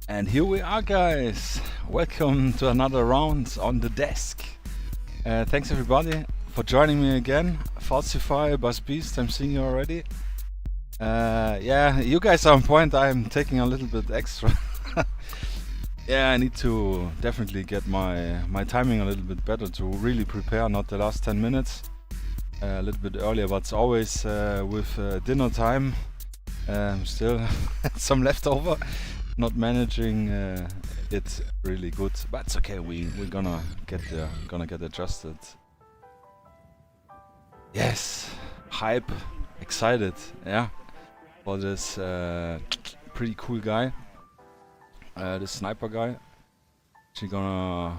And here we are, guys. Welcome to another round on the desk. Thanks everybody for joining me again. Falsify, Buzz Beast, I'm seeing you already. Yeah, you guys are on point. I'm taking a little bit extra. Yeah, I need to definitely get my timing a little bit better to really prepare, not the last 10 minutes. A little bit earlier, but it's always with dinner time. Still some leftover. Not managing it really good, but it's okay. We're gonna get there. Gonna get adjusted. Yes, hype, excited. Yeah, for this pretty cool guy, this sniper guy. Actually gonna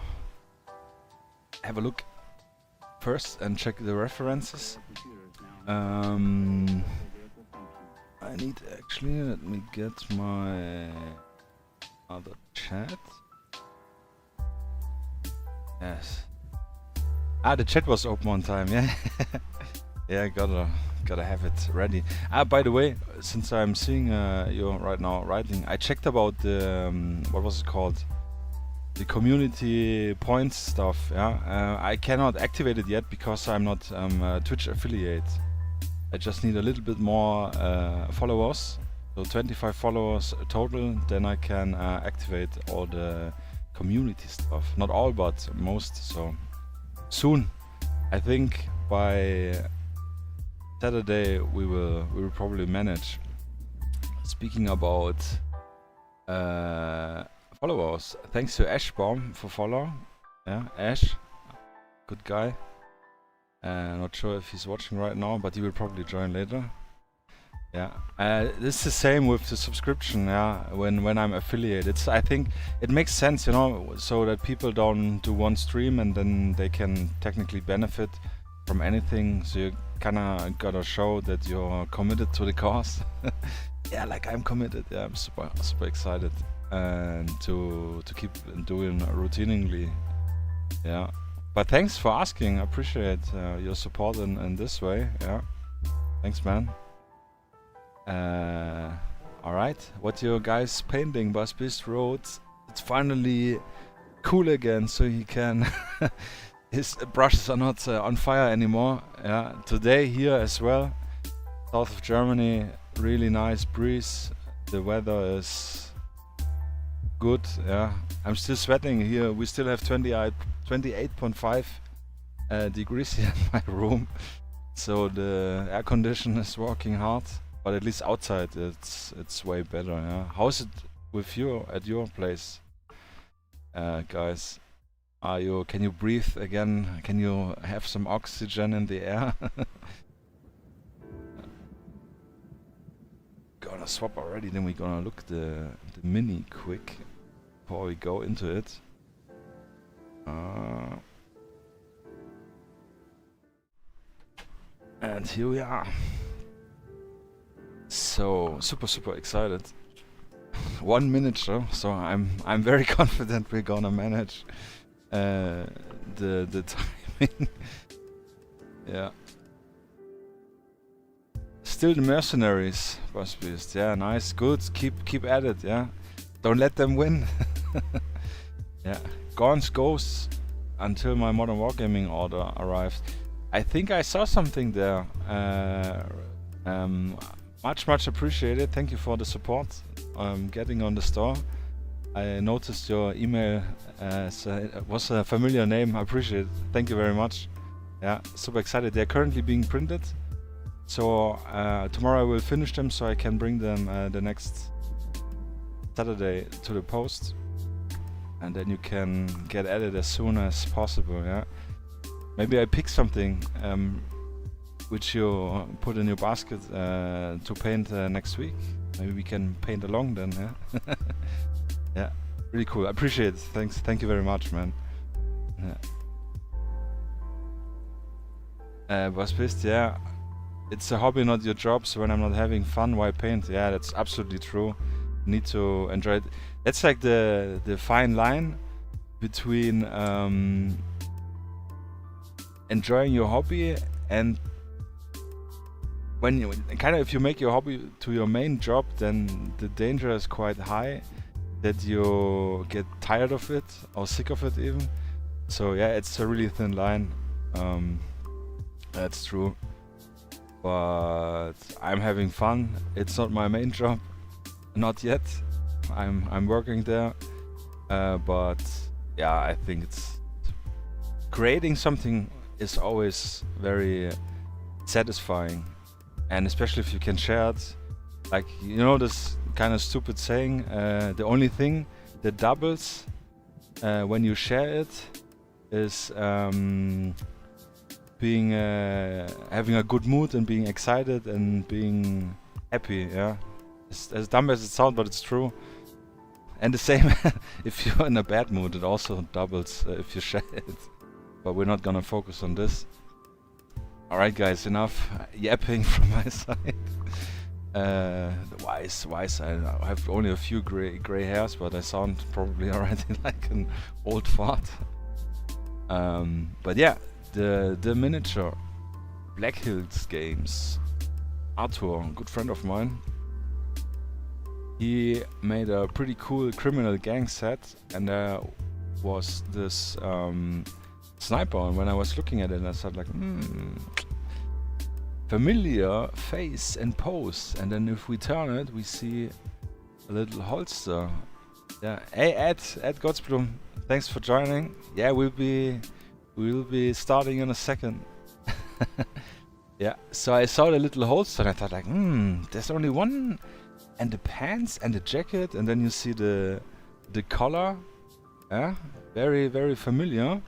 have a look first and check the references. I need actually, let me get my other chat. Yes. The chat was open on time, yeah. Yeah, gotta have it ready. By the way, since I'm seeing you right now writing, I checked about the, what was it called? The community points stuff, yeah. I cannot activate it yet because I'm not a Twitch affiliate. I just need a little bit more followers, so 25 followers total, then I can activate all the community stuff. Not all, but most, so soon. I think by Saturday we will probably manage. Speaking about followers, thanks to Ashbaum for follow. Yeah, Ash, good guy. Not sure if he's watching right now, but he will probably join later. Yeah, this is the same with the subscription. Yeah, when I'm affiliated, I think it makes sense, you know, so that people don't do one stream and then they can technically benefit from anything. So you kinda gotta show that you're committed to the cause. Yeah, like I'm committed. Yeah, I'm super excited, and to keep doing routinely. Yeah. But thanks for asking. I appreciate your support in this way. Yeah, thanks, man. All right, what you guys painting? Buzz Beast wrote it's finally cool again, so he can. His brushes are not on fire anymore. Yeah, today here as well, south of Germany, really nice breeze. The weather is good. Yeah, I'm still sweating here. We still have 28.5 degrees here in my room, so the air condition is working hard. But at least outside it's way better. Yeah. How's it with you at your place, guys? Can you breathe again? Can you have some oxygen in the air? Gonna swap already. Then we're gonna look the mini quick before we go into it. And here we are. So super excited. 1 minute though, so I'm very confident we're gonna manage the timing. Yeah. Still the mercenaries, Buzz Beast. Yeah, nice, good. Keep at it. Yeah, don't let them win. Yeah. Gaunt's Ghosts until my Modern Wargaming order arrives. I think I saw something there. Much appreciated. Thank you for the support. Getting on the store. I noticed your email was a familiar name. I appreciate it. Thank you very much. Yeah, super excited. They're currently being printed. So tomorrow I will finish them so I can bring them the next Saturday to the post. And then you can get at it as soon as possible, yeah. Maybe I pick something which you put in your basket to paint next week. Maybe we can paint along then, yeah. Yeah, really cool. I appreciate it. Thank you very much, man. Yeah. Buzz Beast, yeah. It's a hobby, not your job. So when I'm not having fun, why paint? Yeah, that's absolutely true. Need to enjoy it. That's like the fine line between enjoying your hobby and when you if you make your hobby to your main job, then the danger is quite high that you get tired of it or sick of it even. So yeah, it's a really thin line. That's true. But I'm having fun. It's not my main job, not yet. I'm working there, but yeah, I think it's creating something is always very satisfying, and especially if you can share it. Like, you know, this kind of stupid saying, the only thing that doubles when you share it is being having a good mood and being excited and being happy. Yeah, as dumb as it sounds, but it's true. And the same if you're in a bad mood, it also doubles if you share it. But we're not gonna focus on this. Alright guys, enough yapping from my side. Wise, I have only a few gray hairs, but I sound probably already like an old fart. But yeah, the miniature Black Hills games. Arthur, a good friend of mine, he made a pretty cool criminal gang set, and there was this sniper, and when I was looking at it, I thought like, familiar face and pose, and then if we turn it, we see a little holster. Yeah. Hey Ed Gottsblum, thanks for joining. Yeah, we'll be starting in a second. Yeah, so I saw the little holster and I thought like, there's only one, and the pants and the jacket, and then you see the collar. Yeah, very, very familiar.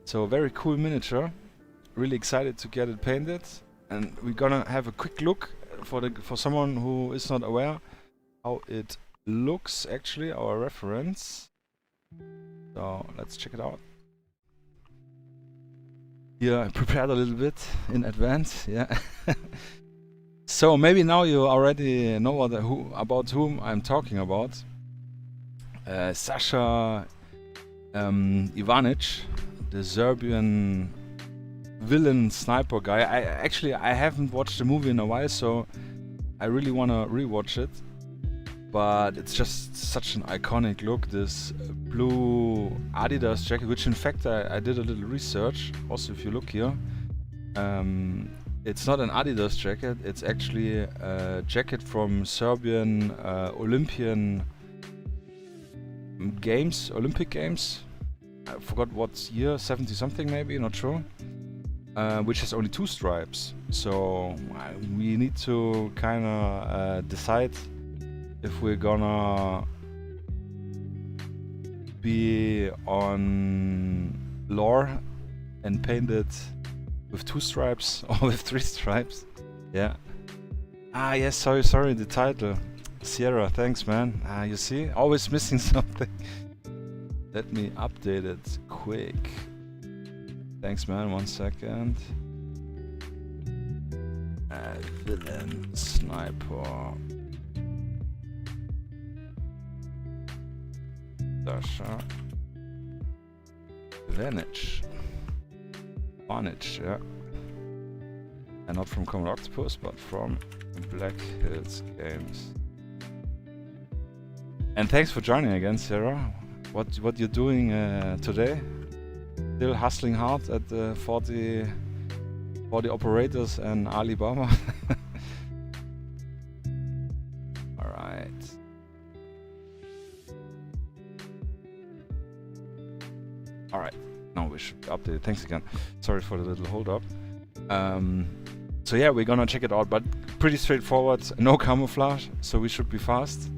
So very cool miniature. Really excited to get it painted, and we're gonna have a quick look for someone who is not aware how it looks. Actually, our reference. So let's check it out. Yeah, I prepared a little bit in advance. Yeah. So maybe now you already know about whom I'm talking about. Sasha Ivanovic, the Serbian villain sniper guy. I haven't watched the movie in a while, so I really wanna rewatch it. But it's just such an iconic look, this blue Adidas jacket, which in fact I did a little research. Also, if you look here, it's not an Adidas jacket, it's actually a jacket from Serbian Olympic Games. I forgot what year, 70 something maybe, not sure. Which has only 2 stripes. So we need to kinda decide if we're gonna be on lore and paint it with 2 stripes or with 3 stripes. Yeah. Ah yes, sorry, the title. Sierra, thanks man. Ah, you see, always missing something. Let me update it quick. Thanks man, 1 second. Villain sniper. Sasha Ivanovic, yeah. And not from Common Octopus, but from Black Hills Games. And thanks for joining again, Sarah. What you're doing today? Still hustling hard at the 40 operators and Alibaba. Alright. Alright, now we should be updated. Thanks again. Sorry for the little hold up. So yeah, we're gonna check it out, but pretty straightforward. No camouflage, so we should be fast.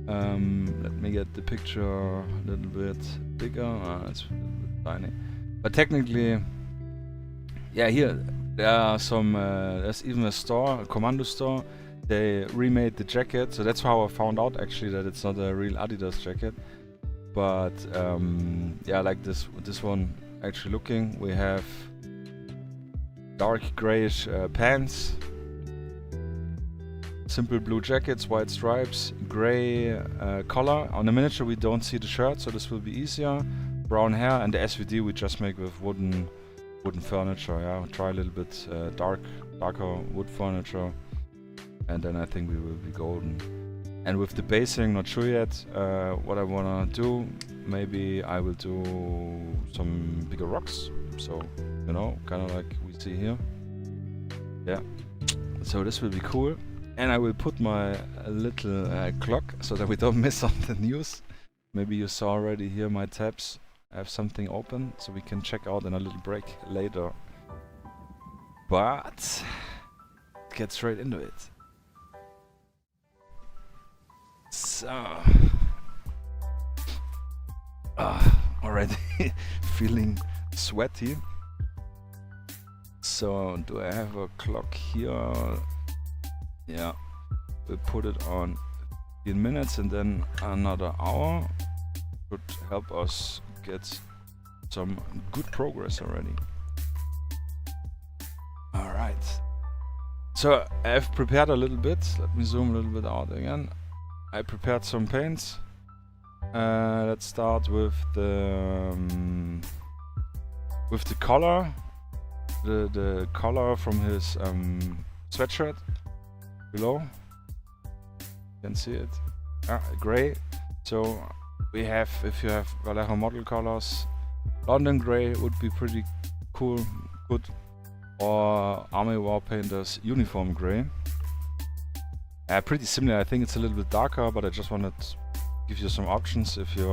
Let me get the picture a little bit bigger. It's a little bit tiny. But technically, yeah, here there are some. There's even a store, a commando store. They remade the jacket, so that's how I found out actually that it's not a real Adidas jacket. But yeah, like this one actually looking. We have dark grayish pants, simple blue jackets, white stripes, gray collar. On the miniature we don't see the shirt, so this will be easier. Brown hair, and the SVD we just make with wooden furniture. Yeah, try a little bit darker wood furniture, and then I think we will be golden. And with the basing, not sure yet what I wanna do. Maybe I will do some bigger rocks. So, you know, kind of like we see here. Yeah. So this will be cool. And I will put my little clock so that we don't miss on the news. Maybe you saw already here my tabs. I have something open so we can check out in a little break later. But get straight into it. So already feeling sweaty. So do I have a clock here? Yeah, we'll put it on 15 minutes and then another hour. Should help us get some good progress already. Alright. So I've prepared a little bit. Let me zoom a little bit out again. I prepared some paints. Let's start with the color. The color from his sweatshirt below. You can see it. Gray. So we have, if you have Vallejo model colors, London Grey would be pretty cool, good. Or Army Warpainters Uniform Grey. Pretty similar. I think it's a little bit darker, but I just wanted to give you some options if you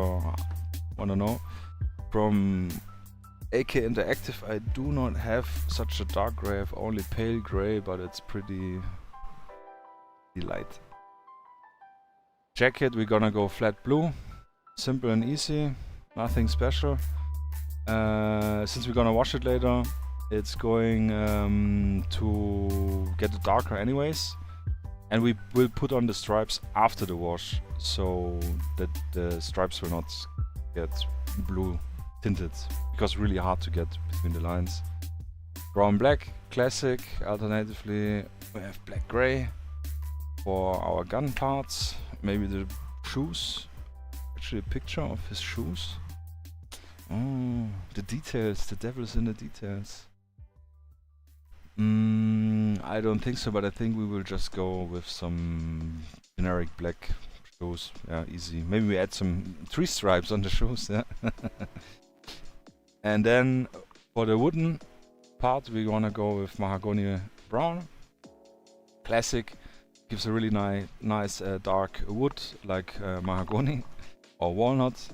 want to know. From AK Interactive, I do not have such a dark grey. I have only pale grey, but it's pretty light. Jacket, we're gonna go flat blue. Simple and easy. Nothing special. Since we're gonna wash it later, it's going to get darker anyways. And we will put on the stripes after the wash, so that the stripes will not get blue tinted, because it's really hard to get between the lines. Brown black, classic. Alternatively, we have black gray for our gun parts. Maybe the shoes. Actually, a picture of his shoes. Oh, the details. The devil is in the details. I don't think so, but I think we will just go with some generic black shoes. Yeah, easy. Maybe we add some 3 stripes on the shoes. Yeah. And then for the wooden part, we wanna go with mahogany brown. Classic. Gives a really nice dark wood like mahogany or walnut.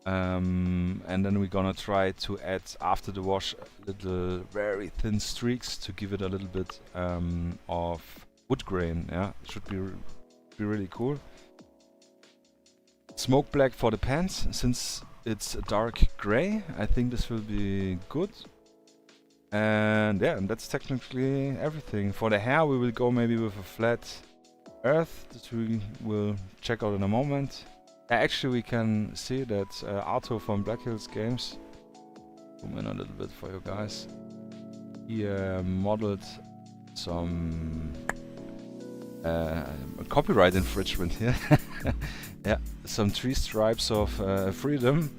And then we're gonna try to add after the wash little very thin streaks to give it a little bit of wood grain. Yeah, it should be really cool. Smoke black for the pants, since it's a dark gray. I think this will be good. And yeah, and that's technically everything. For the hair, we will go maybe with a flat earth that we will check out in a moment. Actually, we can see that Arto from Black Hills Games, zoom in a little bit for you guys, he modeled some copyright infringement here. Yeah, some 3 stripes of freedom.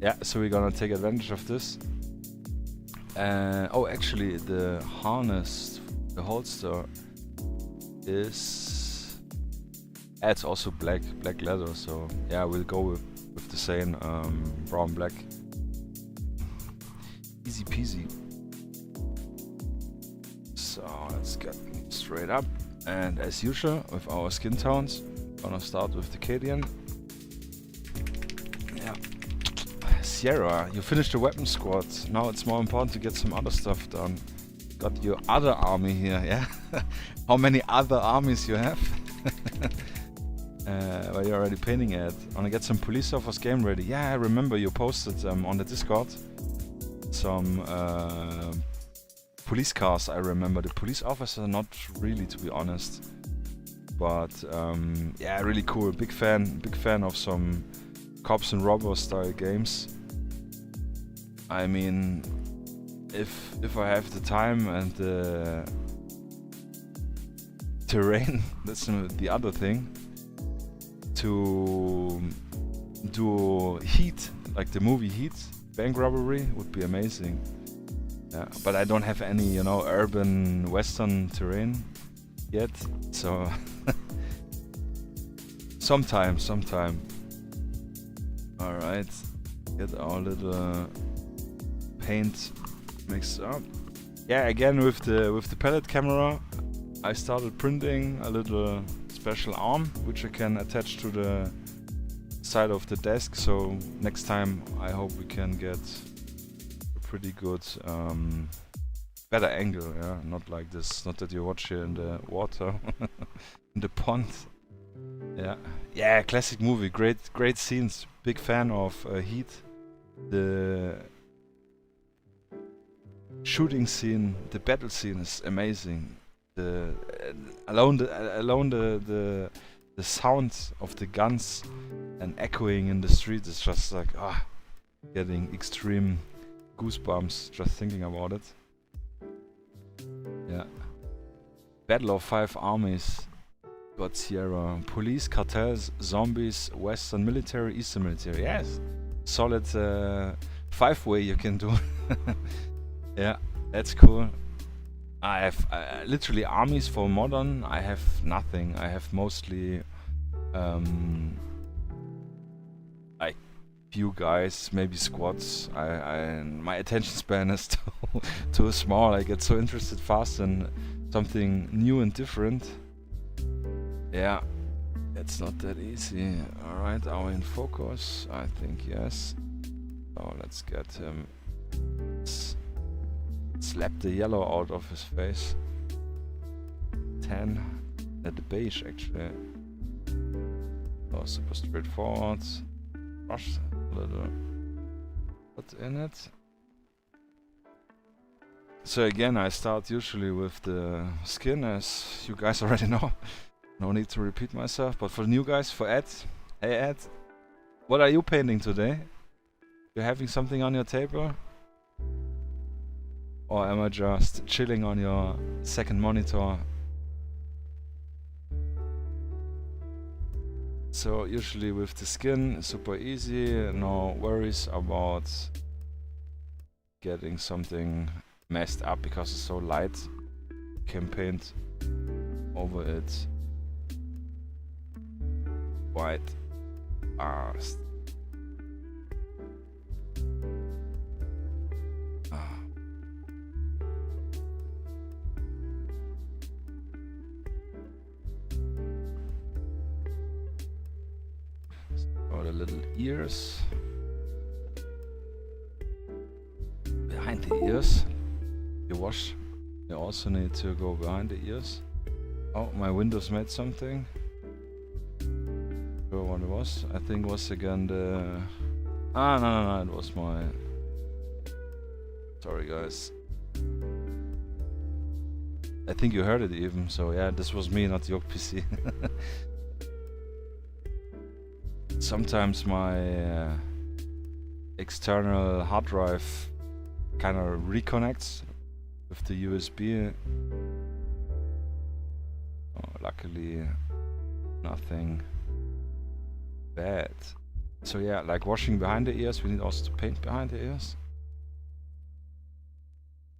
Yeah, so we're gonna take advantage of this. Oh, actually, the harness, the holster is... it's also black leather, so yeah, we'll go with the same brown black. Easy peasy. So let's get straight up, and as usual with our skin tones, gonna start with the Cadian. Yeah, Sierra, you finished the weapon squad. Now it's more important to get some other stuff done. Got your other army here, yeah. How many other armies you have? Where you're already painting it. Wanna get some police officers game ready. Yeah, I remember you posted on the Discord some police cars. I remember the police officer, not really, to be honest, but yeah, really cool. Big fan of some cops and robbers style games. I mean, if I have the time and the terrain, that's the other thing, to do Heat, like the movie Heat, bank robbery would be amazing. Yeah, but I don't have any, urban western terrain yet, so sometime. Alright, get our little paint mixed up. Yeah, again with the palette camera, I started printing a little special arm which I can attach to the side of the desk. So next time I hope we can get a pretty good better angle. Yeah, not like this. Not that you watch here in the water, in the pond. Yeah, classic movie. Great scenes. Big fan of Heat. The shooting scene, the battle scene is amazing. The alone the sound of the guns and echoing in the street is just like getting extreme goosebumps just thinking about it. Yeah. Battle of Five Armies. Got Sierra, police, cartels, zombies, western military, eastern military. Yes, solid 5-way you can do. Yeah, that's cool. I have literally armies for modern. I have nothing. I have mostly like few guys, maybe squads. My attention span is too small. I get so interested fast in something new and different. Yeah, it's not that easy. Alright, are we in focus? I think yes. So let's get him. Slap the yellow out of his face. 10 at the beige actually. Oh, super straightforward. Brush a little put in it. So again, I start usually with the skin, as you guys already know. No need to repeat myself, but for the new guys, for Ed. Hey Ed, what are you painting today? You having something on your table? Or am I just chilling on your second monitor? So usually with the skin, super easy, no worries about getting something messed up because it's so light. You can paint over it quite fast. Or the little ears. Behind the ears. You wash. You also need to go behind the ears. Oh, my Windows made something. Sure what it was. I think it was again the... no, it was my... Sorry guys. I think you heard it even, so yeah, this was me, not your PC. Sometimes my external hard drive kind of reconnects with the USB. Oh, luckily nothing bad. So yeah, like washing behind the ears, we need also to paint behind the ears.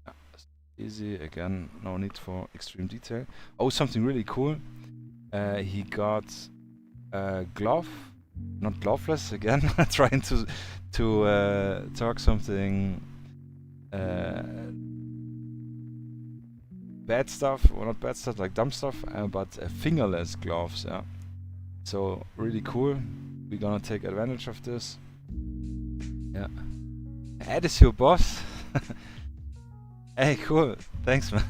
Yeah, easy, again, no need for extreme detail. Oh, something really cool. He got a glove. Not gloveless again. Trying to talk something bad stuff, or not bad stuff, like dumb stuff, but fingerless gloves. Yeah, so really cool. We're gonna take advantage of this. Yeah, Ed is your boss. Hey, cool. Thanks, man.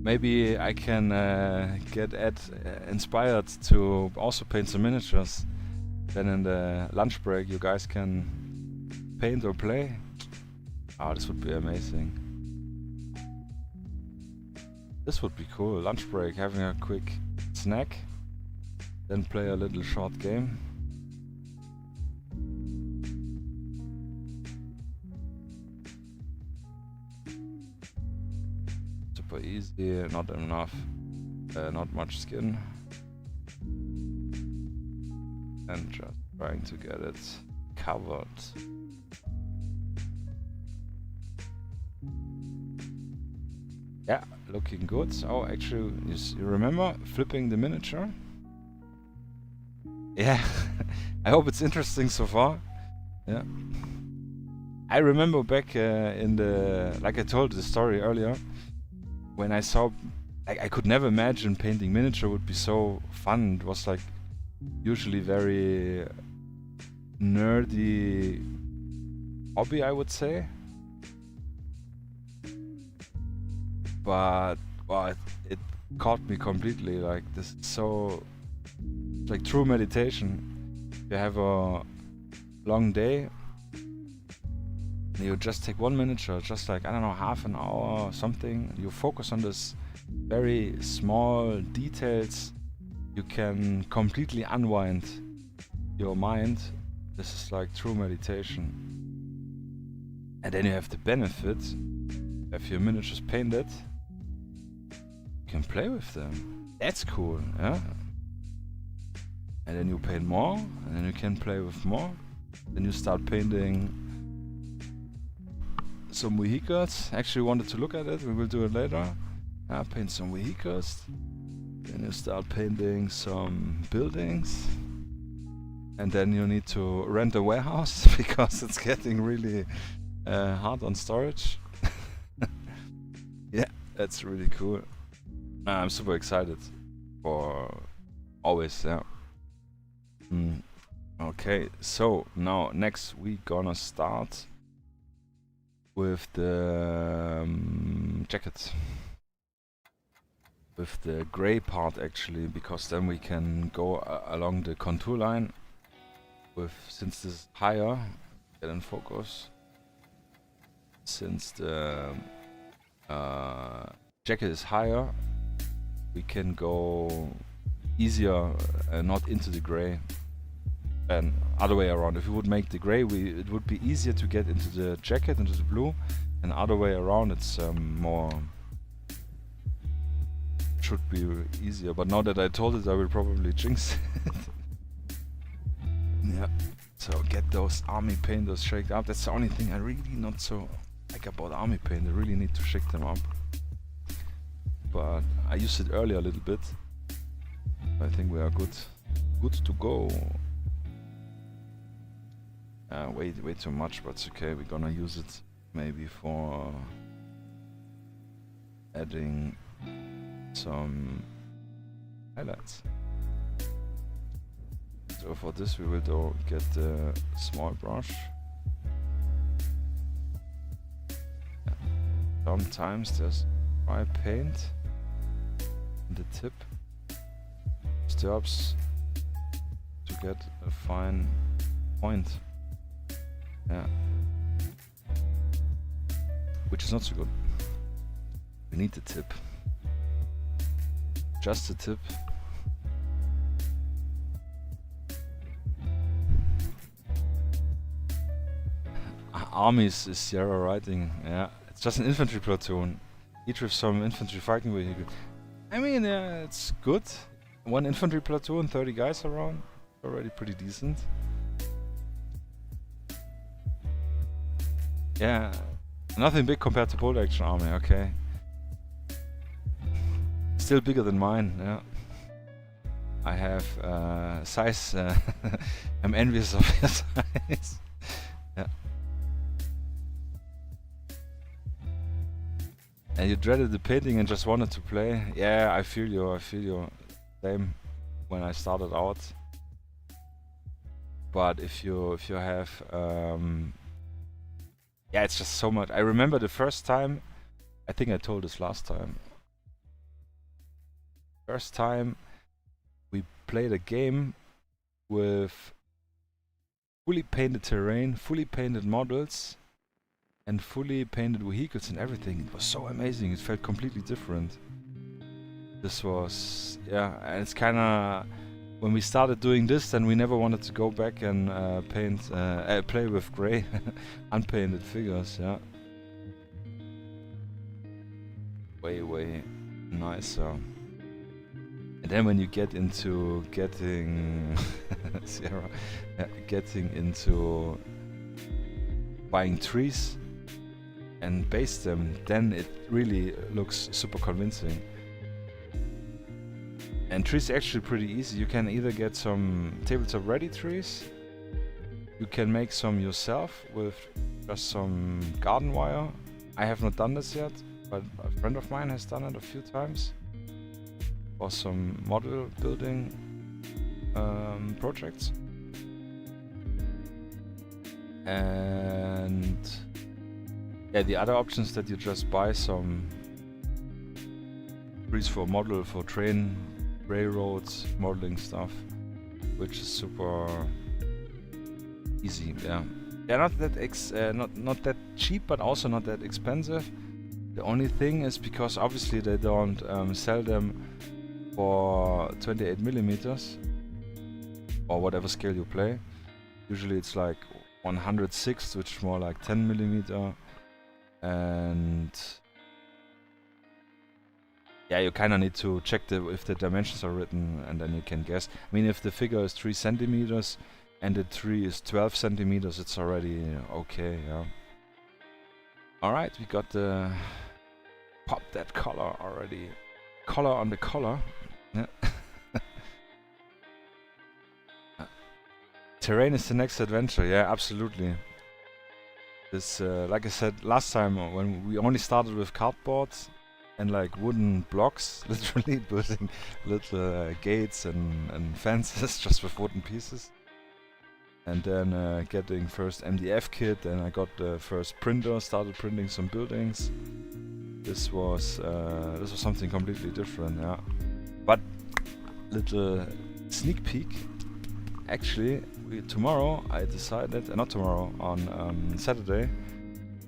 Maybe I can get Ed inspired to also paint some miniatures. Then in the lunch break you guys can paint or play. Oh, this would be amazing. This would be cool. Lunch break, having a quick snack. Then play a little short game. Super easy, not enough, not much skin. And just trying to get it covered. Yeah, looking good. Oh, actually, you remember flipping the miniature? Yeah, I hope it's interesting so far. Yeah. I remember back in the, like I told the story earlier, when I saw, I could never imagine painting miniature would be so fun. It was like usually very nerdy hobby, I would say. But well, it caught me completely. Like this is so, like true meditation. You have a long day. You just take one miniature, just like, I don't know, half an hour or something. You focus on this very small details. You can completely unwind your mind. This is like true meditation. And then you have the benefit, if your miniatures painted, you can play with them. That's cool, yeah? And then you paint more, and then you can play with more. Then you start painting some vehicles. Actually wanted to look at it, we will do it later. Paint some vehicles. Then you start painting some buildings. And then you need to rent a warehouse because it's getting really hard on storage. Yeah, that's really cool. I'm super excited for always, yeah. Okay, so now next week gonna start with the jacket. With the grey part actually, because then we can go along the contour line with, since this is higher, get in focus. Since the jacket is higher, we can go easier not into the grey. And other way around, if we would make the grey, it would be easier to get into the jacket, into the blue, and other way around it's more, should be easier. But now that I told it, I will probably jinx it. Yeah, so get those army painters shaked up. That's the only thing I really not so like about army paint. I really need to shake them up. But I used it earlier a little bit. I think we are good to go. Way too much, but it's okay. We're gonna use it maybe for adding some highlights. So for this we will get the small brush. Yeah. Sometimes there's dry paint on the tip. Disturbs to get a fine point. Yeah. Which is not so good. We need the tip. Just the tip. Armies is Sierra riding, yeah. It's just an infantry platoon. Each with some infantry fighting vehicle. I mean, yeah, it's good. One infantry platoon, 30 guys around. Already pretty decent. Yeah, nothing big compared to bolt action army, okay. Still bigger than mine, yeah. I have size, I'm envious of your size. Yeah. And you dreaded the painting and just wanted to play. Yeah, I feel you. Same when I started out. But if you have yeah, it's just so much. I remember the first time, I think I told this last time. First time we played a game with fully painted terrain, fully painted models, and fully painted vehicles and everything. It was so amazing. It felt completely different. This was, yeah, and it's kind of, when we started doing this, then we never wanted to go back and play with grey, unpainted figures, yeah. Way nicer. And then when you get into getting Sierra, getting into buying trees, and base them, then it really looks super convincing. And trees are actually pretty easy. You can either get some tabletop ready trees, you can make some yourself with just some garden wire. I have not done this yet, but a friend of mine has done it a few times for some model building projects. And yeah, the other option is that you just buy some trees for model, for train, railroads, modeling stuff, which is super easy. Yeah, they're not that not that cheap, but also not that expensive. The only thing is because obviously they don't sell them for 28 millimeters or whatever scale you play. Usually it's like 106, which is more like 10 millimeter, and yeah, you kind of need to check if the dimensions are written, and then you can guess. I mean, if the figure is 3 centimeters and the tree is 12 centimeters, it's already okay. Yeah. All right, we got the pop that color already. Color on the collar. Yeah. Terrain is the next adventure. Yeah, absolutely. This, like I said last time, when we only started with cardboard and like wooden blocks, literally building little gates and fences just with wooden pieces. And then getting first MDF kit, and I got the first printer, started printing some buildings. This was something completely different, yeah. But little sneak peek. Actually, tomorrow I decided, not tomorrow, on Saturday,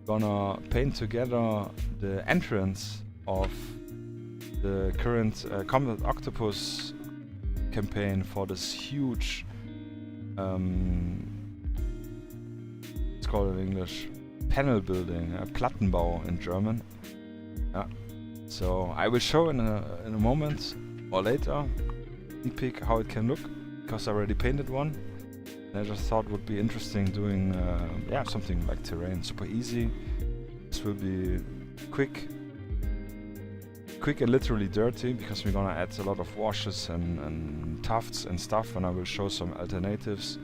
gonna paint together the entrance of the current Combat Octopus campaign for this huge, it's called in English, panel building, Plattenbau in German. Yeah. So I will show in a moment or later, sneak peek how it can look, because I already painted one. And I just thought it would be interesting doing yeah, something like terrain, super easy. This will be quick and literally dirty, because we're gonna add a lot of washes and tufts and stuff, and I will show some alternatives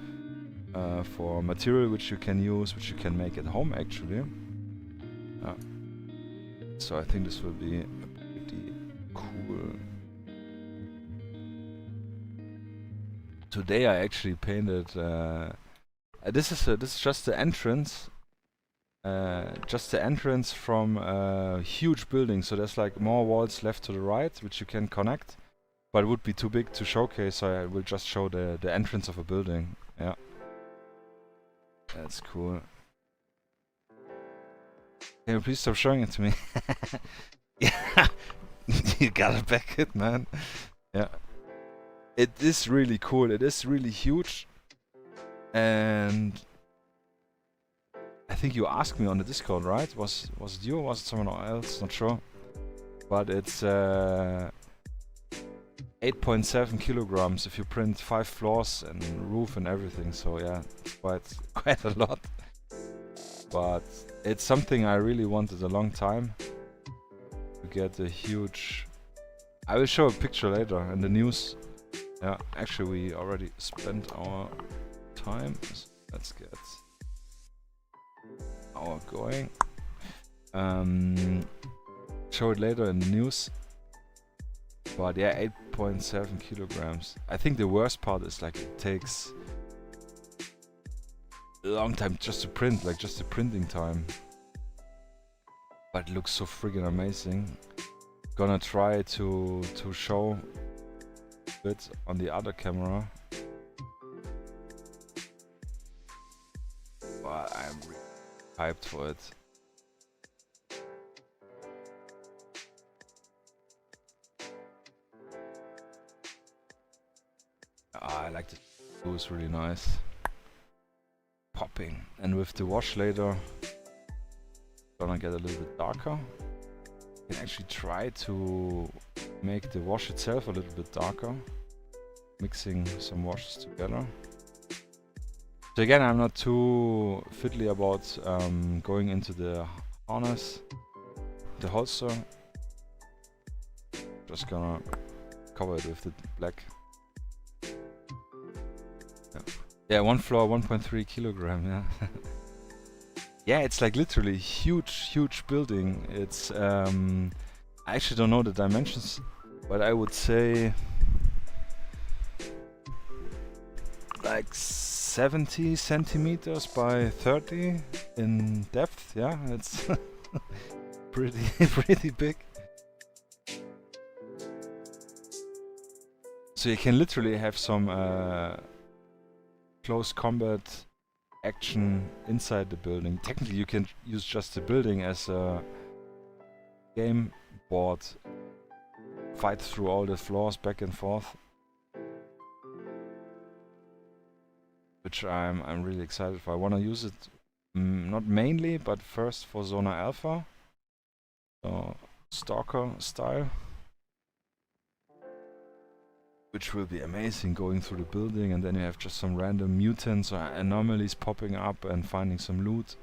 for material which you can use, which you can make at home actually. So I think this will be pretty cool. Today I actually painted. This is just the entrance. Just the entrance from a huge building. So there's like more walls left to the right, which you can connect, but it would be too big to showcase. So I will just show the entrance of a building. Yeah, that's cool. Can you please stop showing it to me? Yeah, you gotta back it, man. Yeah. It is really cool, it is really huge, and I think you asked me on the Discord, right? Was it you or was it someone else? Not sure. But it's 8.7 kilograms if you print 5 floors and roof and everything, so yeah, it's quite a lot. But it's something I really wanted a long time, to get a huge... I will show a picture later in the news. Yeah, actually we already spent our time, so let's get our going. Show it later in the news. But yeah, 8.7 kilograms. I think the worst part is like it takes a long time just to print, like just the printing time. But it looks so friggin' amazing. Gonna try to show it on the other camera. But I'm really hyped for it. I like the blue, is really nice. Popping. And with the wash later, gonna get a little bit darker. You can actually try to make the wash itself a little bit darker, mixing some washes together. So again, I'm not too fiddly about going into the harness, the holster. Just gonna cover it with the black. Yeah, one floor, 1.3 kilogram. Yeah. Yeah, it's like literally huge building. It's I actually don't know the dimensions, but I would say like 70 centimeters by 30 in depth. Yeah, it's pretty big. So you can literally have some close combat action inside the building. Technically you can use just the building as a game board, fight through all the floors back and forth, which I'm really excited for. I want to use it not mainly, but first for Zona Alpha, so Stalker style, which will be amazing, going through the building and then you have just some random mutants or anomalies popping up and finding some loot.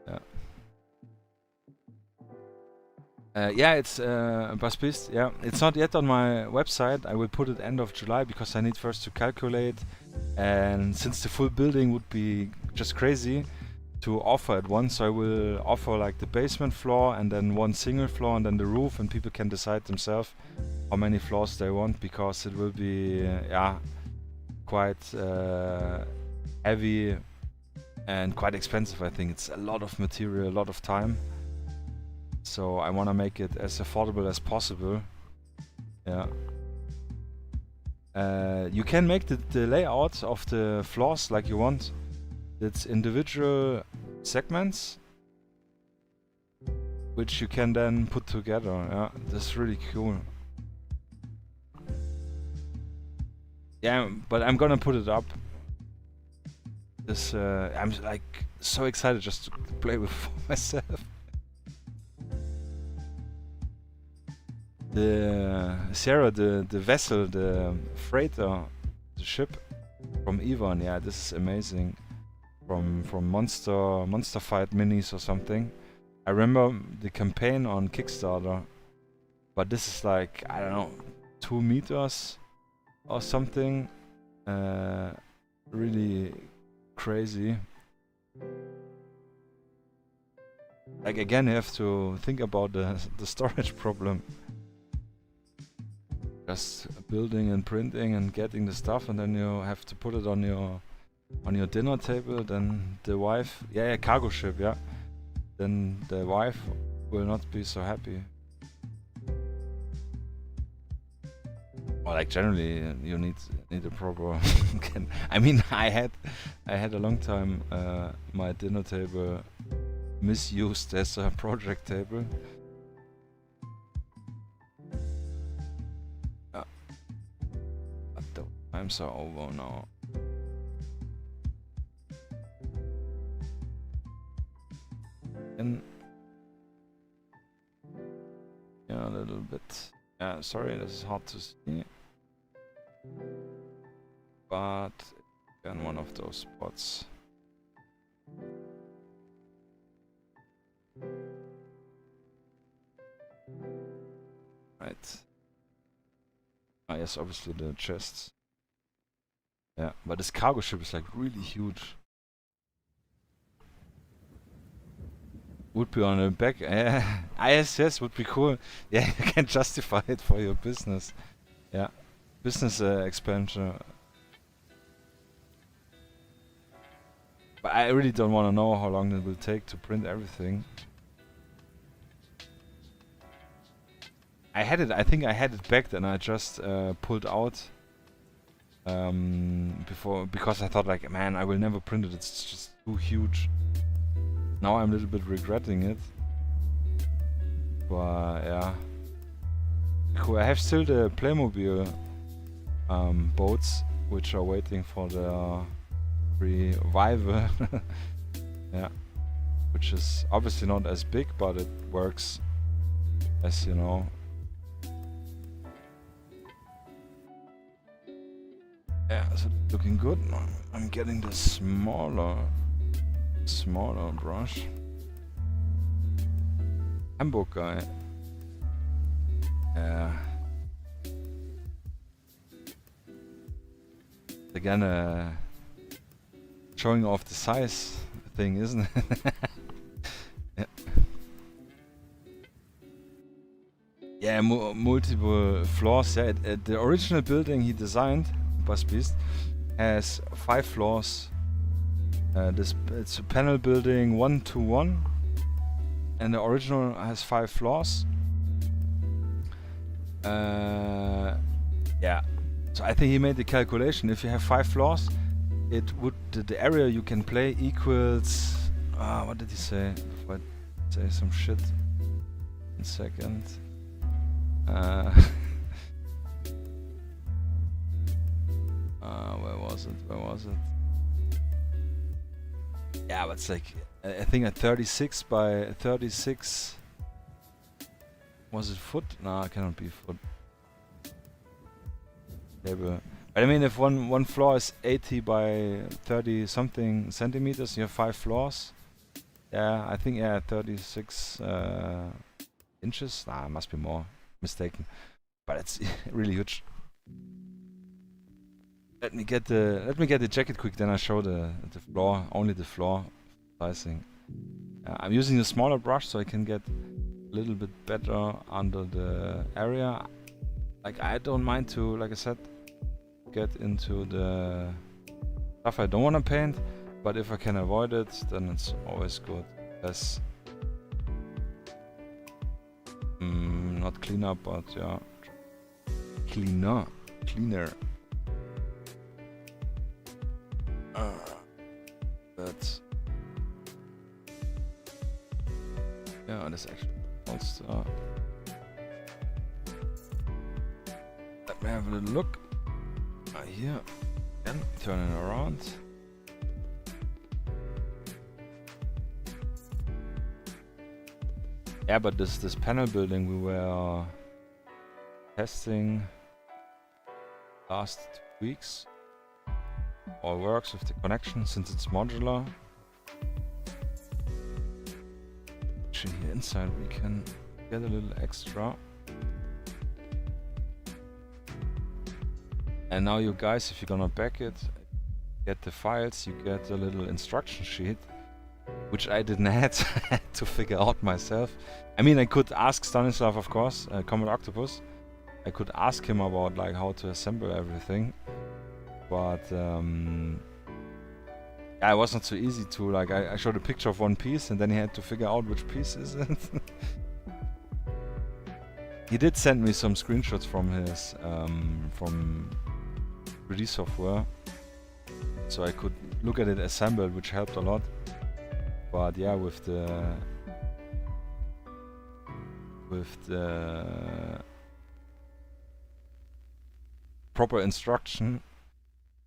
Yeah. Yeah, it's Baspist. Yeah, it's not yet on my website. I will put it end of July because I need first to calculate, and since the full building would be just crazy to offer at once, so I will offer like the basement floor and then one single floor and then the roof, and people can decide themselves how many floors they want, because it will be yeah, quite heavy and quite expensive. I think it's a lot of material, a lot of time. So I want to make it as affordable as possible. Yeah. You can make the layout of the floors like you want. It's individual segments, which you can then put together. Yeah, that's really cool. Yeah, but I'm gonna put it up. This I'm like so excited just to play with myself. The Sierra, the vessel, the freighter, the ship from Ivan. Yeah, this is amazing. From Monster Fight minis or something. I remember the campaign on Kickstarter, but this is like, I don't know, 2 meters or something. Really crazy. Like again, you have to think about the storage problem. Just building and printing and getting the stuff, and then you have to put it on your dinner table. Then the wife, yeah, cargo ship, yeah. Then the wife will not be so happy. Or like generally, you need a proper. I mean, I had a long time my dinner table misused as a project table. But the times are over now. And yeah, a little bit. Yeah, sorry, this is hard to see. But in one of those spots. Right. Ah, yes, obviously the chests. Yeah, but this cargo ship is like really huge. Would be on the back. Yes, would be cool. Yeah, you can justify it for your business. Yeah, business expansion. But I really don't want to know how long it will take to print everything. I had it. I think I had it back, and I just pulled out before, because I thought like, man, I will never print it. It's just too huge. Now I'm a little bit regretting it. But yeah. Cool. I have still the Playmobil boats, which are waiting for the revival. Yeah. Which is obviously not as big, but it works, as you know. Yeah, so looking good. I'm getting the smaller Smaller brush. Hamburg guy. Yeah. Again, showing off the size thing, isn't it? Yeah. Yeah, multiple floors. Yeah, the original building he designed, Busbeast, has 5 floors. It's a panel building 1-to-1, and the original has 5 floors. Yeah, so I think he made the calculation. If you have 5 floors, it would the area you can play equals. What did he say? If I say some shit. 1 second. Where was it? Where was it? Yeah, but it's like I think at 36 by 36. Was it foot? No, it cannot be foot. Table. But I mean, if one floor is 80 by 30 something centimeters, you have 5 floors. Yeah, I think 36 inches. Nah, it must be more. Mistaken. But it's really huge. Let me get the jacket quick, then I show the floor, only the floor sizing. I'm using a smaller brush so I can get a little bit better under the area. Like I don't mind to, like I said, get into the stuff I don't want to paint, but if I can avoid it, then it's always good. Less, not cleaner, but yeah, cleaner. But yeah, this actually wants to. Let me have a little look. Here, again, turn it around. Yeah, but this panel building we were testing last 2 weeks. All works with the connection since it's modular. Actually, here inside we can get a little extra. And now you guys, if you're gonna back it, get the files, you get a little instruction sheet, which I didn't have to figure out myself. I mean, I could ask Stanislav, of course, Common Octopus. I could ask him about like how to assemble everything. But yeah, it was not so easy to like. I showed a picture of one piece, and then he had to figure out which piece is it. He did send me some screenshots from his from 3D software, so I could look at it assembled, which helped a lot. But yeah, with the proper instruction.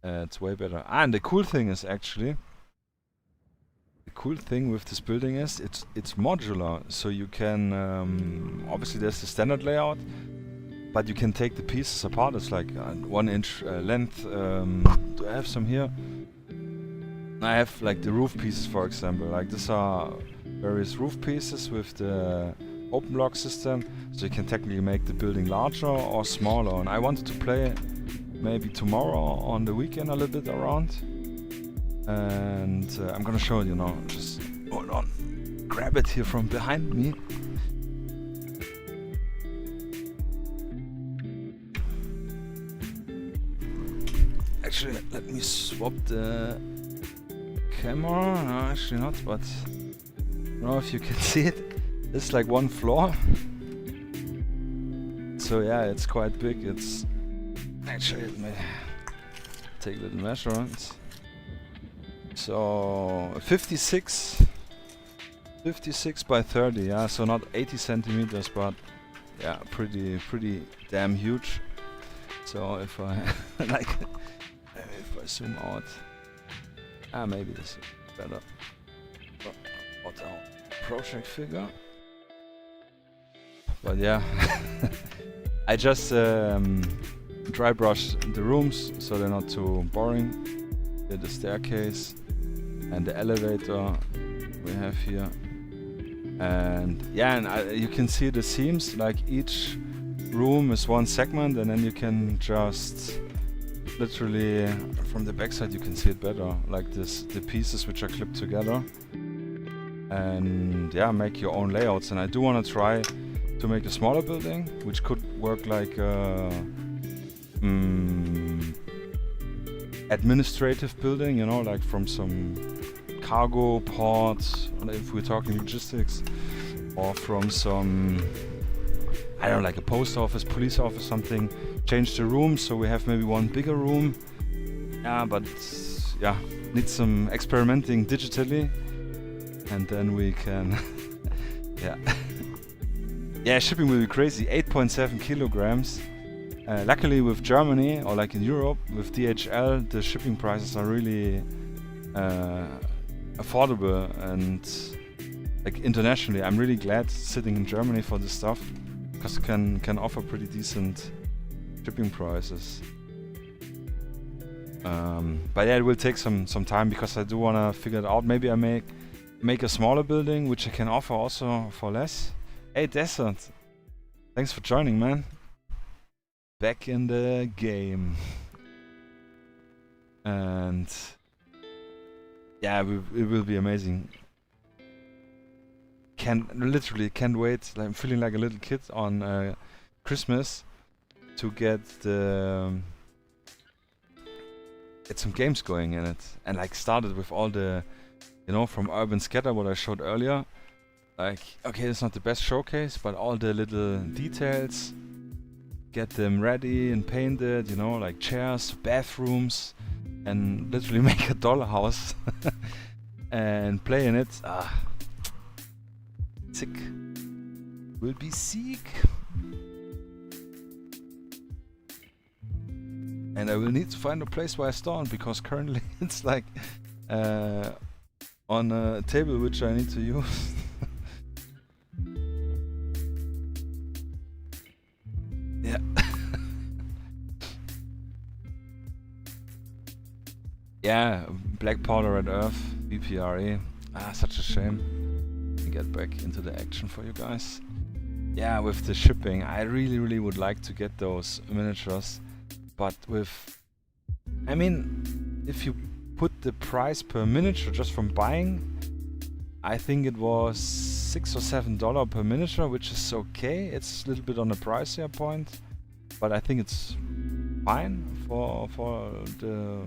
It's way better. And the cool thing is actually, the cool thing with this building is it's modular, so you can obviously there's the standard layout, but you can take the pieces apart. It's like 1 inch length. Do I have some here? I have like the roof pieces, for example. Like these are various roof pieces with the open block system, so you can technically make the building larger or smaller. And I wanted to play maybe tomorrow on the weekend a little bit around, and I'm gonna show you now. Just hold on, grab it here from behind me. Actually, let me swap the camera. No, actually not, but I don't know if you can see it. This is like 1 floor, so yeah, it's quite big. It's actually, let me take a little measurements. So 56 by 30, yeah, so not 80 centimeters, but yeah, pretty damn huge. So if I like, if I zoom out, maybe this is better. What our project figure? But yeah, I just dry brush the rooms so they're not too boring. Did the staircase, and the elevator we have here. And yeah, and you can see the seams, like each room is one segment, and then you can just literally from the backside you can see it better, like this, the pieces which are clipped together, and yeah, make your own layouts. And I do want to try to make a smaller building, which could work like administrative building, you know, like from some cargo port, if we're talking logistics, or from some, I don't know, like a post office, police office, something. Change the room so we have maybe one bigger room. Yeah, but yeah, need some experimenting digitally, and then we can yeah. Yeah, shipping will be crazy. 8.7 kilograms. Luckily with Germany, or like in Europe with DHL, the shipping prices are really affordable, and like internationally I'm really glad sitting in Germany for this stuff, because it can offer pretty decent shipping prices. But yeah, it will take some time, because I do want to figure it out. Maybe I make a smaller building which I can offer also for less. Hey Desert, thanks for joining, man. Back in the game. And yeah, it will be amazing. Literally can't wait. I'm feeling like a little kid on Christmas to get some games going in it, and like started with all the, you know, from Urban Scatter, what I showed earlier. Like, okay, it's not the best showcase, but all the little details, get them ready and painted, you know, like chairs, bathrooms, and literally make a dollhouse and play in it. Sick. Will be sick. And I will need to find a place where I store it, because currently it's like on a table which I need to use. Yeah. Yeah, Black Powder Red Earth, BPRE. Such a shame. Let me get back into the action for you guys. Yeah, with the shipping, I really would like to get those miniatures. But I mean, if you put the price per miniature just from buying, I think it was $6 or $7 per miniature, which is okay. It's a little bit on the pricier point, but I think it's fine for the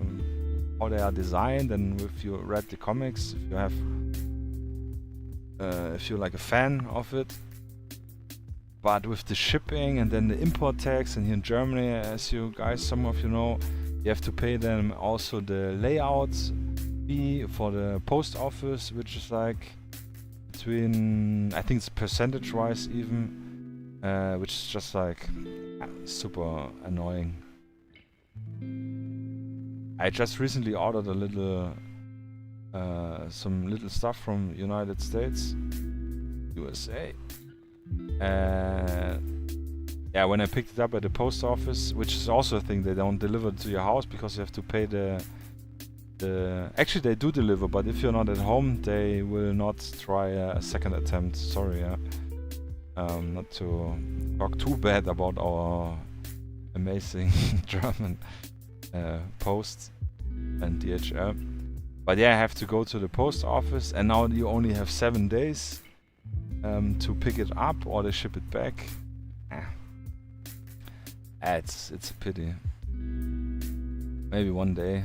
how they are designed. And if you read the comics, if you have, if you're like a fan of it. But with the shipping and then the import tax, and here in Germany, as you guys, some of you know, you have to pay them also the layout fee for the post office, which is like between, I think it's percentage wise even, which is just like super annoying. I just recently ordered a little, some little stuff from United States, USA. Yeah, when I picked it up at the post office, which is also a thing, they don't deliver to your house because you have to pay the actually they do deliver, but if you're not at home they will not try a second attempt. Sorry, yeah. Not to talk too bad about our amazing German post and DHL, but yeah, I have to go to the post office, and now you only have 7 days to pick it up, or they ship it back. It's a pity. Maybe one day.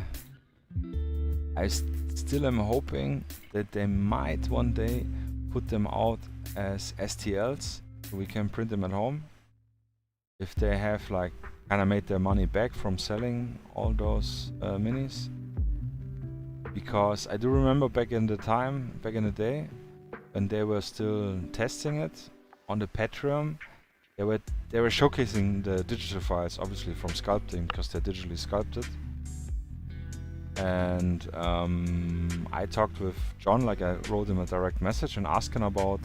I still am hoping that they might one day put them out as STLs, so we can print them at home. If they have like kind of made their money back from selling all those minis. Because I do remember back in the day, when they were still testing it on the Patreon, they were showcasing the digital files, obviously from sculpting, because they're digitally sculpted. And I talked with John, like I wrote him a direct message and asked him about.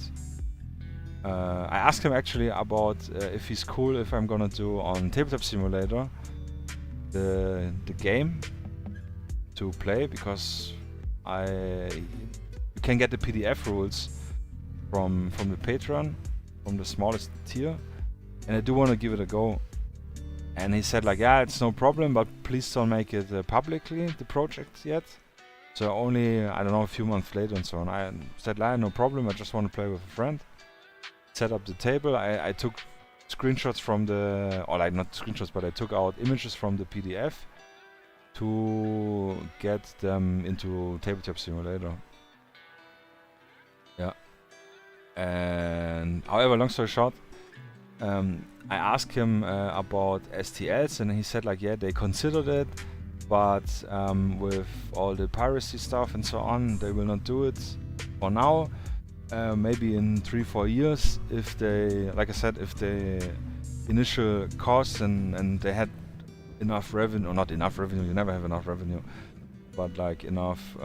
I asked him actually about if he's cool if I'm gonna do on Tabletop Simulator the game to play, because you can get the PDF rules from the Patreon, from the smallest tier, and I do want to give it a go. And he said like, yeah, it's no problem, but please don't make it publicly, the project yet. So only, I don't know, a few months later and so on. I said, like, no problem, I just want to play with a friend. Set up the table. I took screenshots from the, or like not screenshots, but I took out images from the PDF to get them into Tabletop Simulator. Yeah. And however, long story short, I asked him about STLs, and he said like, yeah, they considered it, but with all the piracy stuff and so on, they will not do it for now. Maybe in 3-4 years, if they, like I said, if the initial costs and they had enough revenue, or not enough revenue, you never have enough revenue, but like enough,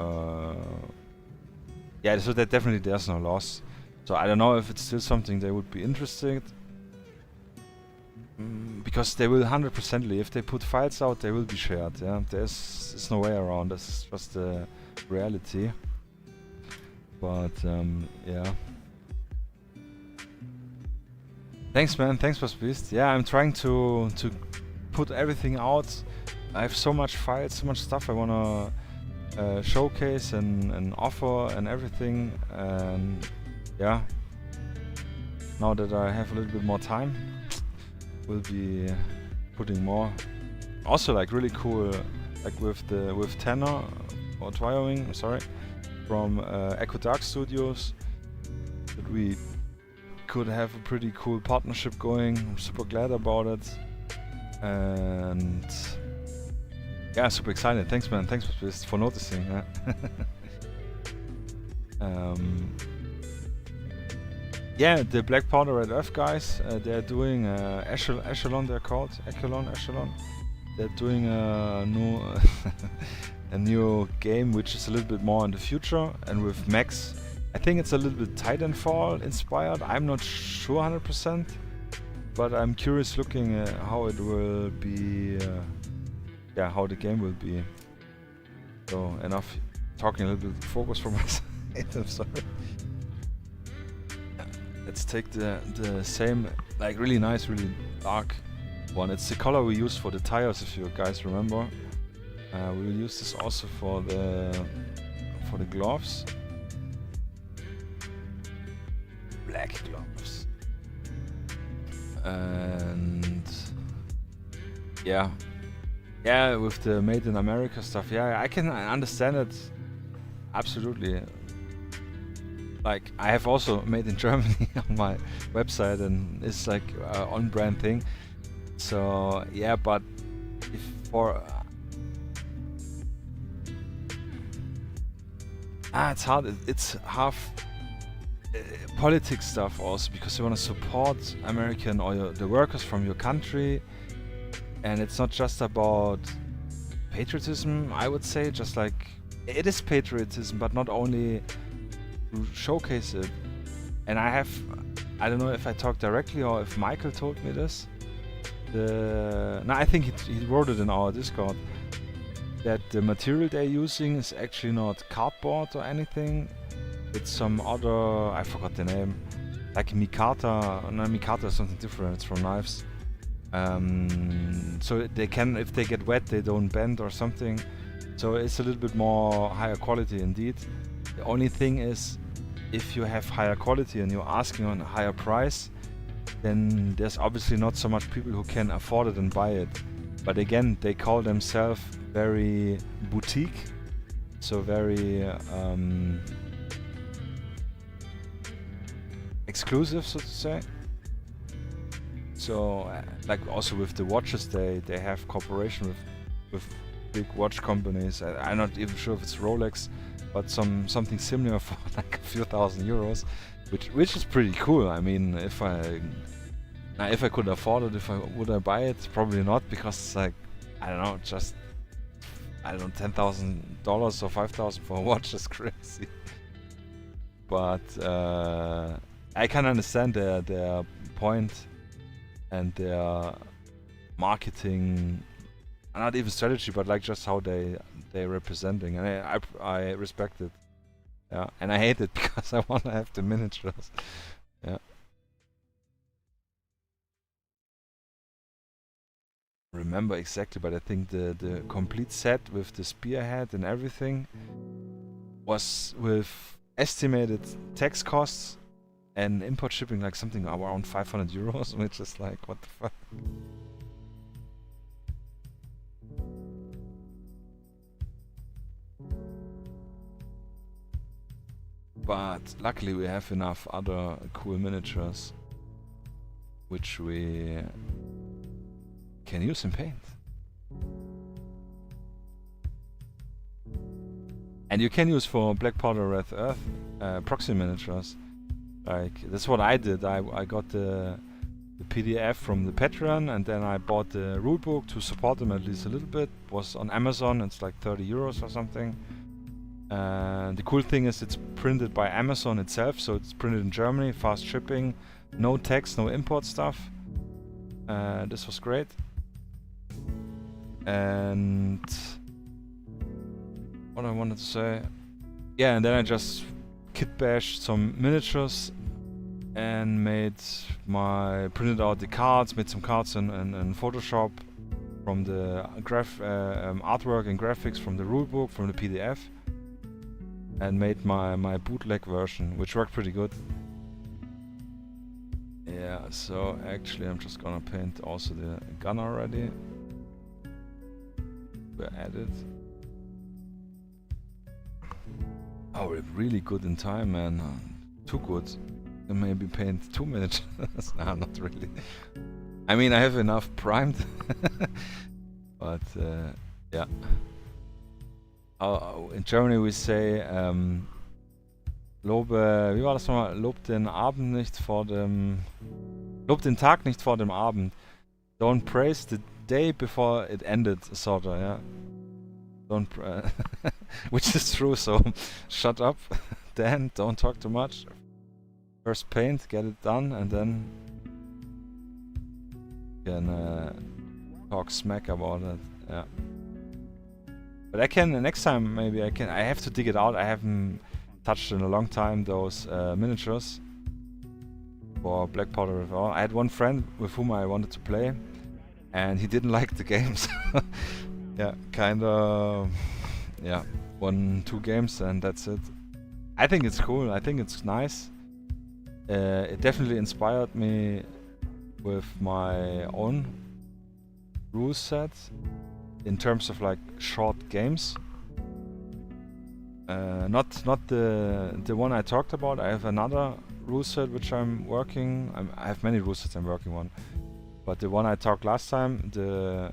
yeah, so that definitely there's no loss. So I don't know if it's still something they would be interested, because they will 100%ly, if they put files out, they will be shared. Yeah, there's no way around. This is just the reality. But yeah. Thanks, man. Thanks, Beast. Yeah, I'm trying to put everything out. I have so much files, so much stuff I wanna showcase and offer and everything. And yeah, now that I have a little bit more time, we'll be putting more. Also, like really cool, like with Tanner or Wyoming, I'm sorry, from Echo Dark Studios, that we could have a pretty cool partnership going. I'm super glad about it, and yeah, super excited. Thanks, man. Thanks for noticing. Yeah, the Black Powder Red Earth guys, they're doing Echelon, they're called Echelon. They're doing a new a new game which is a little bit more in the future, and with Max, I think it's a little bit Titanfall inspired. I'm not sure 100%, but I'm curious looking at how it will be, yeah, how the game will be. So enough talking, a little bit of focus from my side. I'm sorry. Let's take the same, like really nice, really dark one. It's the color we used for the tires, if you guys remember. We will use this also for the gloves. Black gloves. And yeah, with the Made in America stuff. Yeah, I can understand it absolutely. Like, I have also Made in Germany on my website, and it's like on-brand thing. So yeah, but if for it's hard. It's half politics stuff also, because you want to support American or the workers from your country, and it's not just about patriotism. I would say, just like it is patriotism, but not only to showcase it. And I don't know if I talked directly or if Michael told me this. No, I think he wrote it in our Discord, that the material they're using is actually not cardboard or anything. It's some other, I forgot the name, like Mikata. No, Mikata is something different. It's from knives. So they can, if they get wet, they don't bend or something. So it's a little bit more higher quality indeed. The only thing is, if you have higher quality and you're asking on a higher price, then there's obviously not so much people who can afford it and buy it. But again, they call themselves very boutique, so very exclusive, so to say. So like also with the watches, they have cooperation with big watch companies. I'm not even sure if it's Rolex, but something similar for like a few €1,000, which is pretty cool. I mean, if I could afford it, would I buy it? Probably not, because it's like, I don't know, just $10,000 or $5,000 for a watch is crazy. But I can understand their point and their marketing not even strategy, but like just how they're representing, and I respect it. Yeah, and I hate it because I want to have the miniatures. Yeah. Remember exactly, but I think the complete set with the spearhead and everything was with estimated tax costs and import shipping like something around 500 euros, which is like, what the fuck? But luckily we have enough other cool miniatures which we can use in paint. And you can use for Black Powder Red Earth proxy miniatures. Like, that's what I did. I got the PDF from the Patreon, and then I bought the rulebook to support them at least a little bit. It was on Amazon, it's like 30 euros or something. The cool thing is it's printed by Amazon itself, so it's printed in Germany, fast shipping, no tax, no import stuff. This was great. And what I wanted to say, yeah, and then I just kit bashed some miniatures and printed out the cards, made some cards in Photoshop from the artwork and graphics from the rulebook, from the PDF, and made my bootleg version, which worked pretty good. Yeah, so actually I'm just gonna paint also the gun already. We're at it. Oh, we're really good in time, man. Too good. Can maybe paint 2 minutes. Nah, not really. I mean, I have enough primed. But, yeah. In Germany we say, wie war das nochmal? Lob den Abend nicht vor dem... Lob den Tag nicht vor dem Abend. Don't praise the day before it ended, sorta, yeah. Don't which is true, so shut up, Dan, don't talk too much. First paint, get it done, and then you can talk smack about it, yeah. But I can, next time maybe I can, I have to dig it out, I haven't touched in a long time those miniatures for Black Powder River. I had one friend with whom I wanted to play, and he didn't like the games. Yeah, kinda, yeah, 1-2 games and that's it. I think it's cool, I think it's nice. It definitely inspired me with my own rule set in terms of like short games. Not the one I talked about. I have another rule set which I'm working. I have many rule sets I'm working on, but the one I talked last time, the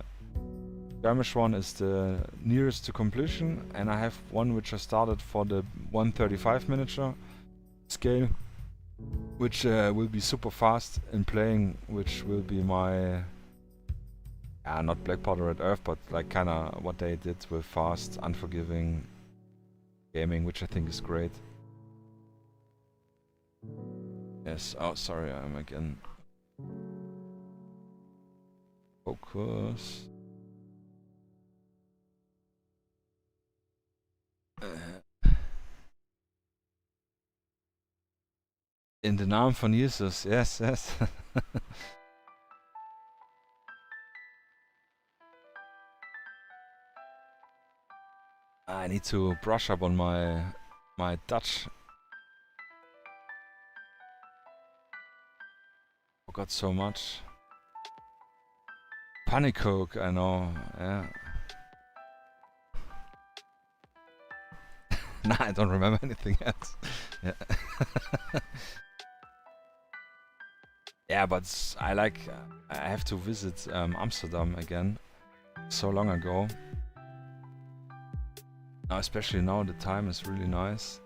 Skirmish one, is the nearest to completion, and I have one which I started for the 135 miniature scale, which will be super fast in playing, which will be my not Black Powder Red Earth, but like kinda what they did with fast, unforgiving gaming, which I think is great. Yes, oh sorry, I'm again. Focus. In den Namen von Jesus, yes, yes. I need to brush up on my Dutch. Forgot so much. Panicoke, I know, yeah. Nah, I don't remember anything else. Yeah. Yeah, but I have to visit Amsterdam again. So long ago. Now, especially now, the time is really nice.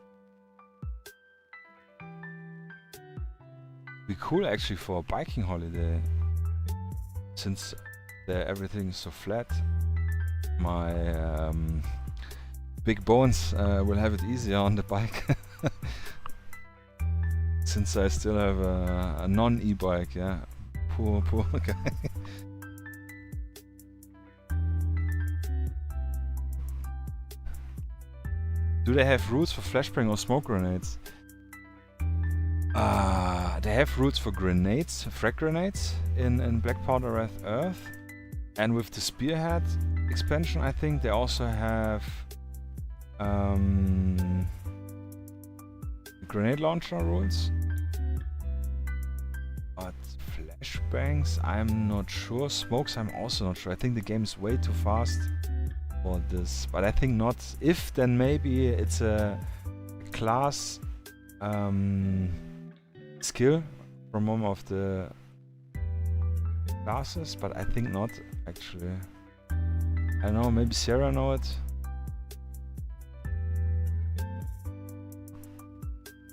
Be cool actually for a biking holiday. Since everything is so flat, my big bones will have it easier on the bike. Since I still have a non-e-bike, yeah. Poor guy. Do they have rules for flashbang or smoke grenades? They have rules for grenades, frag grenades in Black Powder Red Earth. And with the Spearhead expansion, I think they also have grenade launcher rules. But flashbangs, I'm not sure. Smokes, I'm also not sure. I think the game is way too fast for this. But I think not. If, then maybe it's a class skill from one of the classes, but I think not, actually. I don't know, maybe Sarah know it.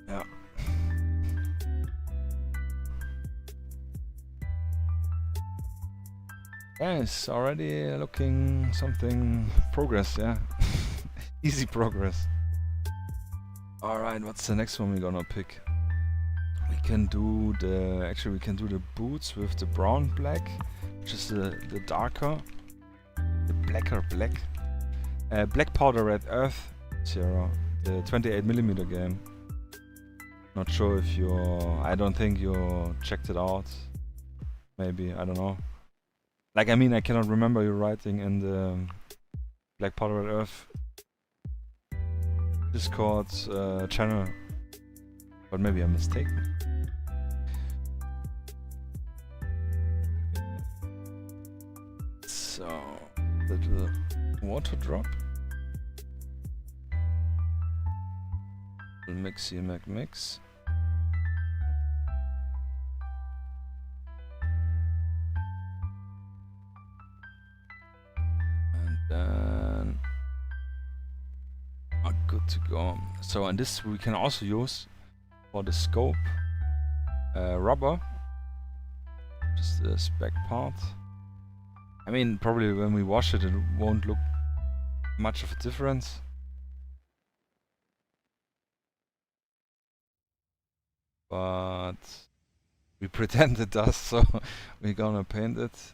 Yeah. Yeah, it's already looking something progress, yeah. Easy progress. Alright, what's the next one we're gonna pick? We can do the boots with the brown black, which is the darker, the blacker black. Black Powder Red Earth Zero, the 28mm game. Not sure if I don't think you checked it out. Maybe, I don't know. Like, I mean, I cannot remember you writing in the Black Powder Red Earth Discord channel, but maybe I'm mistaken. So, little water drop. Mixy mix. And then are good to go. So, and this we can also use for the scope rubber, just the spec part. I mean, probably when we wash it, it won't look much of a difference. But we pretend it does, so we're gonna paint it.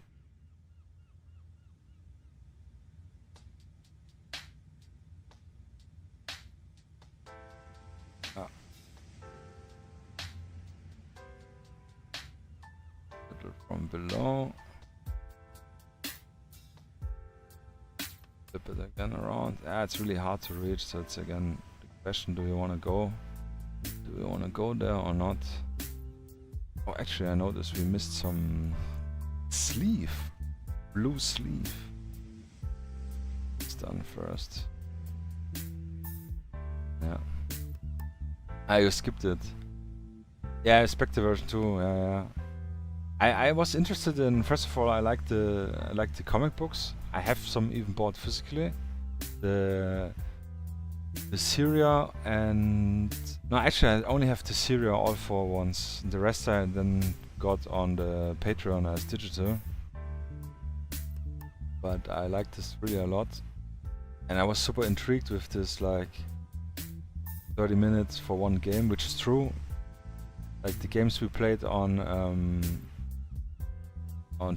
Little from below. Flip it again around. It's really hard to reach, so it's again the question: do you want to go? Do we want to go there or not? Oh, actually, I noticed we missed some sleeve, blue sleeve. It's done first. Yeah. You skipped it. Yeah, I expect the version 2. Yeah. I was interested in. First of all, I like the comic books. I have some even bought physically. The Syria and no, actually I only have the Syria all for once. The rest I then got on the Patreon as digital. But I like this really a lot, and I was super intrigued with this, like 30 minutes for one game, which is true. Like the games we played on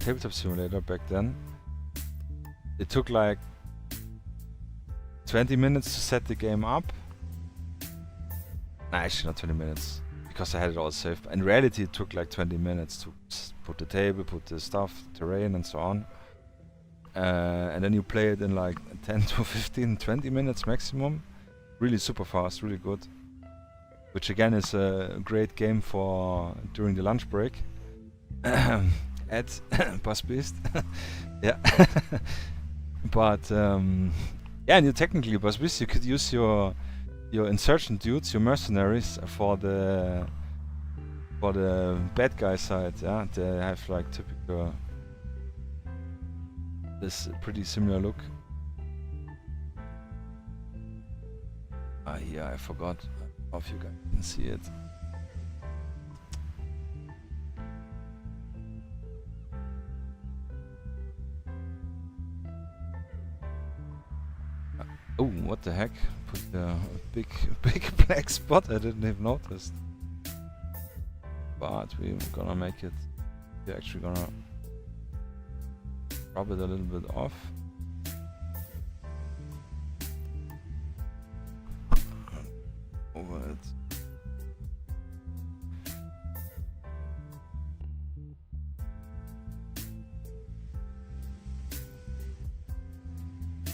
Tabletop Simulator back then, it took like 20 minutes to set the game up. Nah, actually not 20 minutes, because I had it all saved. In reality it took like 20 minutes to put the table, put the stuff, terrain and so on. And then you play it in like 10 to 15, 20 minutes maximum. Really super fast, really good. Which again is a great game for during the lunch break. At Boss Beast. Yeah. But yeah, and you technically, Boss Beast, you could use your insurgent dudes, your mercenaries, for the bad guy side. Yeah, they have like typical this pretty similar look. Yeah, I forgot. I don't know if you guys can see it. Oh, what the heck? Put a big black spot. I didn't even notice. But we're gonna make it. We're actually gonna rub it a little bit off.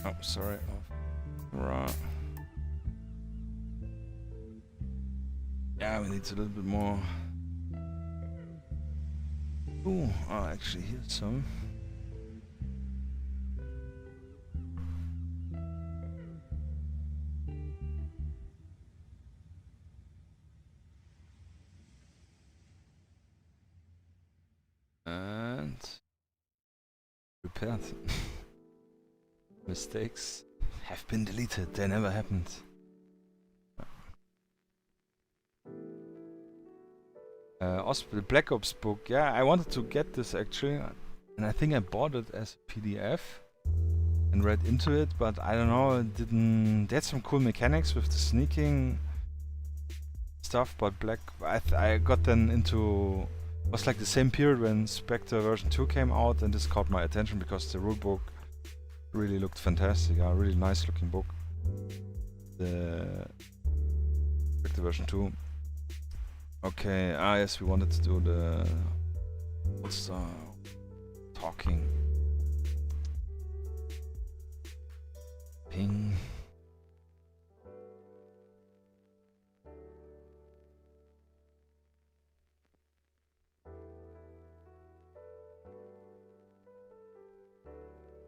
Oh, sorry. Right. Yeah, we need a little bit more. Ooh, oh, actually, here's some. And repaired. Mistakes have been deleted. They never happened. Also, the Black Ops book. Yeah, I wanted to get this actually, and I think I bought it as a PDF and read into it, but I don't know. It didn't. They had some cool mechanics with the sneaking stuff, but I got then into. It was like the same period when Spectre version 2 came out, and this caught my attention because the rulebook really looked fantastic. A really nice looking book. The Spectre version 2. Okay, yes, we wanted to do the what's talking ping.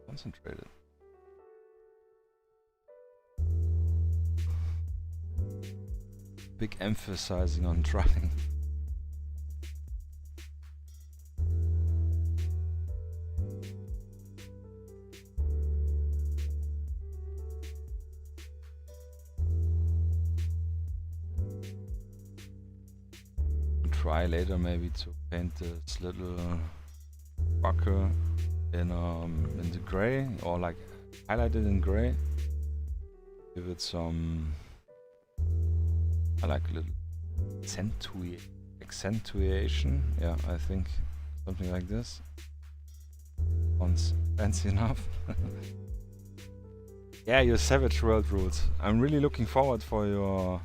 Concentrated. Big emphasizing on trying. Try later maybe to paint this little bucker in the gray, or like highlight it in gray. Give it some. I like a little accentuation. Yeah, I think something like this. Sounds fancy enough. Yeah, your Savage World rules. I'm really looking forward for your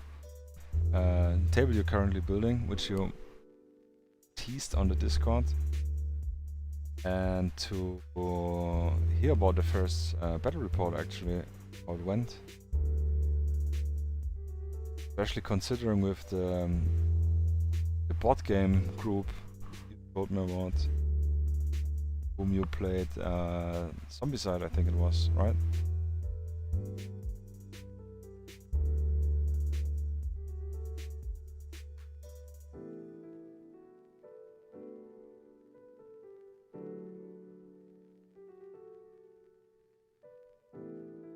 table you're currently building, which you teased on the Discord, and to hear about the first battle report actually, how it went. Especially considering with the board game group you told me about, whom you played Zombicide, I think it was, right?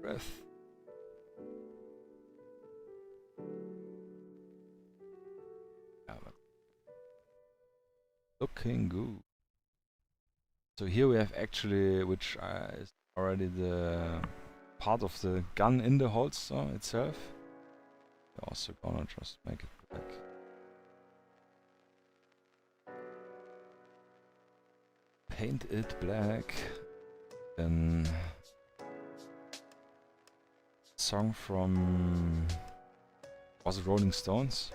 Breath. Looking good. So here we have actually, which is already the part of the gun in the holster itself. We're also gonna just make it black. Paint it black. Then song from, was it Rolling Stones?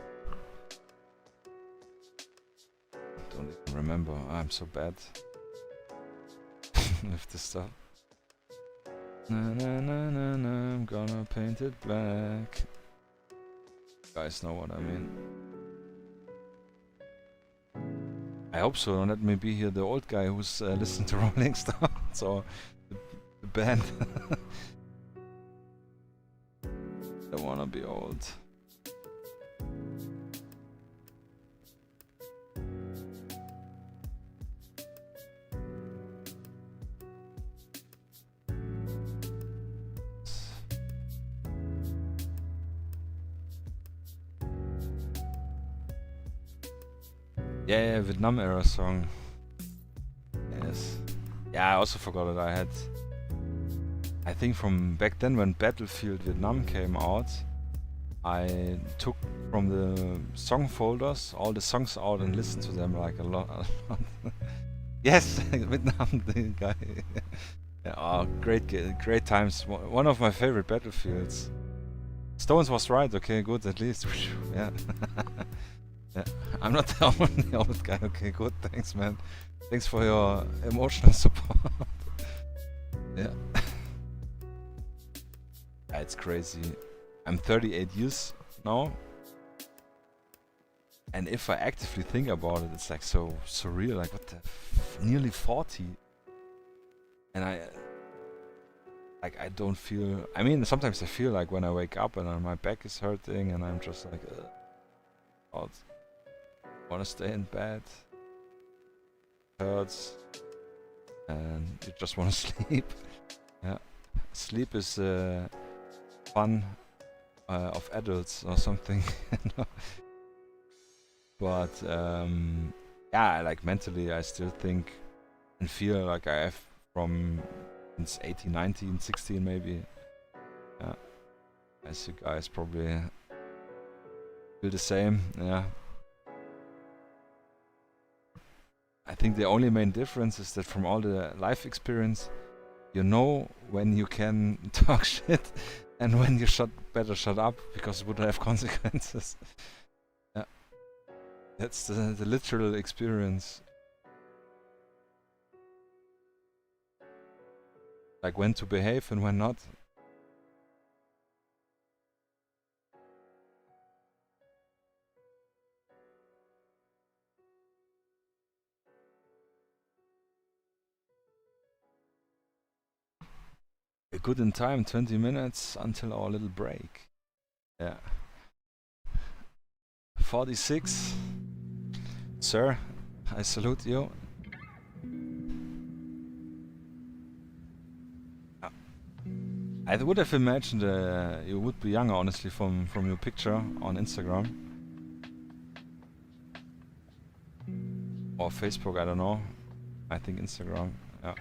Don't even remember. I'm so bad with this stuff. Na na na na na, I'm gonna paint it black. You guys know what I mean. I hope so. Don't let me be here the old guy who's listening to Rolling Stones or the band. Don't wanna be old. Yeah, Vietnam era song. Yes. Yeah, I also forgot it. I think from back then when Battlefield Vietnam came out, I took from the song folders all the songs out and listened to them like a lot. Yes, Vietnam, the guy. Yeah, oh, great times. One of my favorite Battlefields. Stones was right. Okay, good. At least. Yeah. Yeah, I'm not the only old guy. Okay, good. Thanks, man. Thanks for your emotional support. Yeah. it's crazy. I'm 38 years now, and if I actively think about it, it's like so surreal. Like what the nearly 40, and I don't feel. I mean, sometimes I feel like when I wake up and my back is hurting, and I'm just like, God, wanna stay in bed. Hurts, and you just wanna sleep. Yeah, sleep is fun of adults or something. You know? But yeah, like mentally, I still think and feel like I have from since 18, 19, 16 maybe. Yeah, as you guys probably feel the same. Yeah. I think the only main difference is that from all the life experience, you know when you can talk shit and when you better shut up because it would have consequences. Yeah. That's the literal experience. Like when to behave and when not. Good in time, 20 minutes until our little break. Yeah. 46. Sir, I salute you. I would have imagined you would be younger, honestly, from your picture on Instagram. Or Facebook, I don't know. I think Instagram, yeah.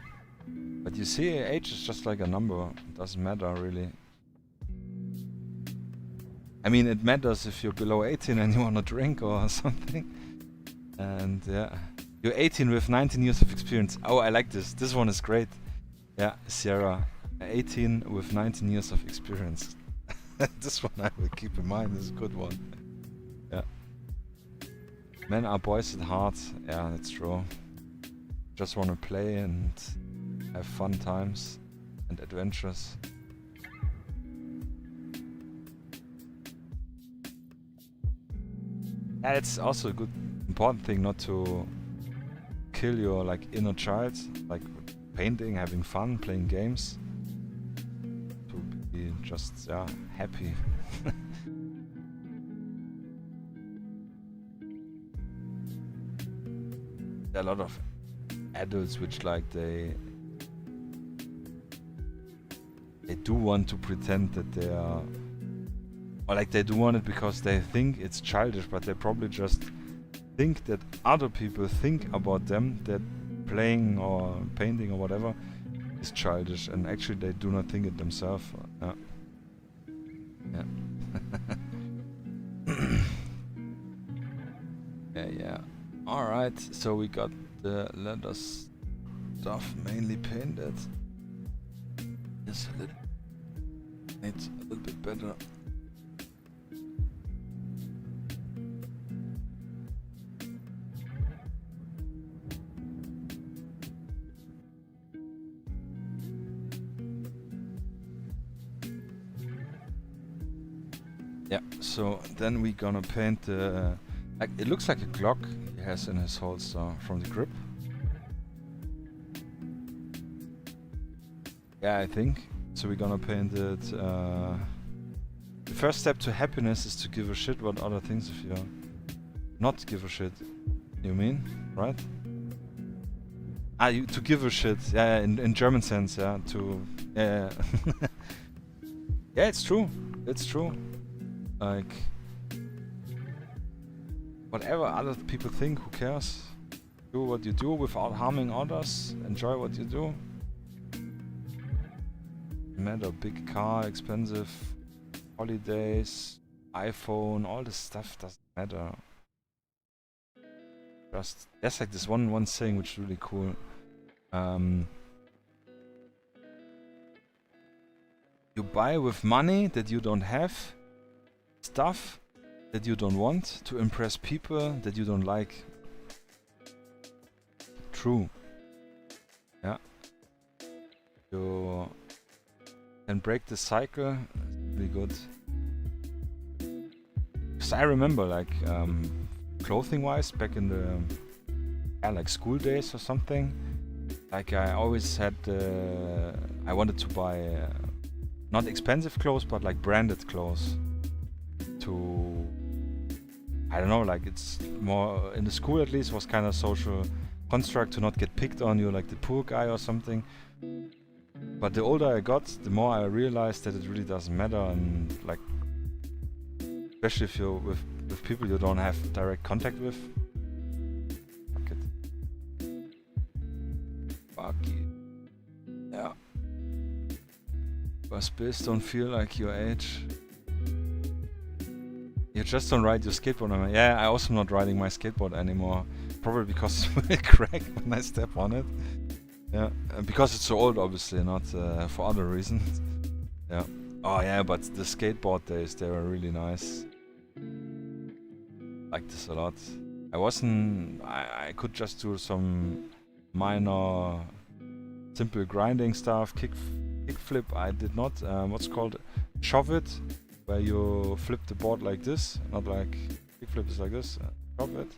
But you see, age is just like a number. It doesn't matter, really. I mean, it matters if you're below 18 and you wanna drink or something. And yeah. You're 18 with 19 years of experience. Oh, I like this. This one is great. Yeah, Sierra. 18 with 19 years of experience. This one I will keep in mind. This is a good one. Yeah. Men are boys at heart. Yeah, that's true. Just wanna play and have fun times and adventures. Yeah, it's also a good, important thing not to kill your like inner child, like painting, having fun, playing games. To be just happy. There are a lot of adults which like they do want to pretend that they are, or like they do want it because they think it's childish, but they probably just think that other people think about them, that playing or painting or whatever is childish, and actually they do not think it themselves. Yeah. Yeah. Alright, so we got the leather stuff mainly painted. It's a little bit better. Yeah, so then we're gonna paint the... like, it looks like a Glock he has in his holster from the grip. Yeah, I think. So we're gonna paint it... the first step to happiness is to give a shit what other things if you not give a shit. You mean? Right? To give a shit. Yeah, in German sense, yeah. To... yeah. Yeah, it's true. It's true. Like... whatever other people think, who cares? Do what you do without harming others. Enjoy what you do. No matter big car, expensive holidays, iPhone, all this stuff doesn't matter. Just there's like this one saying which is really cool. You buy with money that you don't have stuff that you don't want to impress people that you don't like. True. Yeah. You can break the cycle. It's really good. Because I remember, like, clothing-wise, back in the like school days or something. Like I always had, I wanted to buy not expensive clothes, but like branded clothes. To, I don't know, like it's more in the school at least was kind of social construct to not get picked on you like the poor guy or something. But the older I got, the more I realized that it really doesn't matter, and like, especially if you're with people you don't have direct contact with. Fuck it. Fuck it. Yeah. But bills don't feel like your age. You just don't ride your skateboard anymore. Yeah, I also not riding my skateboard anymore. Probably because it will crack when I step on it. Yeah, because it's so old, obviously, not for other reasons. Yeah. Oh yeah, but the skateboard days, they were really nice. Like this a lot. I could just do some minor, simple grinding stuff. Kickflip, I did not. What's called shove it, where you flip the board like this, not like kickflip is like this. Shove it.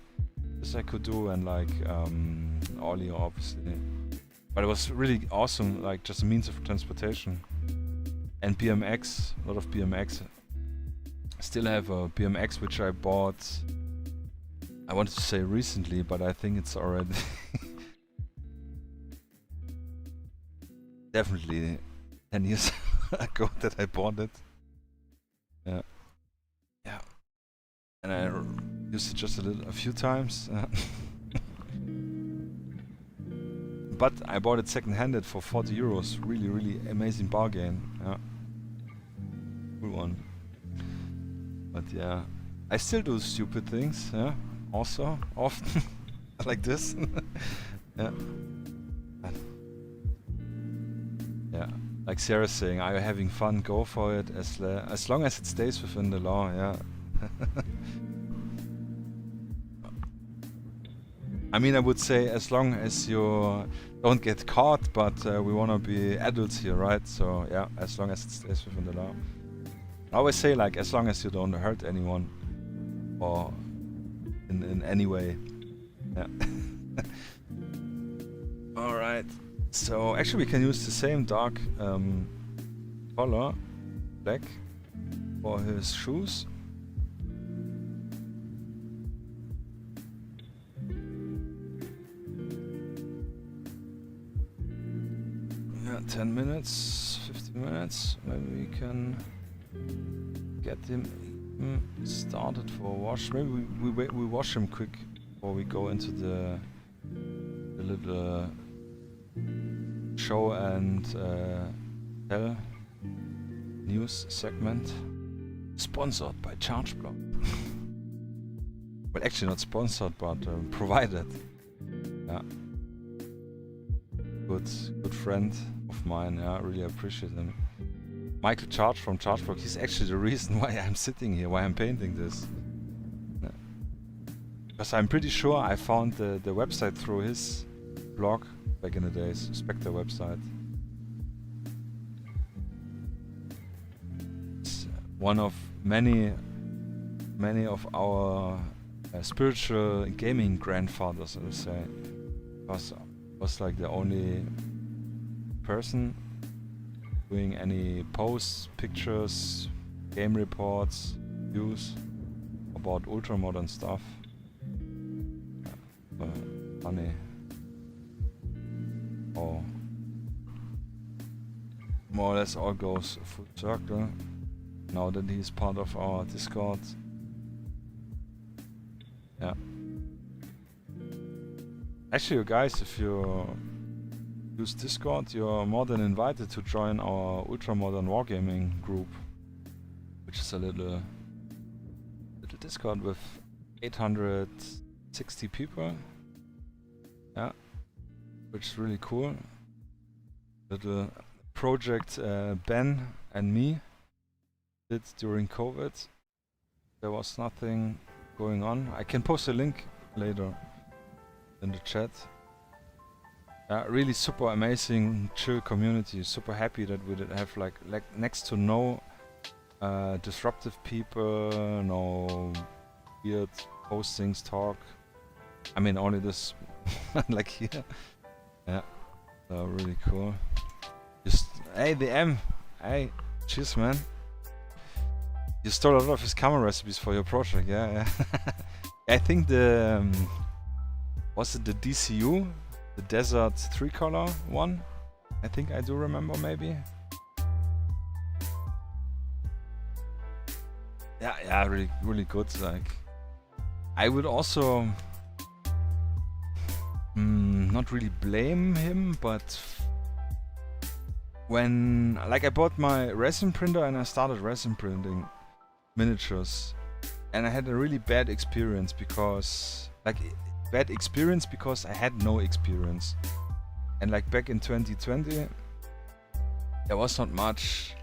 This I could do, and like ollie, obviously. But it was really awesome, like just a means of transportation. And BMX, a lot of BMX. I still have a BMX which I bought, I wanted to say recently, but I think it's already definitely 10 years ago that I bought it. Yeah. Yeah. And I used it just a few times. But I bought it second-handed for 40 euros. Really, really amazing bargain. Yeah. Cool one. But yeah, I still do stupid things. Yeah. Also, often like this. Yeah. Yeah. Like Sarah's saying, are you having fun? Go for it. As long as it stays within the law. Yeah. I mean, I would say as long as you don't get caught, but we want to be adults here, right? So yeah, as long as it stays within the law. I always say, like, as long as you don't hurt anyone or in any way. Yeah. Alright. So actually we can use the same dark color, black, for his shoes. Yeah, 10 minutes, 15 minutes, maybe we can get him started for a wash. Maybe we wash him quick before we go into the little show and tell news segment. Sponsored by ChargeBlock. Well, actually not sponsored, but provided. Yeah. Good friend of mine. Yeah, I really appreciate him. Michael Charge from ChargeBlock. He's actually the reason why I'm sitting here, why I'm painting this. Yeah. Because I'm pretty sure I found the website through his blog back in the days, Spectre website. It's one of many of our spiritual gaming grandfathers, I would say. Was like the only person doing any posts, pictures, game reports, news about Ultramodern stuff. Funny. Oh. More or less all goes full circle now that he's part of our Discord. Yeah. Actually, you guys, if you use Discord, you're more than invited to join our Ultramodern Wargaming group, which is a little Discord with 860 people. Yeah, which is really cool. Little project Ben and me did during COVID. There was nothing going on. I can post a link later in the chat. Really super amazing, chill community. Super happy that we did have like next to no disruptive people, no weird postings, talk. I mean, only this like here. Yeah, so really cool. Just hey, the M. Hey, cheers, man. You stole a lot of his camera recipes for your project, yeah. I think the was it the DCU, the Desert 3-color one? I think I do remember, maybe. Yeah, really good. Like, I would also not really blame him, but when like I bought my resin printer and I started resin printing miniatures, and I had a really bad experience because I had no experience. And like back in 2020 there was not much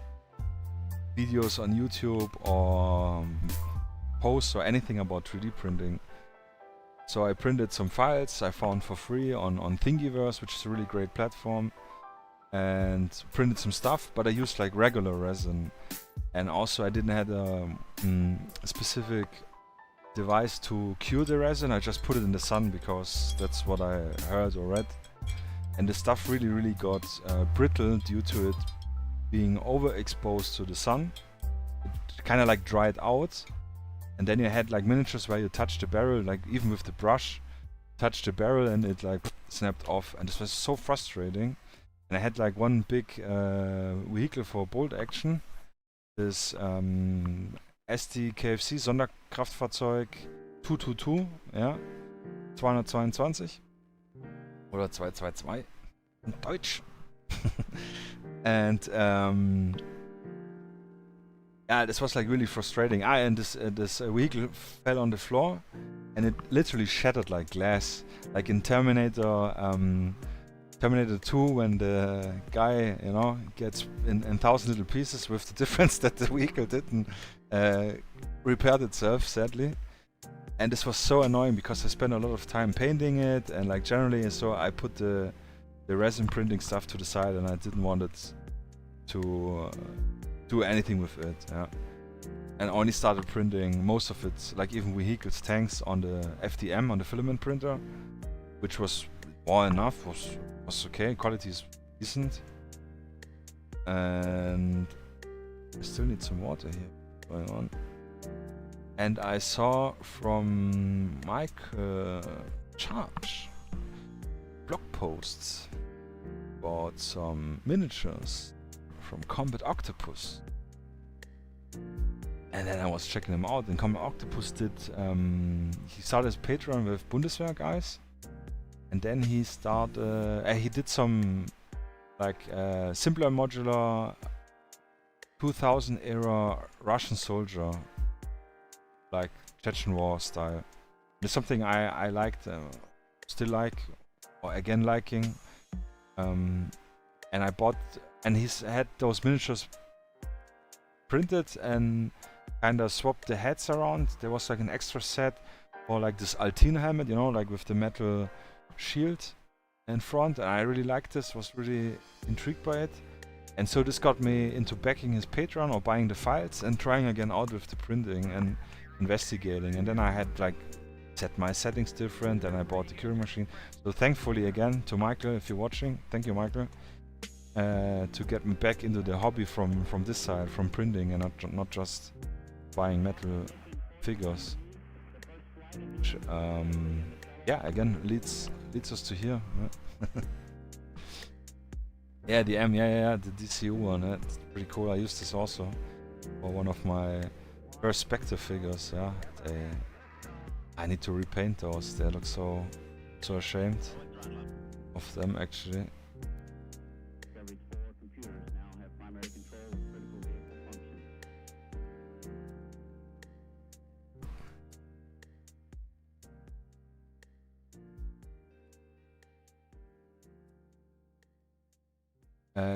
videos on YouTube or posts or anything about 3D printing. So I printed some files I found for free on Thingiverse, which is a really great platform, and printed some stuff, but I used like regular resin. And also I didn't have a specific device to cure the resin. I just put it in the sun because that's what I heard or read. And the stuff really got brittle due to it being overexposed to the sun. It kind of like dried out. And then you had like miniatures where you touch the barrel, like even with the brush, touch the barrel and it like snapped off. And this was so frustrating. And I had like one big vehicle for bolt action. This SD KFC Sonderkraftfahrzeug 222, ja, 222 oder 222 in Deutsch. And yeah, this was like really frustrating. And this vehicle fell on the floor, and it literally shattered like glass, like in Terminator 2, when the guy, you know, gets in 1,000 little pieces, with the difference that the vehicle didn't repaired itself, sadly. And this was so annoying because I spent a lot of time painting it and like generally, so I put the resin printing stuff to the side, and I didn't want it to do anything with it. Yeah. And only started printing most of it, like even vehicles, tanks, on the FDM, on the filament printer, which was well enough, was okay, quality is decent. And I still need some water here going on. And I saw from Mike Charge blog posts about some miniatures from Combat Octopus. And then I was checking them out, and Combat Octopus did, he started his Patreon with Bundeswehr guys. And then he started, he did some like simpler modular 2000 era Russian soldier, like Chechen War style. It's something I liked, still like, or again liking. And I bought, and he's had those miniatures printed and kind of swapped the heads around. There was like an extra set for like this Altin helmet, you know, like with the metal shield in front, and I really liked this, was really intrigued by it. And so this got me into backing his Patreon or buying the files and trying again out with the printing and investigating. And then I had like set my settings different, and I bought the curing machine. So thankfully again to Michael, if you're watching, thank you Michael, to get me back into the hobby from this side, from printing, and not just buying metal figures. Which, yeah, again leads us to here. Yeah, the M, yeah, the DCU one, it's pretty cool. I used this also for one of my first Spectre figures. Yeah, I need to repaint those. They look so ashamed of them actually.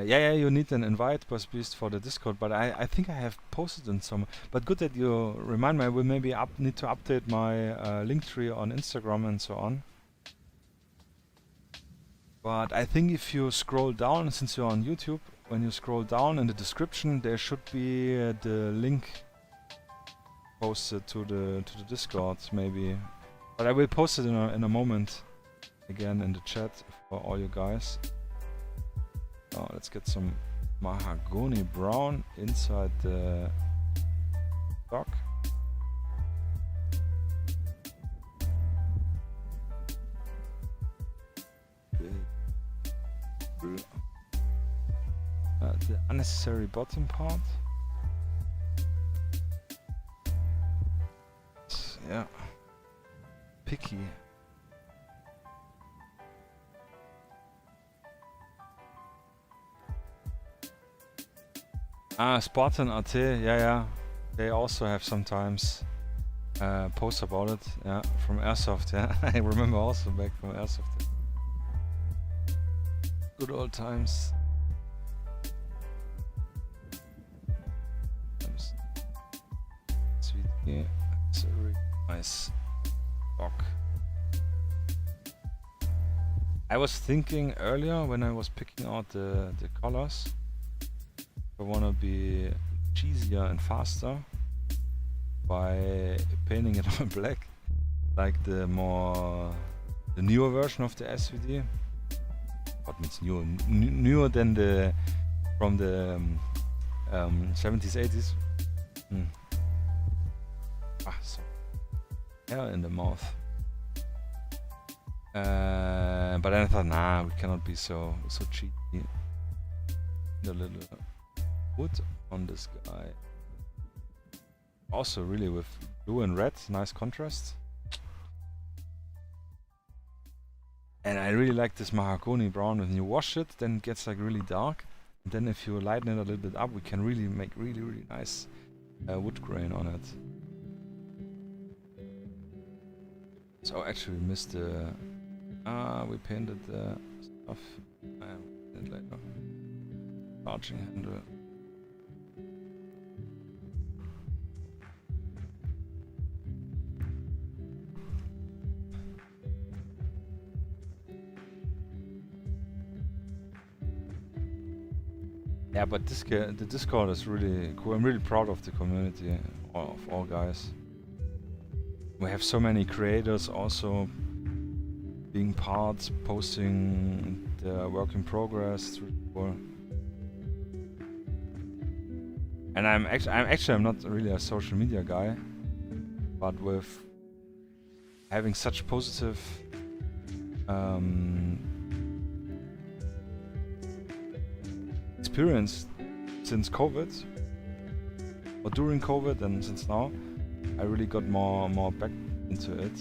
Yeah, you need an invite, Boss Beast, for the Discord, but I think I have posted in some. But good that you remind me. I will maybe need to update my link tree on Instagram and so on. But I think if you scroll down, since you're on YouTube, when you scroll down in the description, there should be the link posted to the Discord, maybe. But I will post it in a moment again in the chat for all you guys. Oh, let's get some mahogany brown inside the dock. The unnecessary bottom part. Yeah. Picky. Spartan RT, yeah. They also have sometimes posts about it, yeah, from Airsoft, yeah. I remember also back from Airsoft. Good old times. Sweet, yeah. It's a really nice dock. I was thinking earlier when I was picking out the colors, I wanna be cheesier and faster by painting it on black, like the newer version of the SVD. What means newer? Newer than the from the 70s, 80s. So hair in the mouth. But then I thought, nah, we cannot be so cheeky. The little wood on this guy. Also really with blue and red, nice contrast. And I really like this mahogany brown. When you wash it, then it gets like really dark. And then if you lighten it a little bit up, we can really make really nice wood grain on it. So actually we missed the... we painted the stuff. And later. Charging handle. Yeah, but the Discord is really cool. I'm really proud of the community, of all guys. We have so many creators also being part, posting their work in progress. And I'm not really a social media guy, but with having such positive experience since COVID, or during COVID and since now, I really got more back into it.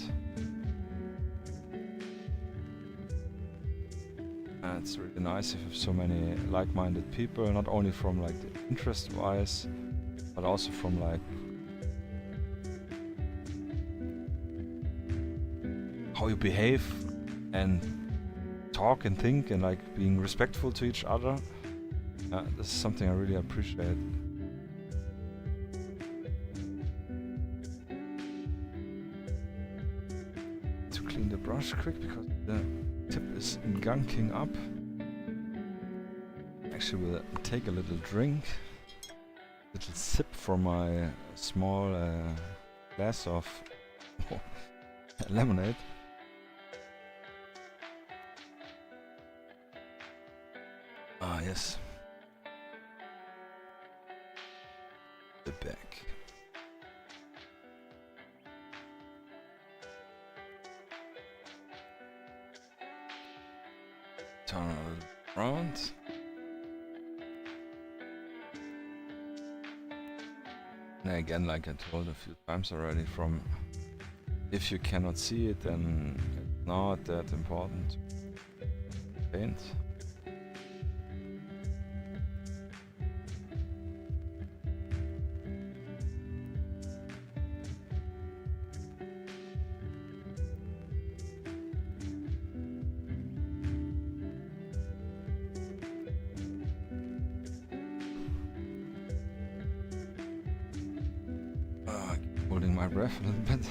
And it's really nice if you have so many like-minded people, not only from like the interest-wise, but also from like how you behave and talk and think and like being respectful to each other. This is something I really appreciate. To clean the brush quick because the tip is gunking up. Actually, will take a little drink, little sip from my small glass of lemonade. Ah, yes. The back. Turn it around. And again, like I told a few times already, from if you cannot see it, then it's not that important to paint. Holding my breath a little bit.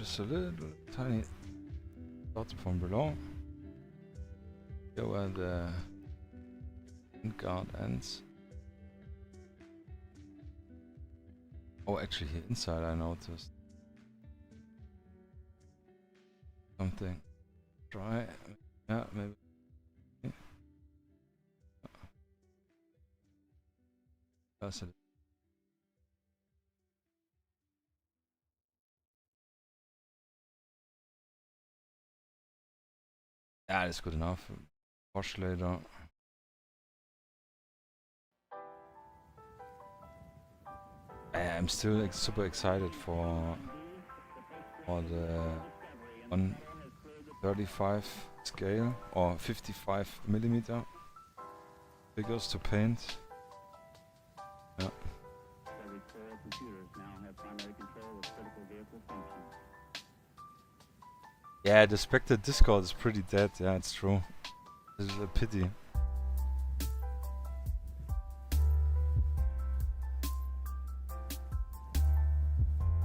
just a little tiny dot from below. Here where the guard ends. Oh, actually here inside I noticed something. Try, yeah, maybe. That's it. Yeah, that's good enough. Wash later. I'm still super excited for the 135 scale or 55mm figures to paint. Yeah. Yeah, the Spectre Discord is pretty dead. Yeah, it's true. This is a pity.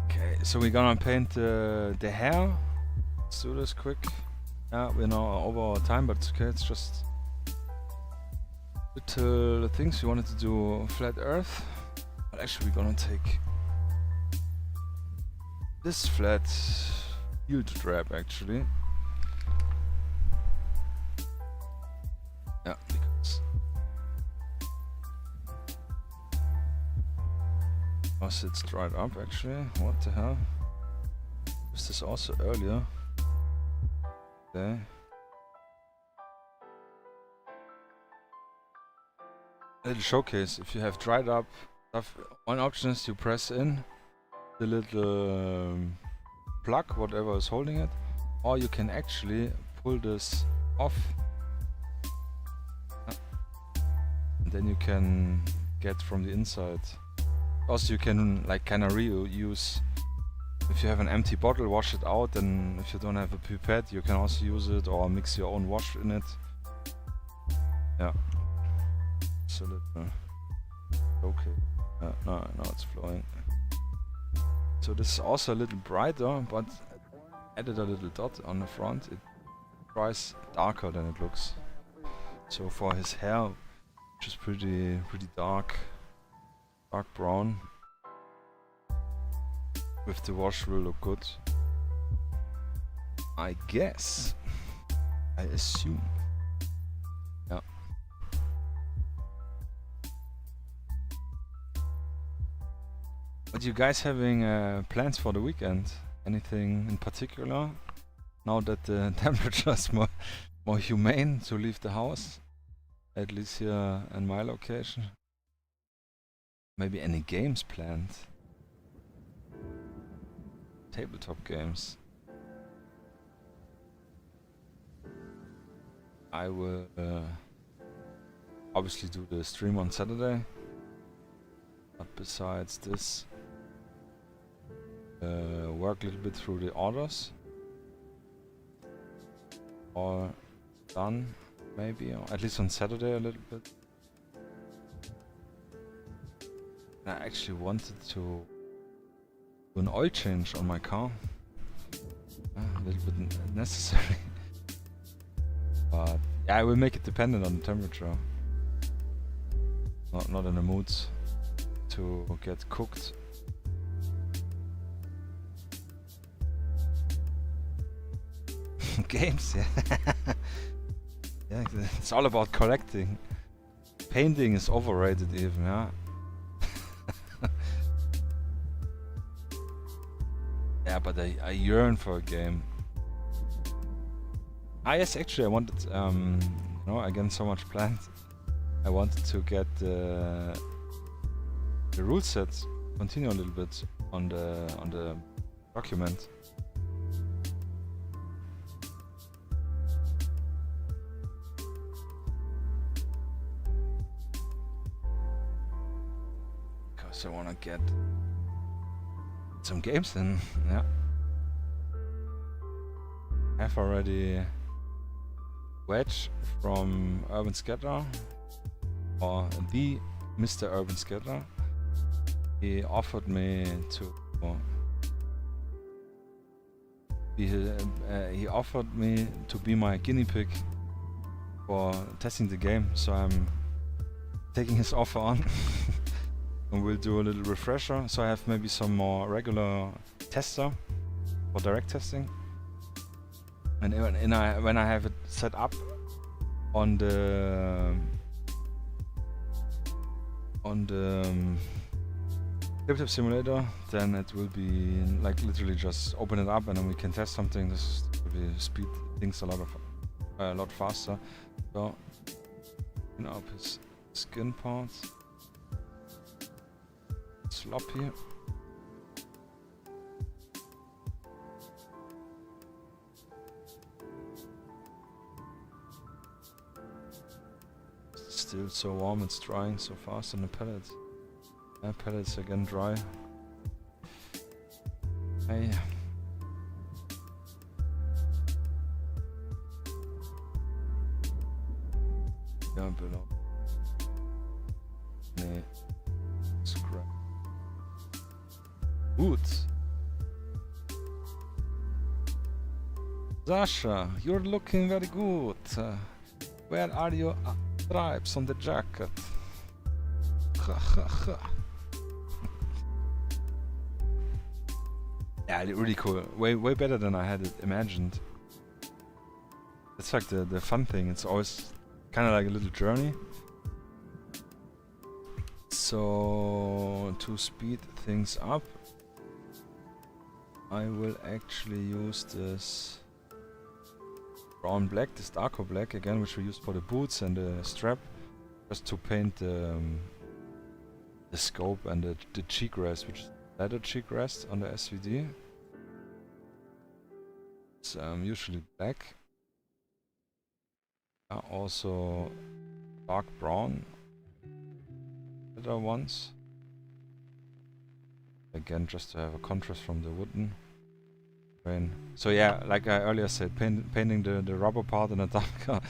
Okay, so we're gonna paint the hair. Let's do this quick. Yeah, we're now over our time, but it's okay. It's just little things. We wanted to do flat Earth, but actually we're gonna take this flat field trap actually. Yeah, because it's dried up actually. What the hell? Was this also earlier? Okay. A little showcase. If you have dried up stuff, one option is you press in the little plug, whatever is holding it, or you can actually pull this off. And then you can get from the inside. Also, you can like kind of reuse. If you have an empty bottle, wash it out, and if you don't have a pipette, you can also use it or mix your own wash in it. Yeah. So okay. No, it's flowing. So this is also a little brighter, but added a little dot on the front. It dries darker than it looks. So for his hair, which is pretty dark brown, with the wash will look good. I guess. I assume. Yeah. But you guys having plans for the weekend? Anything in particular? Now that the temperature is more humane to leave the house, at least here in my location. Maybe any games planned? Tabletop games. I will obviously do the stream on Saturday. But besides this, work a little bit through the orders. Or done, maybe, or at least on Saturday a little bit. I actually wanted to do an oil change on my car. A little bit necessary. But yeah, I will make it dependent on the temperature. Not in the mood to get cooked. Games, yeah. Yeah, it's all about collecting. Painting is overrated even, yeah. Yeah, but I yearn for a game. Yes, actually I wanted, again, so much planned. I wanted to get the rule set, continue a little bit on the document. Because I want to get some games in, yeah. I've already Wedge from Urban Scatter, or the Mr. Urban Scatter. He offered me to he offered me to be my guinea pig for testing the game, so I'm taking his offer on. And we'll do a little refresher, so I have maybe some more regular tester for direct testing. And when I have it set up on the Tabletop simulator, then it will be like literally just open it up and then we can test something. This will be speed things a lot faster. So open up his skin parts. Sloppy. Still so warm, it's drying so fast on the pellets. Pellets again dry. Hey. Ja, below. Nee. Scrap. Good. Sasha, you're looking very good. Where are your stripes on the jacket? Yeah, really cool. Way better than I had it imagined. It's like the fun thing. It's always kind of like a little journey. So to speed things up, I will actually use this brown black, this darker black again, which we used for the boots and the strap, just to paint the scope and the cheek rest, which is leather cheek rest on the SVD. It's usually black. Also dark brown leather ones. Again, just to have a contrast from the wooden grain. So yeah, like I earlier said, painting the rubber part in a darker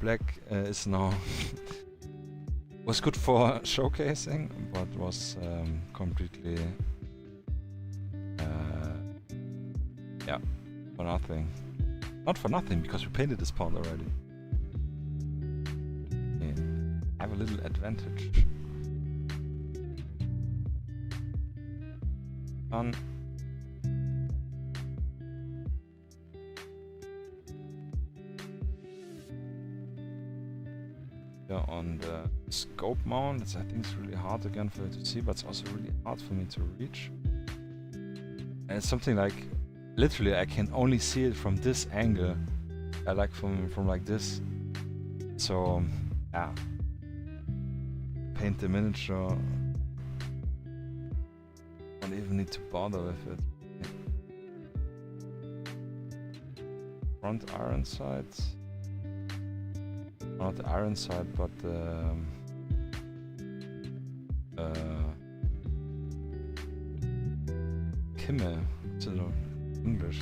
black is now was good for showcasing, but was completely yeah, for nothing. Not for nothing, because we painted this part already. Yeah. I have a little advantage. Done. On the scope mount, I think it's really hard again for you to see, but it's also really hard for me to reach. And it's something like, literally I can only see it from this angle, like from like this. So yeah, paint the miniature, don't even need to bother with it. Front iron sights. Not the iron side, but Kimme, it's in English.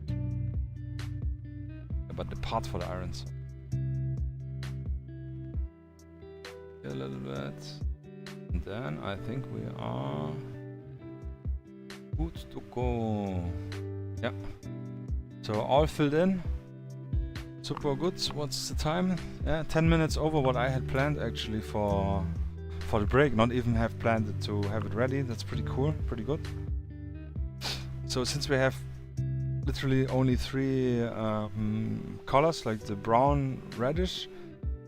Yeah, but the part for the iron side. A little bit. And then I think we are good to go. Yeah. So all filled in. Super good. What's the time? Yeah, 10 minutes over what I had planned actually for the break. Not even have planned it to have it ready. That's pretty cool, pretty good. So since we have literally only 3 colors, like the brown, reddish,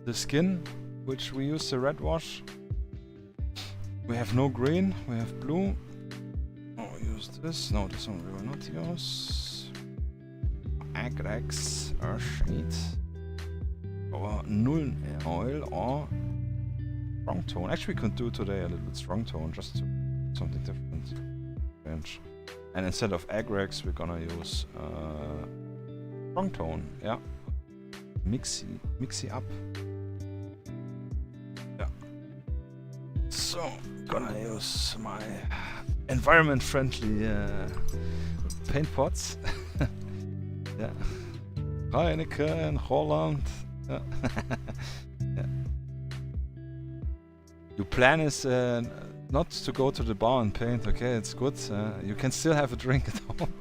the skin, which we use the red wash. We have no green. We have blue. Oh, use this. No, this one we will not use. Agrex shade or null oil or strong tone. Actually, we could do today a little bit strong tone, just to something different. And instead of Agrex, we're gonna use strong tone. Yeah, mixy up. Yeah. So gonna use my environment-friendly paint pots. Yeah. Heineken, Holland. Yeah. Yeah. Your plan is not to go to the bar and paint, okay? It's good. You can still have a drink at home.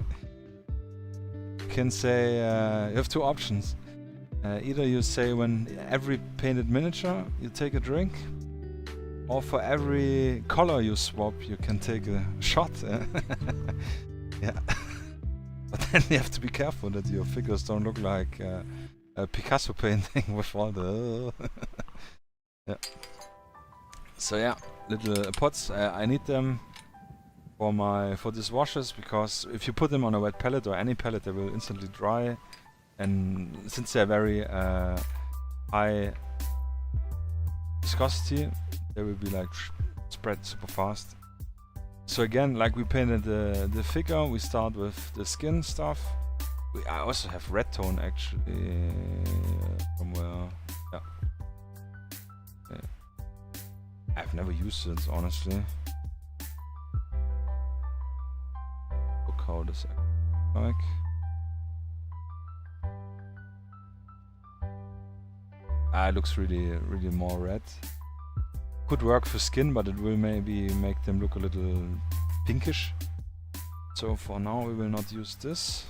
can say you have two options. Either you say when every painted miniature you take a drink, or for every color you swap you can take a shot. Yeah. But then you have to be careful that your figures don't look like a Picasso painting with all the... Yeah. So yeah, little pots. I need them for these washes, because if you put them on a wet pallet or any pallet, they will instantly dry. And since they're very high viscosity, they will be like spread super fast. So again, like we painted the figure, we start with the skin stuff. I also have red tone actually somewhere. Yeah. Okay. I've never used it honestly. Look how this like. It looks really more red. Could work for skin, but it will maybe make them look a little pinkish. So for now we will not use this.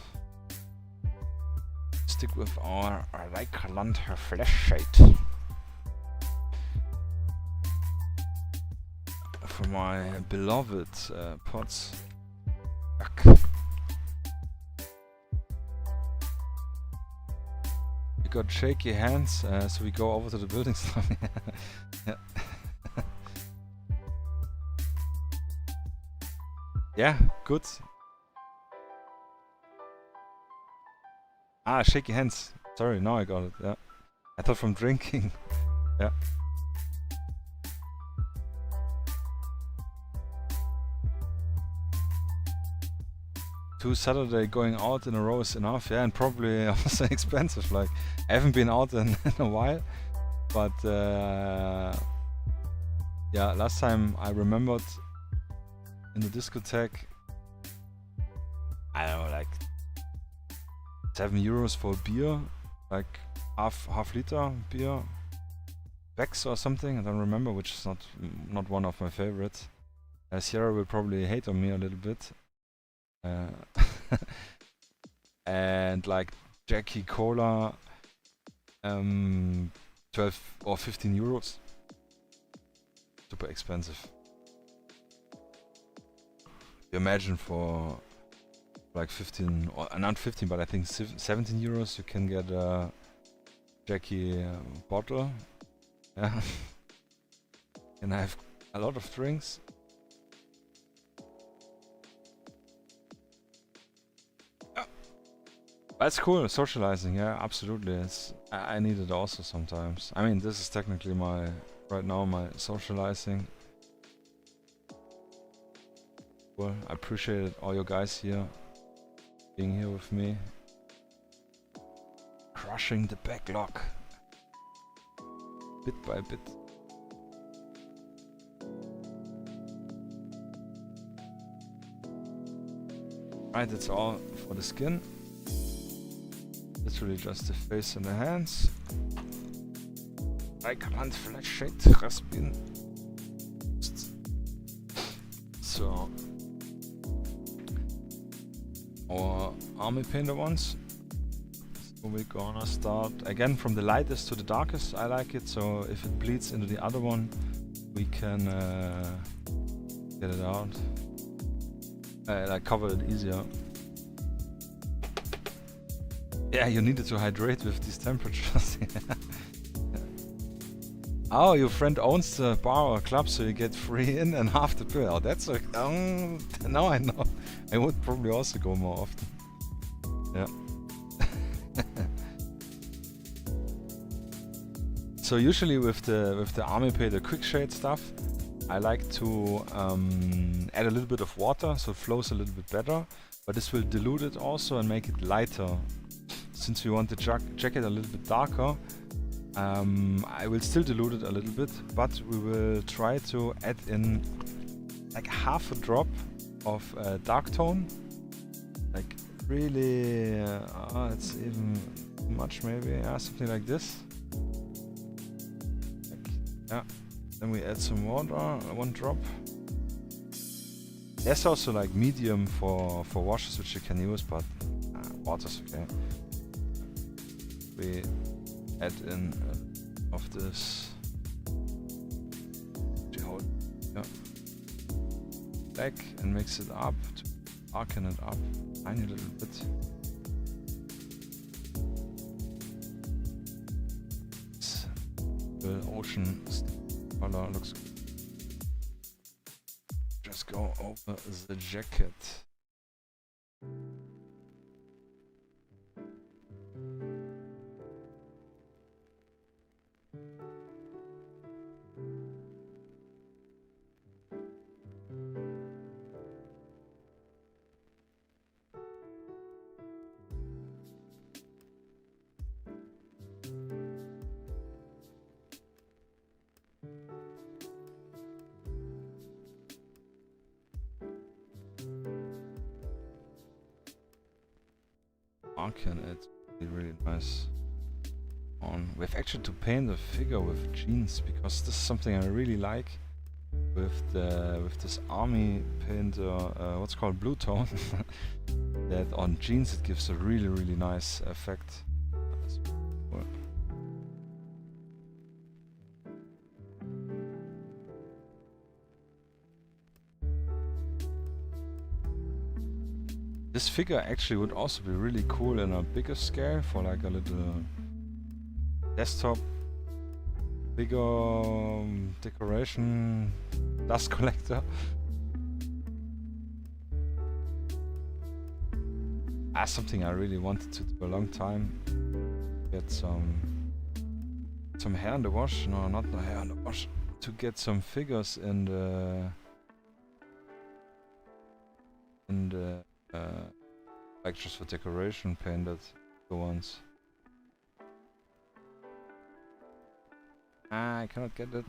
Stick with our Reichland flesh shade. For my beloved pots. Yuck. We got shaky hands, so we go over to the building stuff. Yeah. Yeah, good. Ah, shaky hands. Sorry, now I got it. Yeah. I thought from drinking. Yeah. Two Saturday going out in a row is enough, yeah, and probably also expensive. Like, I haven't been out in a while, but yeah, last time I remembered in the discotheque, I don't know, like €7 for a beer, like half liter beer, Bex or something. I don't remember, which is not one of my favorites. Sierra will probably hate on me a little bit. And like Jackie Cola, 12 or 15 euros. Super expensive. You imagine for like 15, or not 15, but I think 17 euros you can get a Jackie bottle. Yeah. And I have a lot of drinks. That's cool, socializing, yeah, absolutely. I need it also sometimes. I mean, this is technically right now my socializing. Well, I appreciate all you guys here, being here with me. Crushing the backlog, bit by bit. Right, that's all for the skin. Literally just the face and the hands. Reichland flesh shade has been. So our army painter ones. So we're gonna start again from the lightest to the darkest. I like it, so if it bleeds into the other one, we can get it out. Like cover it easier. Yeah, you needed to hydrate with these temperatures. Oh, your friend owns the bar or club, so you get free in and half the bill. Oh, that's like, now I know. I would probably also go more often. Yeah. So usually with the army paint, the quick shade stuff, I like to add a little bit of water so it flows a little bit better. But this will dilute it also and make it lighter. Since we want the jacket a little bit darker, I will still dilute it a little bit, but we will try to add in like half a drop of dark tone. Like really, it's even too much maybe, yeah, something like this. Like, yeah. Then we add some water, one drop. There's also like medium for washes which you can use, but quarters, okay. We add in of this. Hold, yeah. Back and mix it up to darken it up a tiny little bit. The ocean color looks good. Just go over the jacket. Arcan it really nice on. We have actually to paint the figure with jeans because this is something I really like with this army paint. What's called blue tone. That on jeans it gives a really nice effect. This figure actually would also be really cool in a bigger scale for like a little desktop, bigger decoration, dust collector. That's something I really wanted to do a long time. Get some hair in the wash. No, not the hair in the wash. To get some figures in the like just for decoration painted the ones. I cannot get it.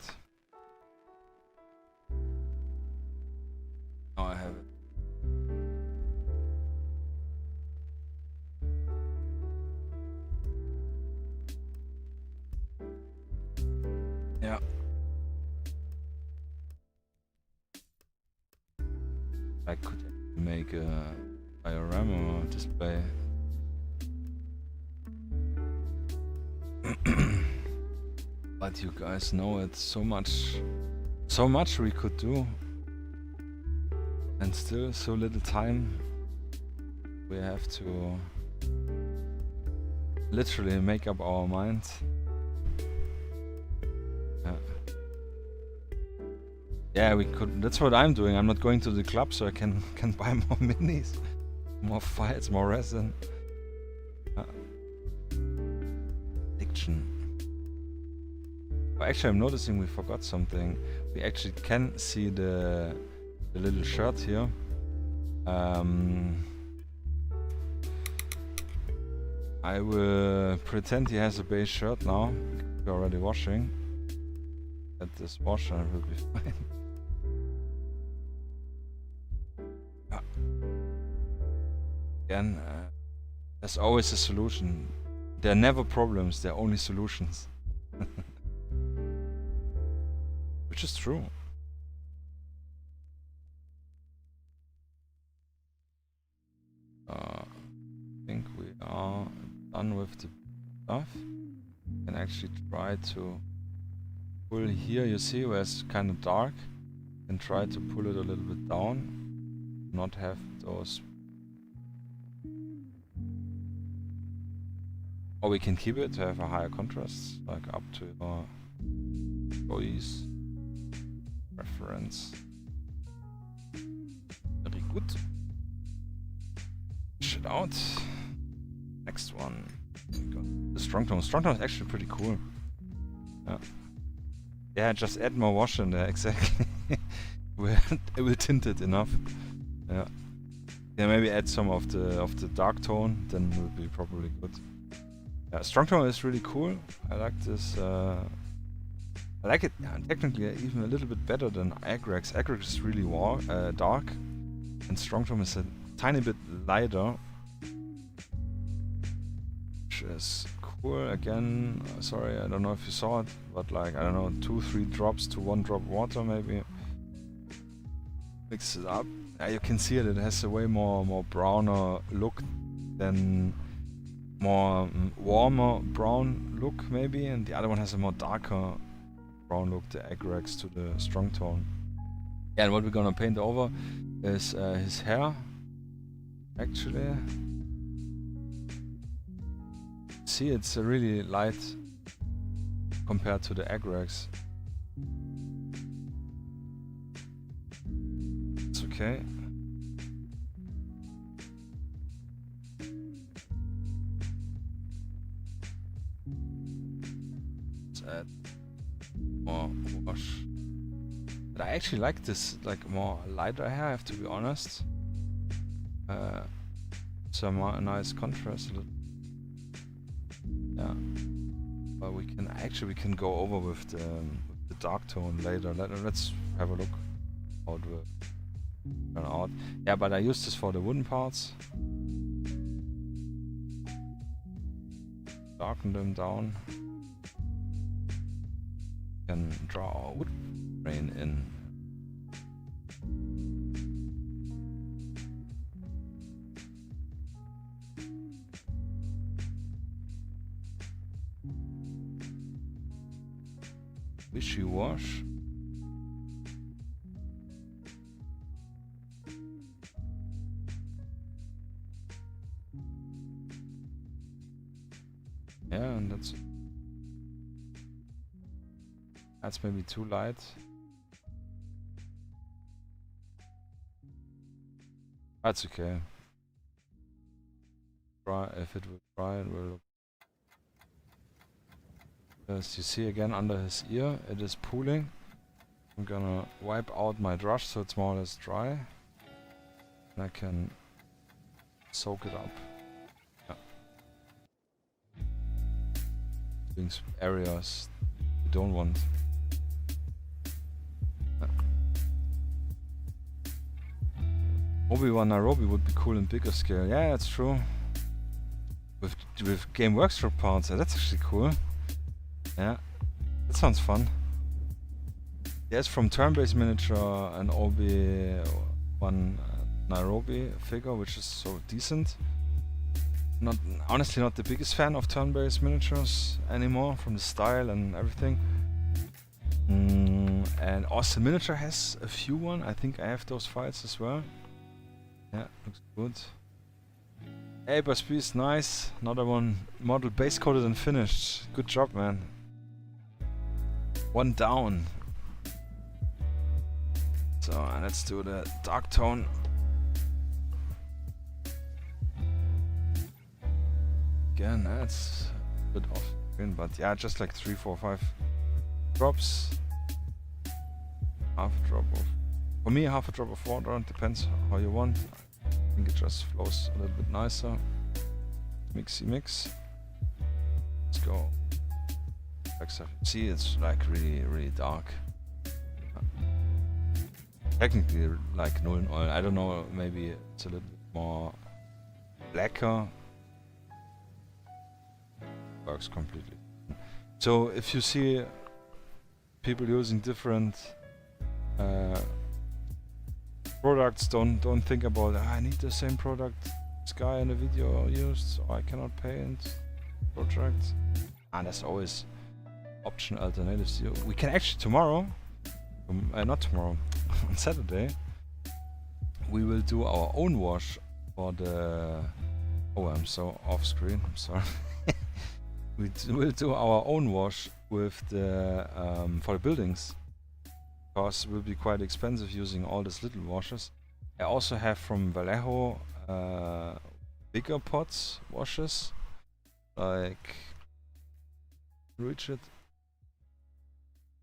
Oh, I have it. Yeah. I could make a diorama display. But you guys know it's so much we could do, and still so little time. We have to literally make up our mind. Yeah, we could. That's what I'm doing. I'm not going to the club, so I can buy more minis. More files, more resin. Addiction. Oh, actually, I'm noticing we forgot something. We actually can see the little shirt here. I will pretend he has a base shirt now. We're already washing. At this washer, it will be fine. Again, there's always a solution. There are never problems, there are only solutions. Which is true. I think we are done with the stuff. Can actually try to pull here, you see where it's kind of dark, and try to pull it a little bit down. Not have those. Or we can keep it to have a higher contrast, like up to your choice preference. Very good. Push it out. Next one. The strong tone. Strong tone is actually pretty cool. Yeah. Yeah, just add more wash in there, exactly. It will tint it enough. Yeah. Yeah, maybe add some of the dark tone, then it will be probably good. Yeah, strong tone is really cool. I like this. I like it technically even a little bit better than Agrax. Agrax is really dark, and strong tone is a tiny bit lighter, which is cool. Again, sorry, I don't know if you saw it, but like, I don't know, 2-3 drops to 1 drop water maybe. Mix it up. You can see it. It has a way more browner look then more warmer brown look maybe, and the other one has a more darker brown look, the Agrax to the strong tone. Yeah, and what we're gonna paint over is his hair, actually. See, it's really light compared to the Agrax. It's okay. Let's add more wash. But I actually like this, like, more lighter hair, I have to be honest. It's a nice contrast. Yeah. But we can go over with the dark tone later. Let's have a look how it will turn out. Yeah, but I use this for the wooden parts. Darken them down. Can draw our wood grain in. Wishy wash. Yeah, and that's maybe too light. That's okay. Dry, if it will dry, it will look. As you see again under his ear, it is pooling. I'm gonna wipe out my brush so it's more or less dry. And I can soak it up. Yeah. Things, areas you don't want. Yeah. Obi-Wan Nairobi would be cool in bigger scale. Yeah, that's true. With Game Workshop parts, yeah, that's actually cool. Yeah, that sounds fun. Yes, from turn-based miniature an Obi-Wan Nairobi figure, which is so decent. Honestly not the biggest fan of turn-based miniatures anymore, from the style and everything. And Austin Miniature has a few one. I think I have those files as well. Yeah, looks good. Hey, Beast, nice. Another one model base coated and finished. Good job, man. One down. So let's do the dark tone. Again, that's a bit off screen, but yeah, just like 3, 4, 5 drops. Half a drop of, for me, half a drop of water. Depends how you want. I think it just flows a little bit nicer. Mixy mix. Let's go. See, it's like really dark. Technically like null oil. I don't know, maybe it's a little bit more blacker. Works completely. So if you see people using different products, don't think about I need the same product this guy in the video used, so I cannot paint projects. And there's always option alternatives. We can actually tomorrow, not tomorrow, on Saturday, we will do our own wash for the. Oh, I'm so off screen. I'm sorry. We will do our own wash with the for the buildings, because it will be quite expensive using all these little washes. I also have from Vallejo bigger pots washes, like reach it.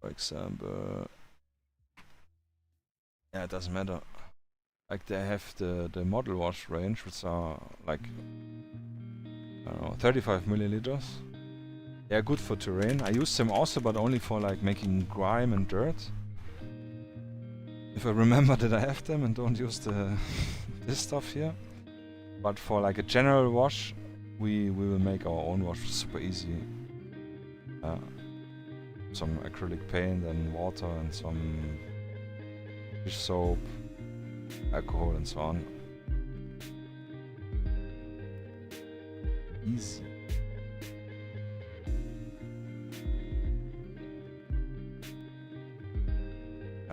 For example, yeah, it doesn't matter. Like they have the model wash range, which are like I don't know, 35 milliliters. They are good for terrain. I use them also, but only for like making grime and dirt. If I remember that I have them and don't use the this stuff here. But for like a general wash, we will make our own wash. Super easy. Some acrylic paint and water and some dish soap, alcohol and so on. Easy.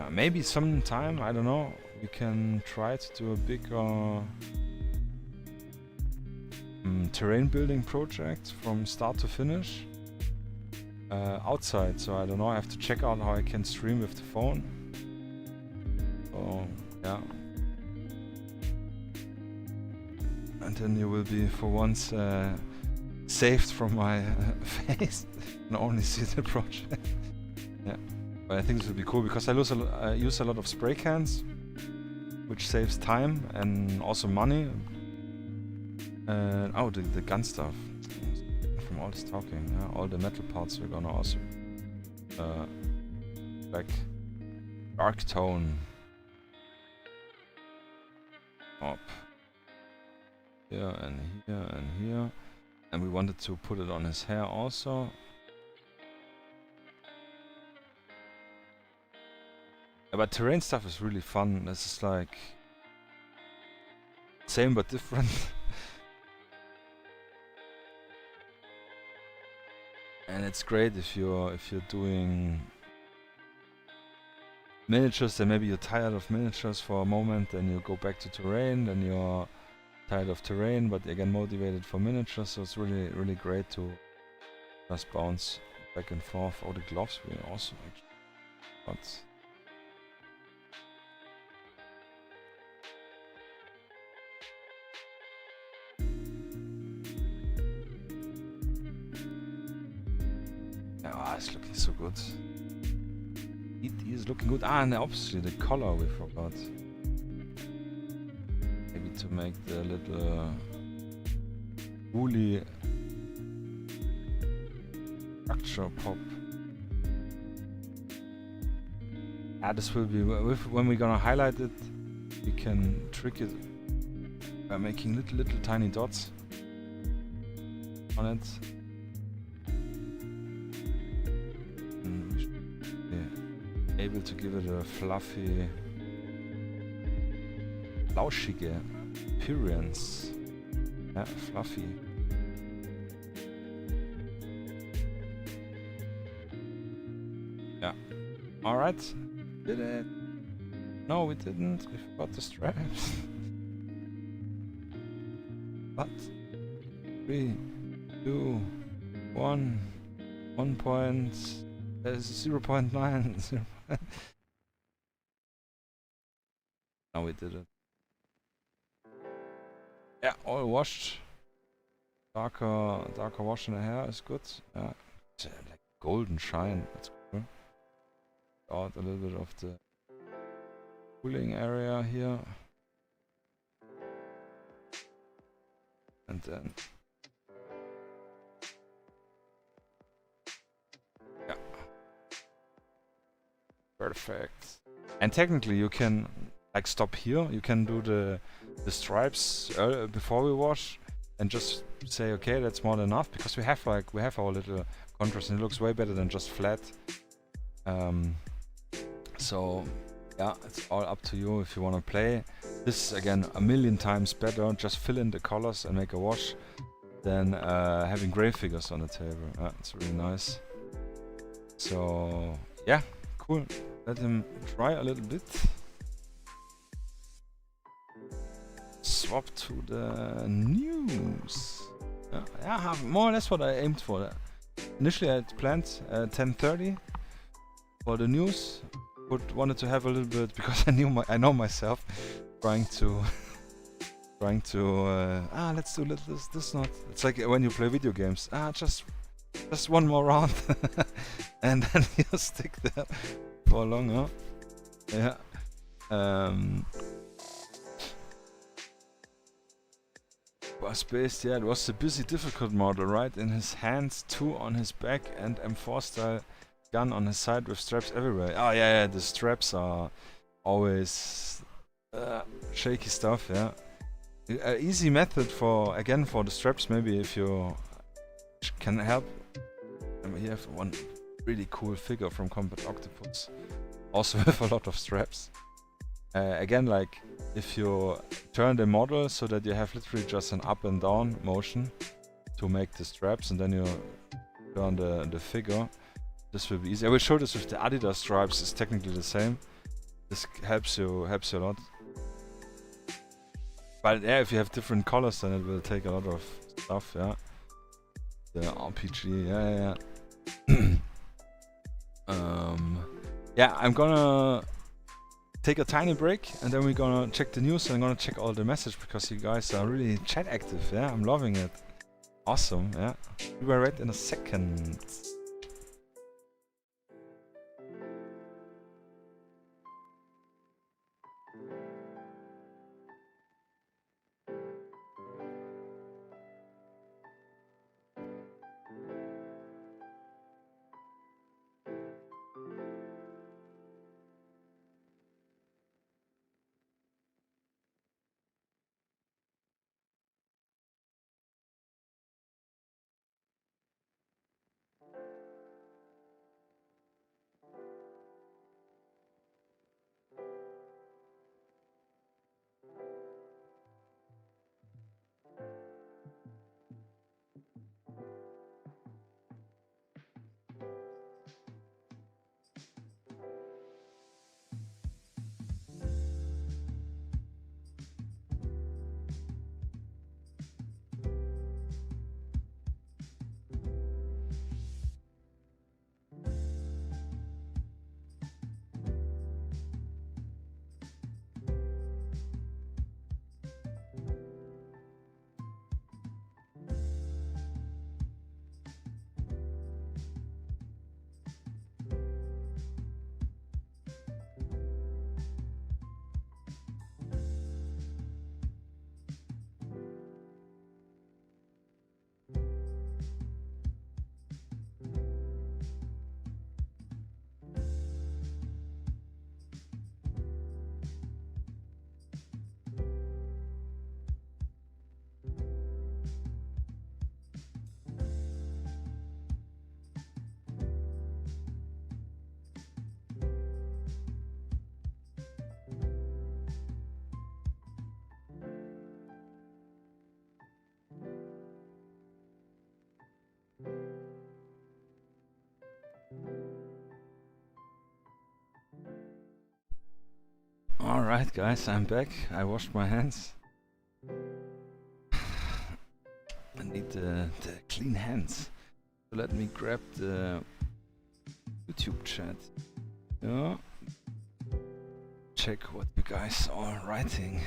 Maybe sometime, I don't know, we can try to do a bigger terrain building project from start to finish outside. So I don't know, I have to check out how I can stream with the phone. So yeah. And then you will be for once saved from my face and only see the project. Yeah. But I think this will be cool because I use a lot of spray cans, which saves time and also money. Oh, the gun stuff. From all this talking, yeah, all the metal parts we're gonna also like dark tone up here and here and here, and we wanted to put it on his hair also. But terrain stuff is really fun. This is like same but different. And it's great if you're doing miniatures, then maybe you're tired of miniatures for a moment, then you go back to terrain, then you're tired of terrain but again motivated for miniatures, so it's really great to just bounce back and forth. Oh, the gloves were awesome actually. But it's looking so good. It is looking good. Ah, and obviously the color we forgot. Maybe to make the little woolly structure pop. Ah, this will be when we're gonna highlight it. We can trick it by making little tiny dots on it. Able to give it a fluffy, flauschige appearance. Yeah, fluffy. Yeah. Alright. Did it? No, we didn't. We forgot the straps. But 3, 2, 1, 1 point. 0.9. Now we did it. Yeah, all washed. Darker wash in the hair is good. Yeah, it's, like golden shine. That's cool. Out a little bit of the cooling area here, and then yeah, perfect. And technically you can like stop here. You can do the stripes before we wash, and just say okay, that's more than enough, because we have our little contrast, and it looks way better than just flat. So yeah, it's all up to you if you want to play. This is again a million times better. Just fill in the colors and make a wash than having gray figures on the table. It's really nice. So yeah, cool. Let him try a little bit. Swap to the news. Yeah, more or less what I aimed for. Initially I had planned 10:30 for the news. But wanted to have a little bit, because I know myself, trying to let's do this not. It's like when you play video games. Just one more round, and then you stick there for longer. Yeah. Was based, yeah, it was the busy difficult model, right? In his hands, 2 on his back, and M4 style gun on his side with straps everywhere. Oh yeah, the straps are always shaky stuff, yeah. Easy method for the straps, maybe if you can help. And we have one really cool figure from Combat Octopus, also with a lot of straps. Again, like if you turn the model so that you have literally just an up and down motion, to make the straps, and then you turn the figure. This will be easy. I will show this with the Adidas stripes. It's technically the same. This helps you a lot. But yeah, if you have different colors, then it will take a lot of stuff. Yeah. The RPG. Yeah. Yeah, I'm gonna take a tiny break, and then we're gonna check the news, and I'm gonna check all the message, because you guys are really chat active. Yeah, I'm loving it. Awesome. Yeah, we will right in a second. Alright guys, I'm back. I washed my hands. I need the clean hands. So let me grab the YouTube chat. Yeah. Check what you guys are writing.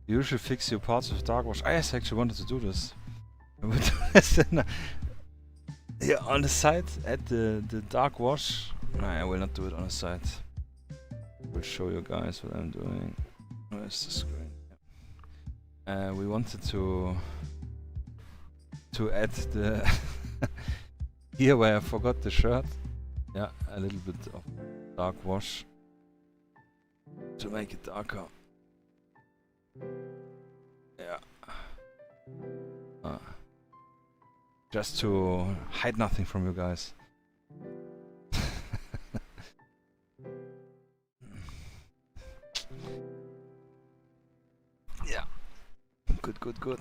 You should fix your parts of Dark Watch. I actually wanted to do this. I would do this yeah, on the side at the Dark Watch. No, I will not do it on the side. I will show you guys what I'm doing. Where's the screen? Yeah. We wanted to add the here where I forgot the shirt. Yeah, a little bit of dark wash to make it darker. Yeah. Just to hide nothing from you guys. Yeah. Good.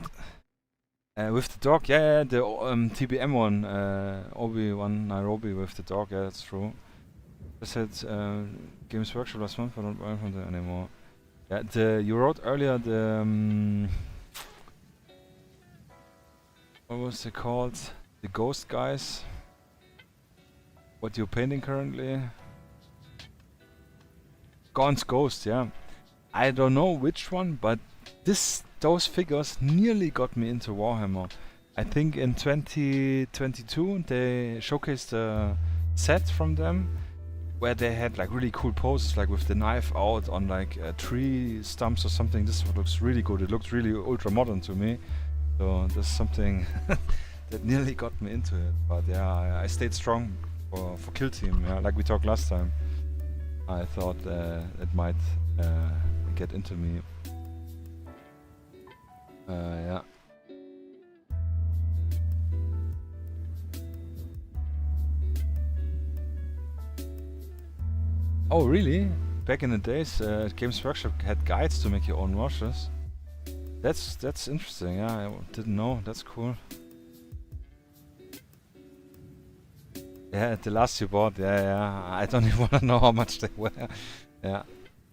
With the dog, yeah, the TBM one, Obi-Wan Nairobi with the dog, yeah, that's true. I said Games Workshop last month, but not buying from there anymore. Yeah, you wrote earlier the what was it called? The Ghost guys. What you're painting currently? Gaunt's Ghost, yeah. I don't know which one, but those figures nearly got me into Warhammer. I think in 2022 they showcased a set from them where they had like really cool poses, like with the knife out on like tree stumps or something. This looks really good. It looked really ultra-modern to me. So there's something that nearly got me into it. But yeah, I stayed strong for Kill Team, yeah, like we talked last time. I thought it might get into me. Yeah. Oh, really? Back in the days, Games Workshop had guides to make your own washes. That's interesting. Yeah, I didn't know. That's cool. Yeah, the last you bought. Yeah. I don't even want to know how much they were. Yeah,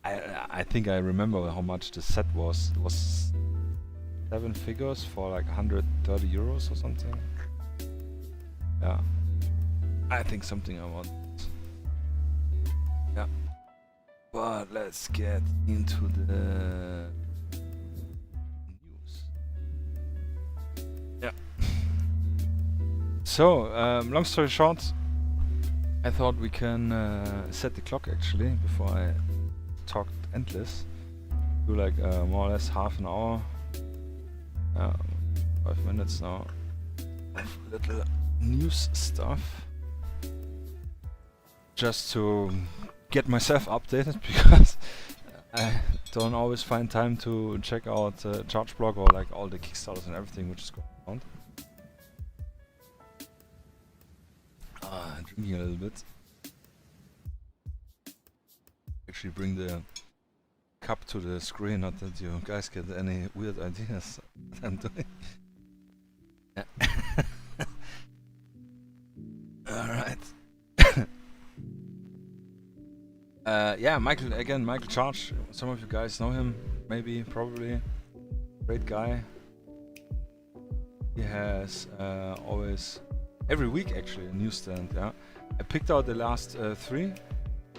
I think I remember how much the set was. It was 7 figures for like 130 euros or something. Yeah, I think something I want. Yeah, but let's get into the news. Yeah. So, long story short, I thought we can set the clock actually before I talked endless. Do like more or less half an hour. 5 minutes now of little news stuff. Just to get myself updated because I don't always find time to check out Chargeblog or like all the Kickstarters and everything which is going on. Drinking a little bit. Actually bring the cup to the screen, not that you guys get any weird ideas what I'm doing. Alright. Yeah, Michael Charge. Some of you guys know him, maybe, probably. Great guy. He has always, every week actually, a newsstand. Yeah, I picked out the last 3,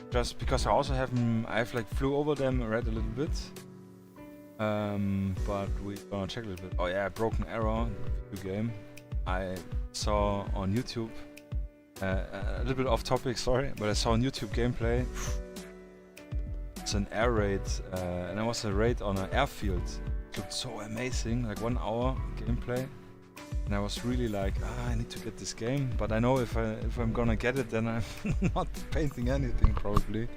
just because I also have them. I've like flew over them, read a little bit. But we're gonna check a little bit. Oh yeah, Broken Arrow, video game. I saw on YouTube. A little bit off topic, sorry, but I saw on YouTube gameplay. It's an air raid, and it was a raid on an airfield. It looked so amazing, like 1 hour gameplay. And I was really like, I need to get this game, but I know if I'm gonna get it, then I'm not painting anything probably.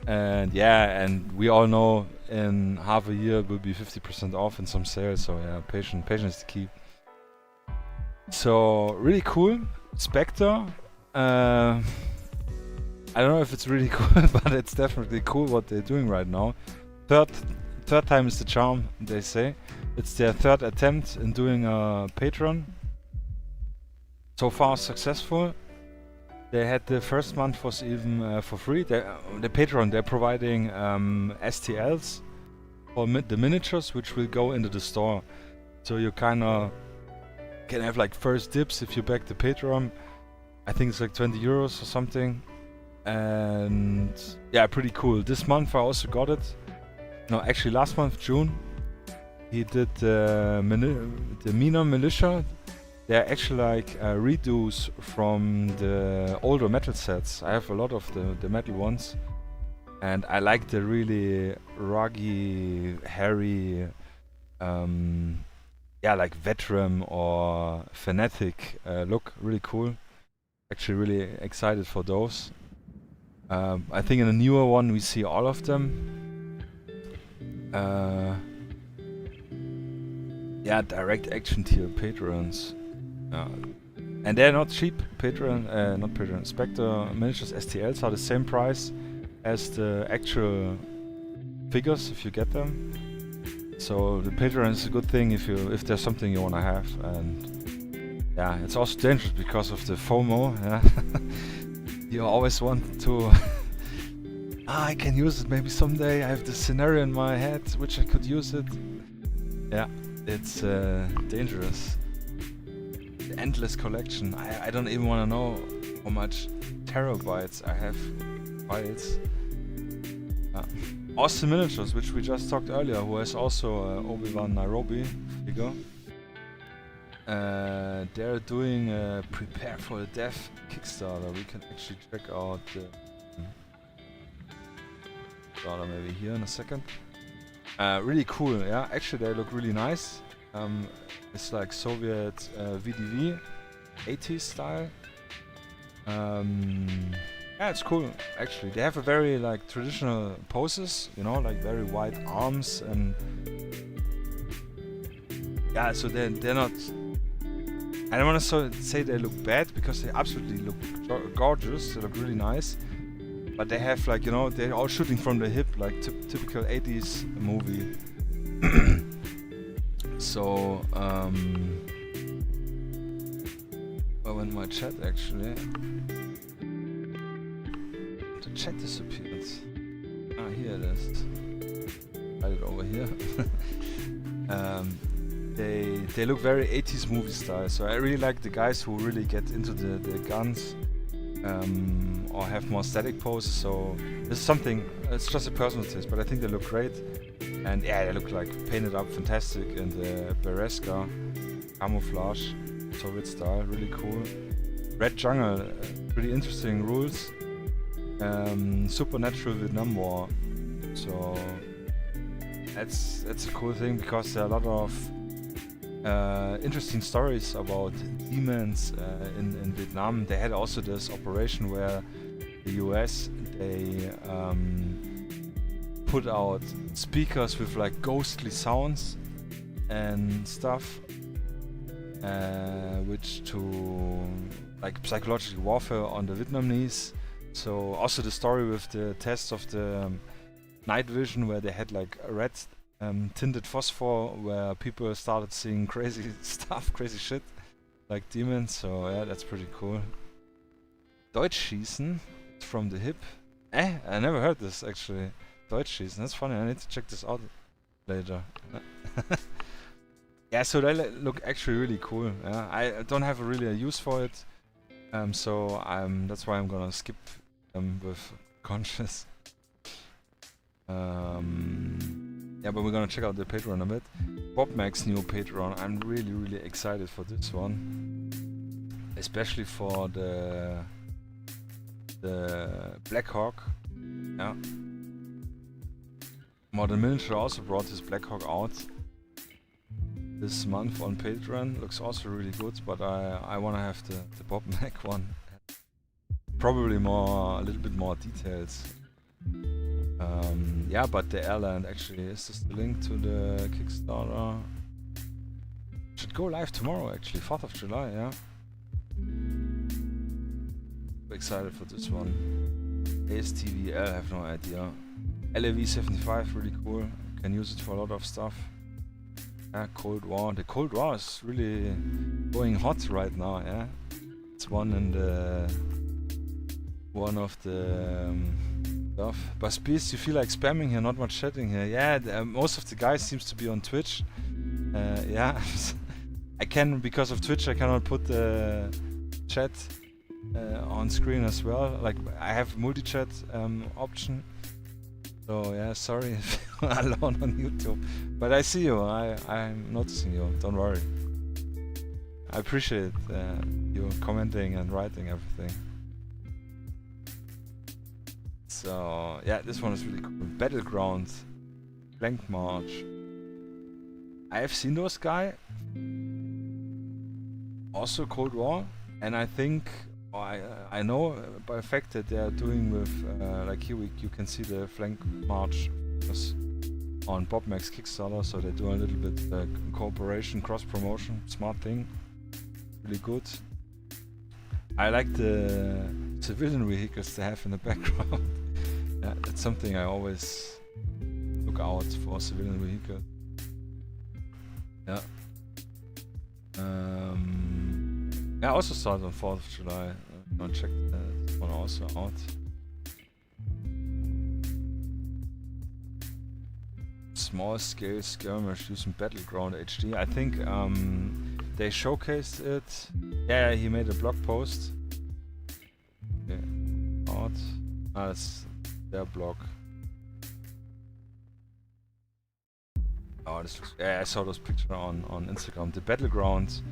And yeah, and we all know in half a year it will be 50% off in some sales. So yeah, patience is the key. So really cool. Spectre. I don't know if it's really cool, but it's definitely cool what they're doing right now. Third time is the charm, they say. It's their 3rd attempt in doing a Patreon. So far successful. They had the first month was even for free. The Patreon, they're providing STLs for the miniatures, which will go into the store. So you kind of can have like first dibs if you back the Patreon. I think it's like 20 euros or something. And yeah, pretty cool. This month I also got it. No, actually last month, June, he did the Mina Militia. They're actually like redos from the older metal sets. I have a lot of the metal ones. And I like the really ruggy, hairy, yeah, like veteran or fanatic look. Really cool. Actually really excited for those. I think in the newer one we see all of them. Yeah, direct action tier patrons. And they're not cheap. Not Patreon. Spectre miniatures STLs are the same price as the actual figures if you get them. So the Patreon is a good thing if there's something you wanna have. And yeah, it's also dangerous because of the FOMO. Yeah. You always want to I can use it maybe someday. I have this scenario in my head which I could use it. Yeah, it's dangerous. The endless collection. I don't even want to know how much terabytes I have files. Awesome Miniatures, which we just talked earlier, who has also Obi-Wan Nairobi figure. They're doing a Prepare for the Death Kickstarter. We can actually check out the Kickstarter maybe here in a second. Really cool, yeah. Actually, they look really nice. It's like Soviet VDV, 80s style. Yeah, it's cool. Actually, they have a very like traditional poses, you know, like very wide arms and yeah. So they're not. I don't want to say they look bad because they absolutely look gorgeous. They look really nice. but they have like, you know, they're all shooting from the hip, like typical 80s movie. So, I went my chat actually. The chat disappeared. Ah, here it is. Write it over here. They look very 80s movie style, so I really like the guys who really get into the guns, or have more static poses. So this is something, it's just a personal taste, but I think they look great. And yeah, they look like painted up fantastic in the Bereska camouflage, Soviet style, really cool. Red Jungle, pretty interesting rules. Supernatural Vietnam War, so that's a cool thing, because there are a lot of interesting stories about demons in Vietnam. They had also this operation where the US, they put out speakers with like ghostly sounds and stuff, which to like psychological warfare on the Vietnamese. So also the story with the tests of the night vision, where they had like a red tinted phosphor, where people started seeing crazy stuff, crazy shit, like demons. So yeah, that's pretty cool. Deutschschießen from the hip. I never heard this actually. Deutschschießen, that's funny. I need to check this out later. Yeah, so they look actually really cool. Yeah, I don't have really a use for it, so that's why I'm gonna skip them with conscious. Yeah, but we're gonna check out the Patreon a bit. Bob Mac's new Patreon. I'm really excited for this one, especially for the Black Hawk. Yeah. Modern Miniature also brought his Black Hawk out this month on Patreon. Looks also really good, but I wanna have the Bob Mac one. Probably a little bit more details. Yeah, but the airland actually, is this the link to the Kickstarter? Should go live tomorrow actually, 4th of July, yeah. Excited for this one. ASTVL, I have no idea. LAV75, really cool. Can use it for a lot of stuff. Yeah, Cold War. The Cold War is really going hot right now, yeah. It's one of the stuff. But Beast, you feel like spamming here, not much chatting here. Yeah, most of the guys seems to be on Twitch. Yeah, I can, because of Twitch, I cannot put the chat on screen as well. Like, I have multi-chat option. So yeah, sorry if you're alone on YouTube. But I see you, I'm noticing you, don't worry. I appreciate you commenting and writing everything. So yeah, this one is really cool. Battleground, Flank March. I have seen those guys. Also Cold War, and I think I know by fact that they are doing with like here you can see the Flank March on Bob Mac's Kickstarter, so they're doing a little bit cooperation, cross promotion, smart thing, really good. I like the civilian vehicles they have in the background. Yeah, that's something I always look out for, civilian vehicle. Yeah. Yeah, I also started on 4th of July. I'm gonna check that one also out. Small scale skirmish using Battleground HD. I think they showcased it. Yeah, he made a blog post. Okay. Out. Ah, that's their blog. Oh, this looks. Yeah, I saw those pictures on Instagram. The Battleground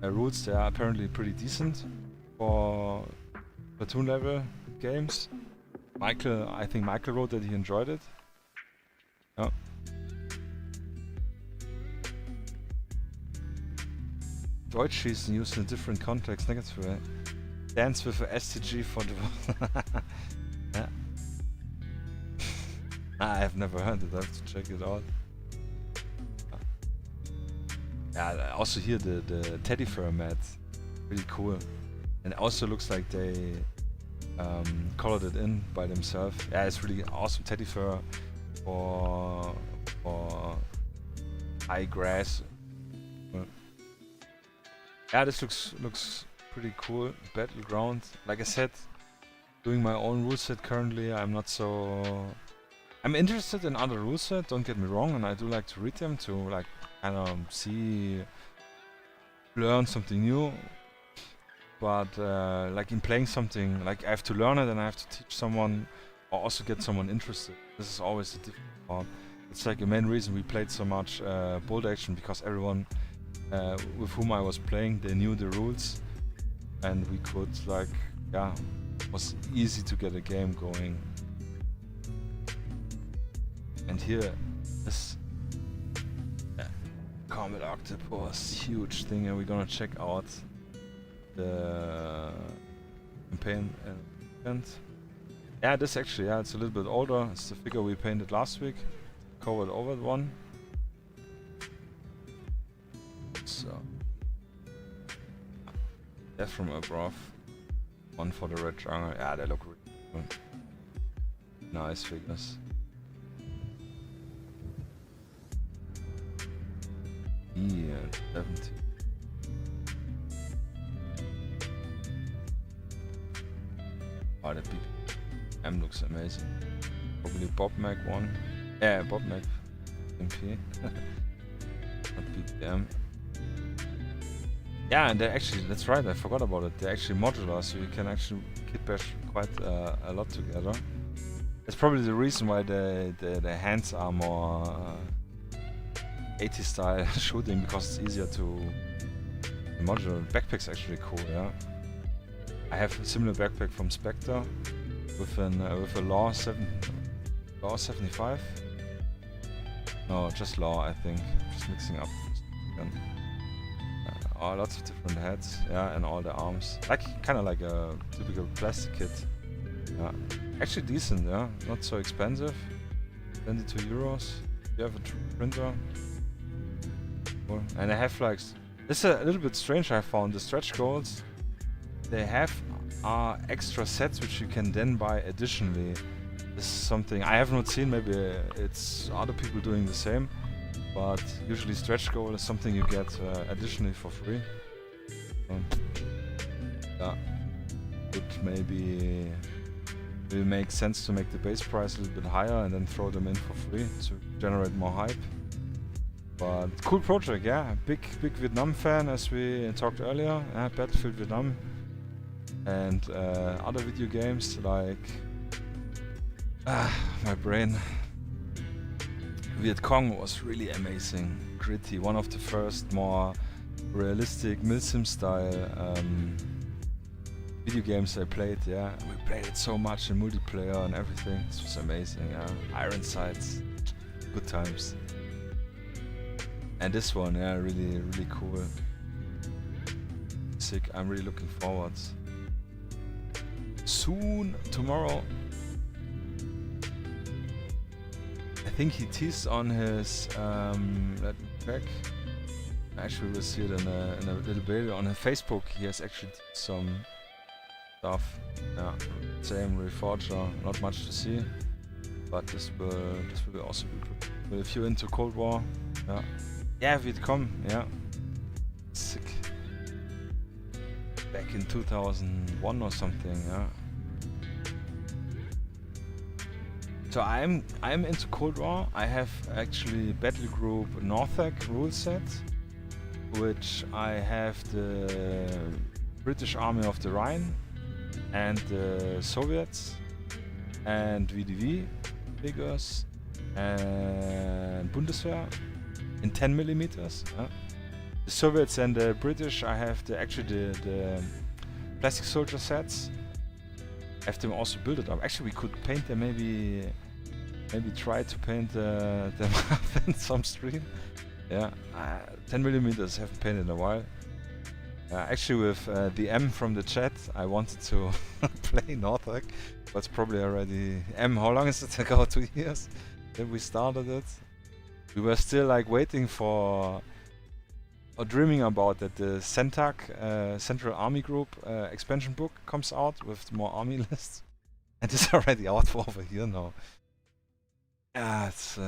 rules, they are apparently pretty decent for platoon level games. I think Michael wrote that he enjoyed it. Yeah. Deutschschießen used in a different context. Negative way. Dance with a STG for the. Yeah. I have never heard it. I have to check it out. Yeah, also here the teddy fur mat, really cool, and it also looks like they colored it in by themselves. Yeah, it's really awesome teddy fur for high grass. Yeah, this looks pretty cool. Battleground. Like I said, doing my own rule set currently. I'm not so. I'm interested in other rule set. Don't get me wrong, and I do like to read them to like kind of see, learn something new. But like in playing something, like I have to learn it and I have to teach someone, or also get someone interested. This is always the difficult part. It's like the main reason we played so much bolt action, because everyone with whom I was playing, they knew the rules, and we could like, yeah, it was easy to get a game going. And here, this Combat Octopus, huge thing, and we're gonna check out the campaign event. Yeah, this actually, yeah, it's a little bit older. It's the figure we painted last week. Covered over one. So, that's from above. One for the red jungle. Yeah, they look really cool. Nice figures. Yeah, 70. Oh, the BPM looks amazing. Probably Bob Mac one. Yeah, Bob Mac MP. Not BPM. Yeah, and they're actually, that's right, I forgot about it. They're actually modular, so you can actually kit bash quite a lot together. That's probably the reason why the hands are more 80s style shooting, because it's easier to modular. The backpack's actually cool, yeah. I have a similar backpack from Spectre with a Law 75. No, just Law, I think. Just mixing up. Oh, lots of different heads, yeah, and all the arms. Like kind of like a typical plastic kit. Yeah, actually decent, yeah. Not so expensive. 22 euros. You have a printer. Cool. And I have like, this is a little bit strange. I found the stretch goals. They have extra sets which you can then buy additionally. This is something I have not seen. Maybe it's other people doing the same. But usually stretch goal is something you get additionally for free. Yeah, it maybe make sense to make the base price a little bit higher and then throw them in for free to generate more hype. But cool project, yeah. Big Vietnam fan, as we talked earlier. Yeah, Battlefield Vietnam and other video games like my brain. Viet Cong was really amazing, gritty, one of the first more realistic milsim style video games I played, yeah. We played it so much in multiplayer and everything. This was amazing, yeah. Iron Sights, good times. And this one, yeah, really cool. Sick, I'm really looking forward. Soon, tomorrow. I think he teased on his, let me check. Actually, we'll see it in a little bit. On his Facebook, he has actually some stuff. Yeah, same Reforger, not much to see. But this will also be good. But if you're into Cold War, yeah. Yeah, Viet Cong, yeah. Sick. Back in 2001 or something, yeah. So I'm into Cold War. I have actually Battle Group Northec rule set, which I have the British Army of the Rhine and the Soviets and VDV figures and Bundeswehr in 10mm. Yeah. The Soviets and the British, I have the plastic soldier sets. Have them also built it up. Actually, we could paint them. Maybe try to paint them up in some stream. Yeah, 10mm haven't painted in a while. Actually, with the M from the chat, I wanted to play Northec, but it's probably already M. How long is it ago? 2 years that we started it. We were still like waiting for or dreaming about that the CENTAC, Central Army Group expansion book comes out with more army lists. And it's already out for over here now. Yeah, it's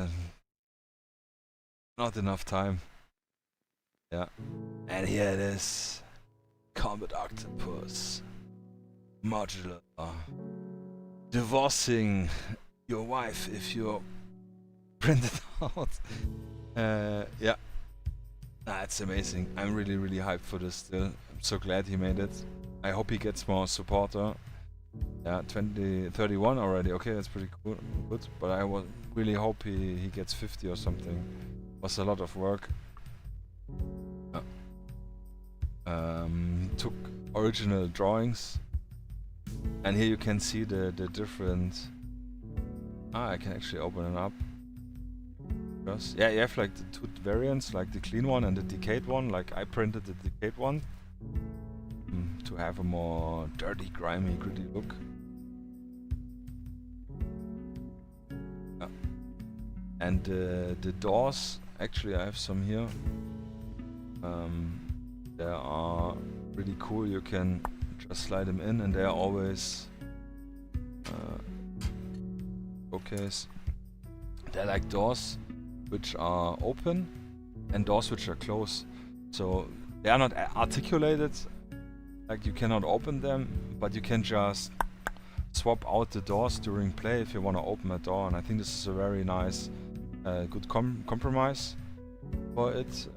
not enough time. Yeah. And here it is. Combat Octopus. Modular. Divorcing your wife if you print it out. Yeah. It's amazing. I'm really, really hyped for this still. I'm so glad he made it. I hope he gets more supporter. Yeah, 31 already. Okay, that's pretty cool. Good. But I really hope he gets 50 or something. It was a lot of work. Took original drawings. And here you can see the different... I can actually open it up. Yeah, you have like the two variants, like the clean one and the decayed one. Like I printed the decayed one to have a more dirty, grimy, gritty look. Yeah. And the doors, actually I have some here. They are really cool. You can just slide them in, and they are always showcase. They're like doors which are open and doors which are closed. So they are not articulated, like you cannot open them, but you can just swap out the doors during play if you want to open a door. And I think this is a very nice, good compromise for it.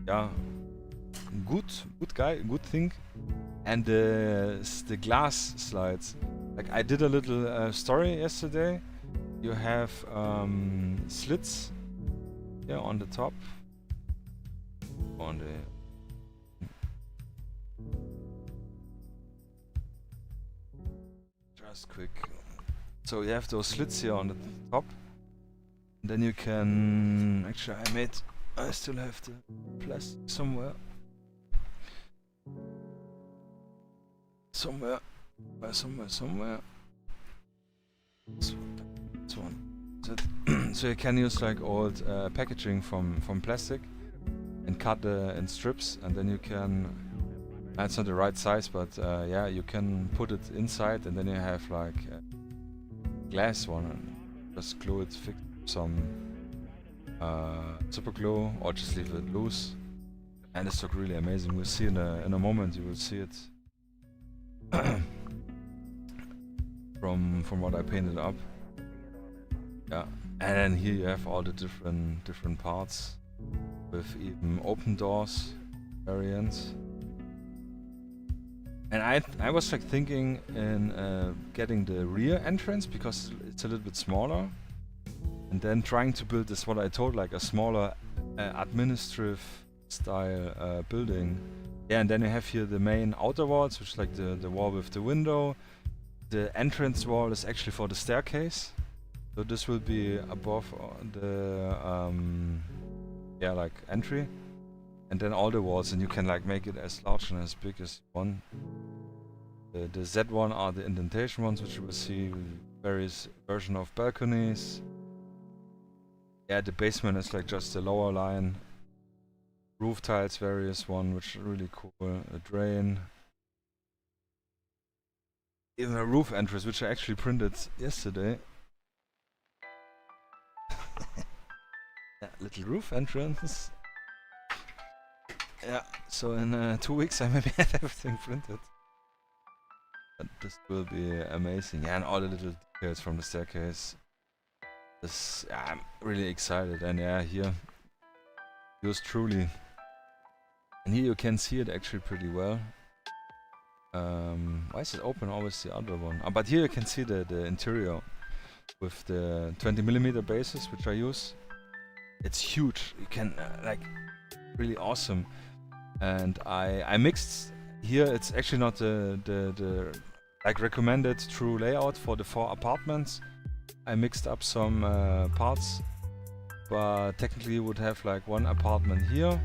Yeah, good thing. And the glass slides. Like I did a little story yesterday. You have slits here on the top. On the just quick. So you have those slits here on the top. And then you can actually I still have the plastic somewhere. Somewhere. This one. So you can use like old packaging from plastic and cut in strips, and then you can. That's not the right size, but yeah, you can put it inside, and then you have like a glass one, and just glue it, fix some super glue, or just leave it loose. And it's look really amazing. We'll see in a moment. You will see it from what I painted up. Yeah, and then here you have all the different parts with even open doors variants. And I was like thinking in getting the rear entrance because it's a little bit smaller, and then trying to build this, what I told, like a smaller administrative style building. Yeah, and then you have here the main outer walls, which is like the wall with the window. The entrance wall is actually for the staircase, so this will be above the yeah, like entry, and then all the walls, and you can like make it as large and as big as you want. The Z1 are the indentation ones, which you will see various version of balconies. Yeah, the basement is like just the lower line. Roof tiles, various one, which are really cool. A drain. Even a roof entrance, which I actually printed yesterday. Yeah, little roof entrance. Yeah, so in 2 weeks I maybe have everything printed. But this will be amazing. Yeah, and all the little details from the staircase. This, yeah, I'm really excited. And yeah, here, yours truly. And here you can see it actually pretty well. Why is it open always the other one? But here you can see the interior with the 20mm bases, which I use. It's huge. You can like really awesome. And I mixed here. It's actually not the like recommended true layout for the 4 apartments. I mixed up some parts, but technically you would have like 1 apartment here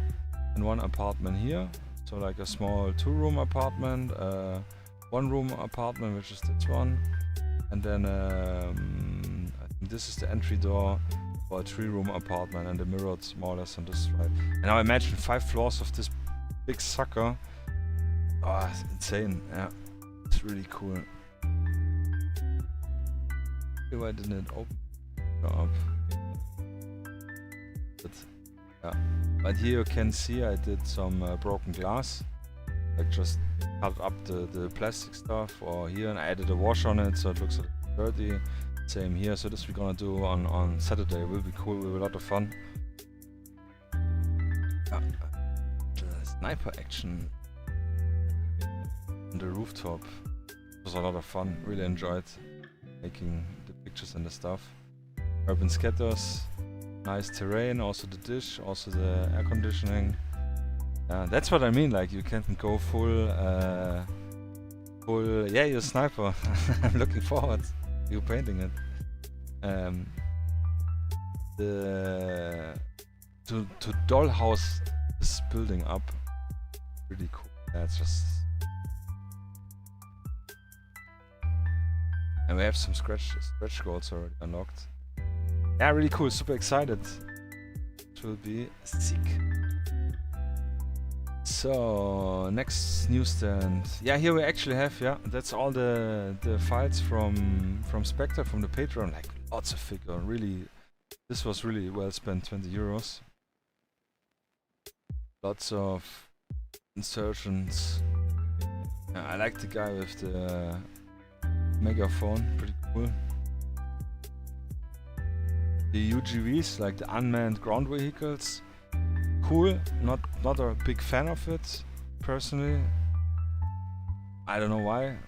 and 1 apartment here. So like a small 2-room apartment, 1-room apartment, which is this one, and then I think this is the entry door, for a 3-room apartment, and the mirrored more or less on this right. And now imagine 5 floors of this big sucker. Oh, it's insane. Yeah, it's really cool. Why didn't it open up? But, yeah. But here you can see I did some broken glass. Like just cut up the plastic stuff, or here, and I added a wash on it so it looks a little dirty. Same here, so this we're gonna do on Saturday. It will be cool, will be a lot of fun. The sniper action on the rooftop. It was a lot of fun, really enjoyed making the pictures and the stuff. Urban scatters, nice terrain, also the dish, also the air conditioning. That's what I mean, like you can go full, yeah, you're a sniper. I'm looking forward to you painting it. To dollhouse this building up, really cool. That's just, and we have some stretch goals already unlocked. Yeah, really cool. Super excited. It will be sick. So next newsstand. Yeah, here we actually have, yeah, that's all the files from Spectre, from the Patreon. Like lots of figure. Really, this was really well spent. 20 euros. Lots of insertions. Yeah, I like the guy with the megaphone. Pretty cool. The UGVs, like the unmanned ground vehicles. Cool, not a big fan of it, personally. I don't know why.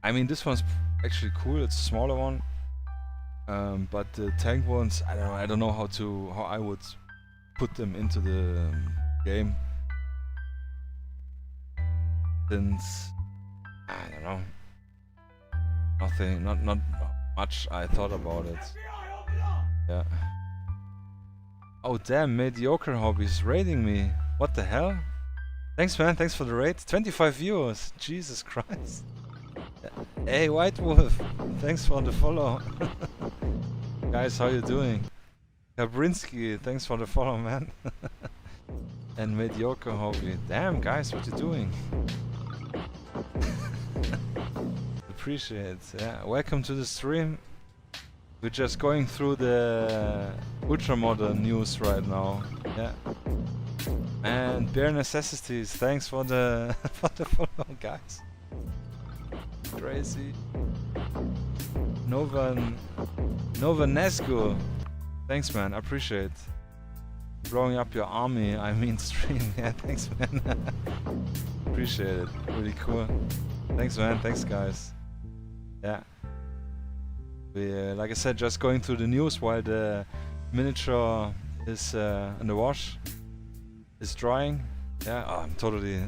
I mean, this one's actually cool, it's a smaller one. But the tank ones, I don't know how I would put them into the game. Since, I don't know. Nothing, not much I thought about it. Yeah. Oh damn, mediocre hobbies raiding me. What the hell? Thanks man, thanks for the raid. 25 viewers. Jesus Christ. Hey White Wolf, thanks for the follow. Guys, how you doing? Kabrinsky, thanks for the follow, man. And mediocre hobby. Damn guys, what you doing? Appreciate it. Yeah, welcome to the stream. We're just going through the Ultramodern news right now. Yeah. And Bare Necessities, thanks for the follow, guys. Crazy. Nova Nesgo. Thanks man, I appreciate. Blowing up your army, I mean stream. Yeah, thanks man. Appreciate it. Really cool. Thanks man, thanks guys. Yeah. We, like I said, just going through the news while the miniature is in the wash, is drying. Yeah, oh, I'm totally.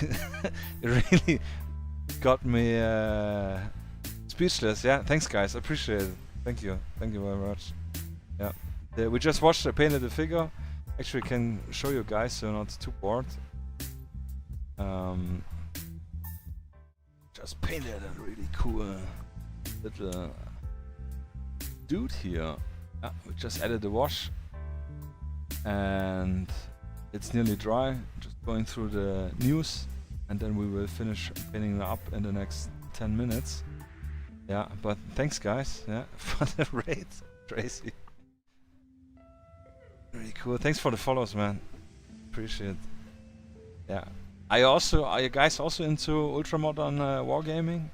It really got me speechless. Yeah, thanks guys, I appreciate it. Thank you very much. Yeah, we just watched. I painted the figure. Actually, I can show you guys, so you're not too bored. Just painted a really cool little dude here. Yeah, we just added the wash and it's nearly dry. Just going through the news and then we will finish painting it up in the next 10 minutes. Yeah, but thanks guys, yeah, for the raid, Tracy. Really cool. Thanks for the follows, man. Appreciate it. Yeah. Are you guys also into Ultramodern Wargaming?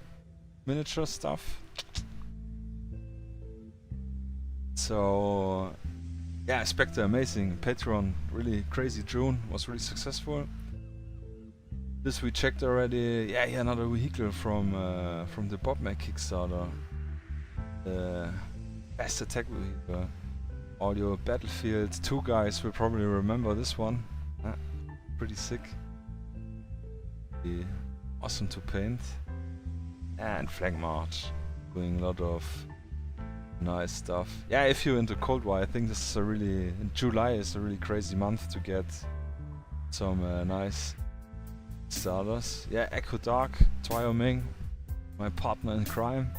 Miniature stuff? So yeah, Spectre, amazing. Patreon, really crazy. June was really successful. This we checked already. Yeah, another vehicle from the Bob Mac Kickstarter. The best attack vehicle. All your Battlefield 2 guys will probably remember this one. Pretty sick. Be awesome to paint. And Flank March, doing a lot of nice stuff. Yeah, if you're into Cold War, I think this is a really... July is a really crazy month to get some nice starters. Yeah, Echo Dark, Wyoming, my partner in crime,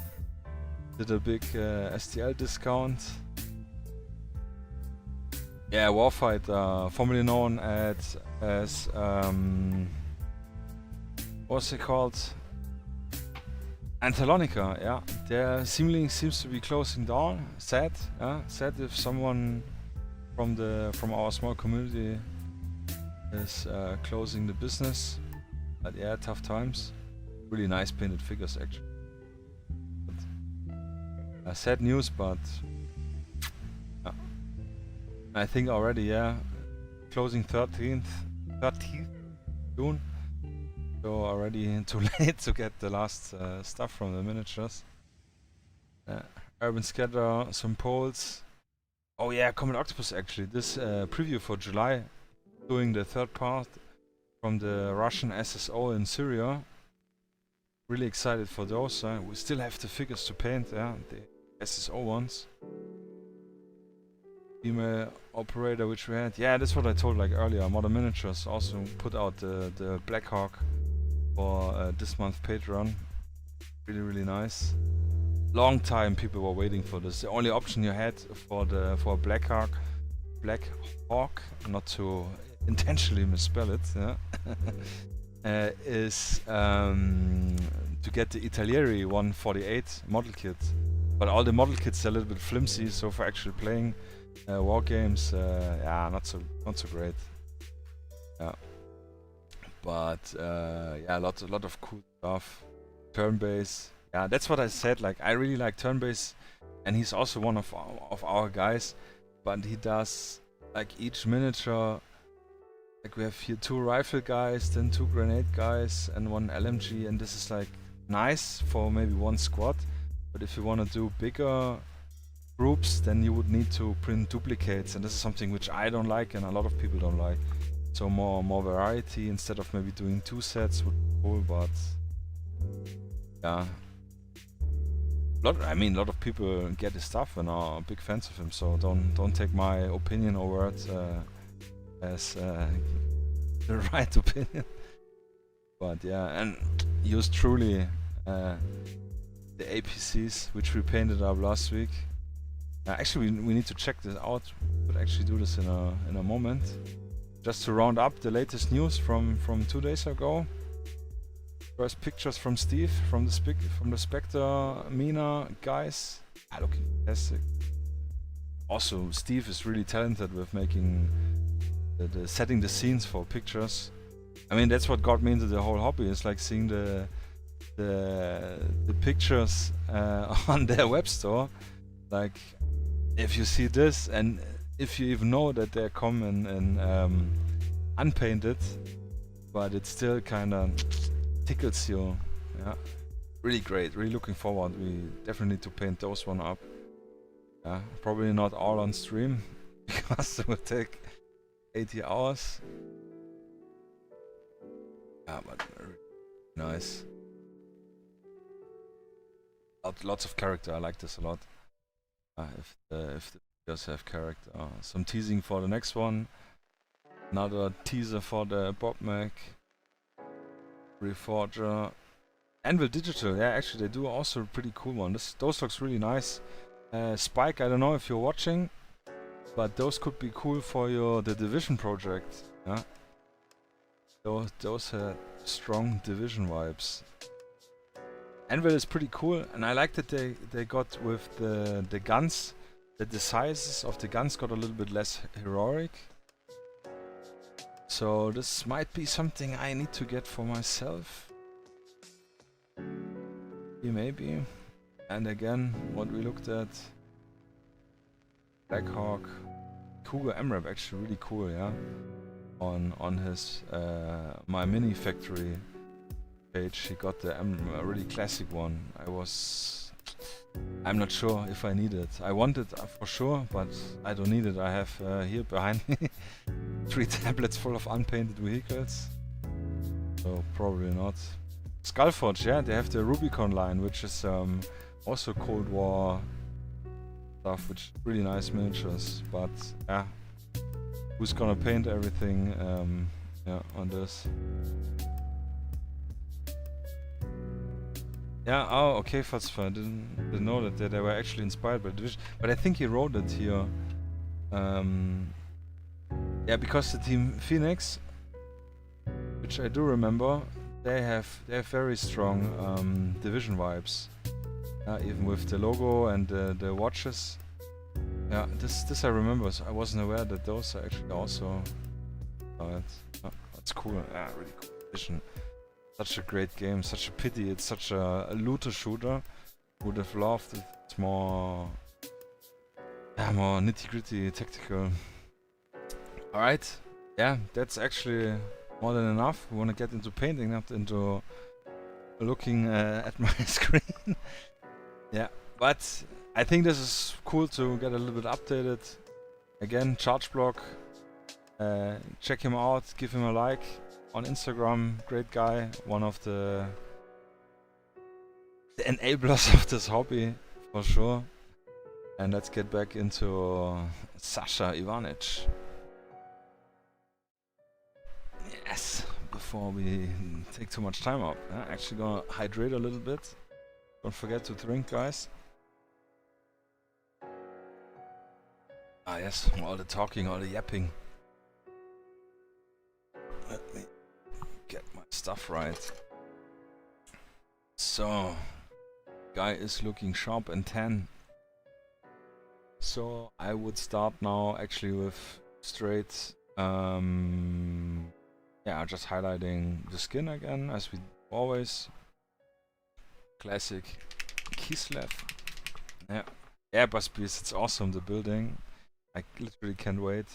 did a big STL discount. Yeah, Warfighter, formerly known as what's it called? Antalonica, yeah. Their seems to be closing down. Sad, yeah. Sad if someone from our small community is closing the business. But yeah, tough times. Really nice painted figures actually. But, sad news, but yeah. I think already, yeah. Closing 13th June. So already too late to get the last stuff from the miniatures. Urban Scatter, some polls. Oh yeah, Comet Octopus actually. This preview for July, doing the third part from the Russian SSO in Syria. Really excited for those. We still have the figures to paint, yeah, the SSO ones. Female operator which we had. Yeah, that's what I told like earlier. Modern Miniatures also put out the Blackhawk for this month Patreon. Really nice. Long time people were waiting for this. The only option you had for Blackhawk, not to intentionally misspell it, yeah, is to get the Italieri 148 model kit. But all the model kits are a little bit flimsy, so for actually playing war games, yeah, not so great. Yeah. But yeah, a lot of cool stuff. Turn-based. Yeah, that's what I said. Like, I really like turn-based, and he's also one of our guys. But he does like each miniature. Like we have here 2 rifle guys, then 2 grenade guys, and 1 LMG, and this is like nice for maybe 1 squad. But if you want to do bigger groups, then you would need to print duplicates, and this is something which I don't like, and a lot of people don't like. So more variety instead of maybe doing 2 sets would be cool, but yeah. I mean, a lot of people get his stuff and are big fans of him, so don't take my opinion or words as the right opinion. But yeah, and yours truly, the APCs which we painted up last week. Actually, we need to check this out. We'll actually do this in a moment. Just to round up the latest news from 2 days ago. First pictures from Steve from the Spectre Mina guys. Looking fantastic. Also, Steve is really talented with making the setting the scenes for pictures. I mean, that's what got me into the whole hobby. It's like seeing the pictures on their web store. Like, if you see this, and if you even know that they come in unpainted, but it still kind of tickles you. Yeah, really great. Really looking forward. We definitely need to paint those one up. Yeah, probably not all on stream because it will take 80 hours. Yeah, but nice. Lots of character. I like this a lot. If the figures have character. Some teasing for the next one. Another teaser for the Bob Mac. Reforger. Anvil Digital. Yeah, actually they do also a pretty cool one. Those looks really nice. Spike, I don't know if you're watching, but those could be cool for the Division project. Yeah. Those had strong Division vibes. Anvil is pretty cool, and I like that they got with the guns, that the sizes of the guns got a little bit less heroic. So this might be something I need to get for myself. Maybe. And again, what we looked at. Blackhawk. Cougar MRAP actually really cool, yeah. On his My Mini Factory page, he got a really classic one. I'm not sure if I need it. I want it for sure, but I don't need it. I have here behind me 3 tablets full of unpainted vehicles. So probably not. Skullforge, yeah, they have the Rubicon line, which is also Cold War stuff, which is really nice miniatures. But yeah, who's gonna paint everything yeah, on this? Yeah, oh, okay, Fatzfa. I didn't know that they were actually inspired by Division. But I think he wrote it here. Yeah, because the team Phoenix, which I do remember, they have very strong division vibes. Even with the logo and the watches. Yeah, this I remember. So I wasn't aware that those are actually also. That's cool. Yeah, really cool edition. Such a great game. Such a pity. It's such a looter shooter. Would have loved it. It's more nitty gritty, tactical. All right. Yeah, that's actually more than enough. We want to get into painting, not into looking at my screen. Yeah, but I think this is cool to get a little bit updated. Again, Charge Block. Check him out, give him a like on Instagram. Great guy, one of the enablers of this hobby for sure. And let's get back into Sasha Ivanovic. Yes, before we take too much time up. Actually gonna hydrate a little bit. Don't forget to drink, guys. Ah yes, all the talking, all the yapping. Let me get my stuff right. So, guy is looking sharp and tan. So I would start now actually with straight, yeah, just highlighting the skin again, as we always. Classic Kislev. Yeah, Airbus it's awesome, the building. I literally can't wait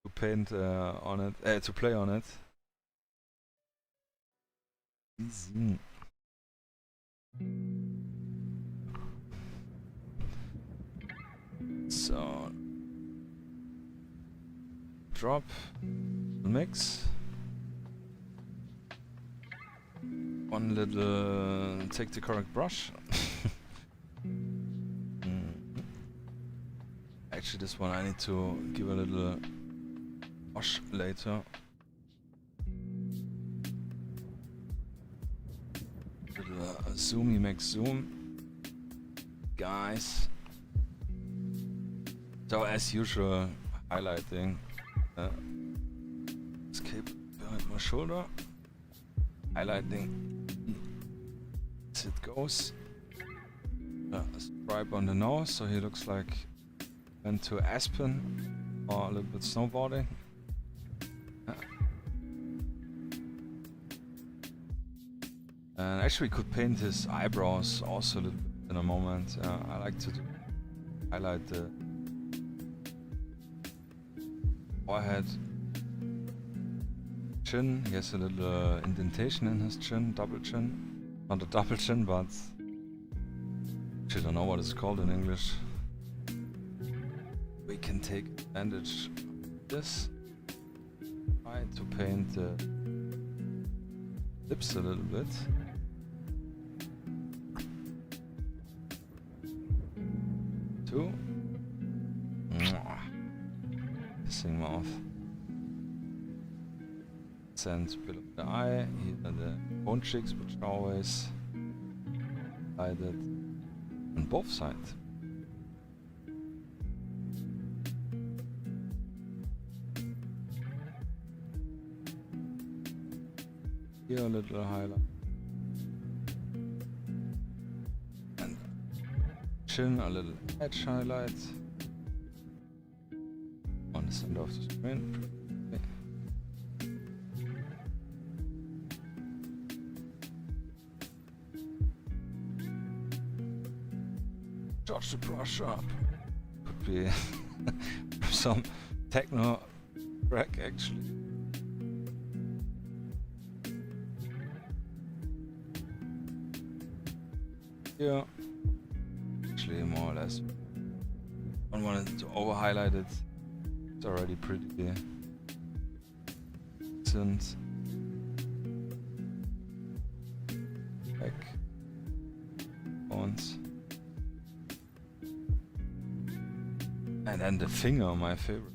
to paint on it, to play on it. Easy. So, drop, mix. One little, take the correct brush. Actually, this one I need to give a little wash later. Little zoomy makes zoom. Guys. So as usual, highlighting. Escape behind my shoulder. Highlighting. As it goes. A stripe on the nose, so he looks like went to Aspen or a little bit snowboarding. And actually we could paint his eyebrows also a little bit in a moment. I like to highlight the forehead, chin. He has a little indentation in his chin, double chin. Not a double chin, but I don't know what it's called in English. We can take advantage of this. Try to paint the lips a little bit. Two. Kissing mouth. And below the eye, here are the bone cheeks, which are always highlighted on both sides. Here a little highlight. And chin, a little edge highlight. On the center of the screen. Touch the brush up. Could be some techno track actually. Yeah, actually more or less. Don't want to over highlight it. It's already pretty decent. Back fonts. And then the finger, my favorite.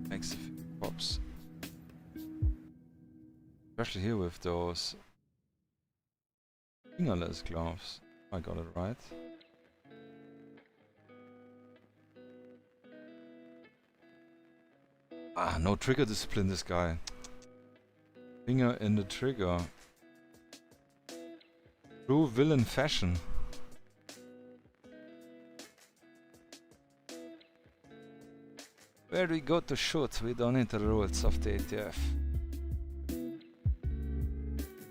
Makes the finger pops. Especially here with those fingerless gloves. I got it right. Ah, no trigger discipline, this guy. Finger in the trigger. True villain fashion. Where do we go to shoot? We don't need the rules of the ATF.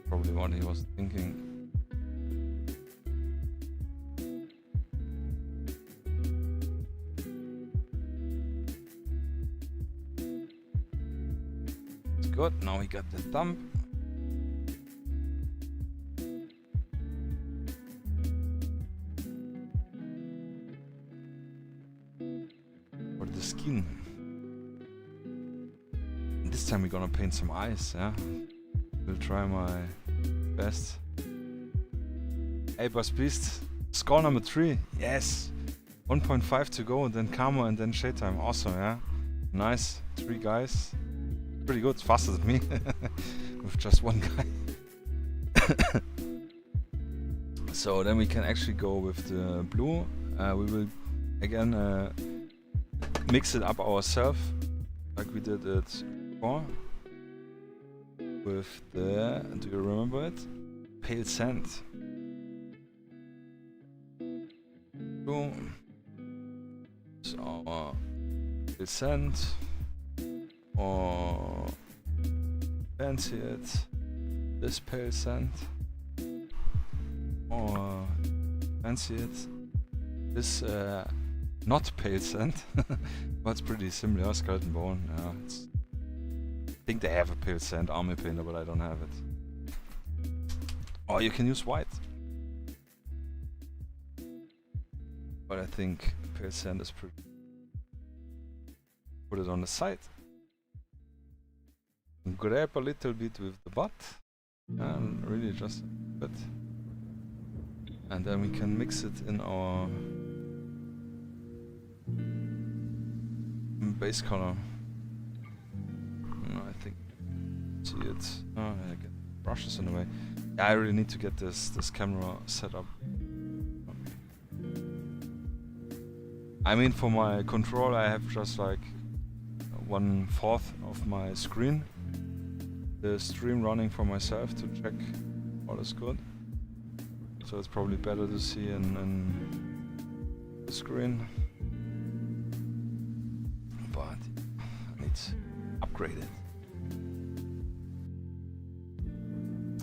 Probably what he was thinking. It's good, now we got the thumb. For the skin. And this time we're gonna paint some eyes, yeah? Will try my best. Hey, Boss Beast, score number 3. Yes, 1.5 to go, and then Camo, and then Shade Time. Awesome, yeah. Nice, 3 guys. Pretty good, faster than me with just 1 guy. So then we can actually go with the blue. We will again mix it up ourselves, like we did it before. With the, do you remember it? Pale sand. Blue. So, pale sand. Or fancy it. This pale sand. Or fancy it. This not pale sand. But it's pretty similar. Skeleton bone. Yeah, it's, I think they have a pale sand army painter, but I don't have it. Or you can use white. But I think pale sand is pretty. Put it on the side. And grab a little bit with the butt. And really just a bit. And then we can mix it in our base color. I think see it. Oh, I get brushes in the way. Yeah, I really need to get this camera set up. I mean, for my controller, I have just like 1/4 of my screen. The stream running for myself to check all is good. So it's probably better to see in the screen. But I need to upgrade it.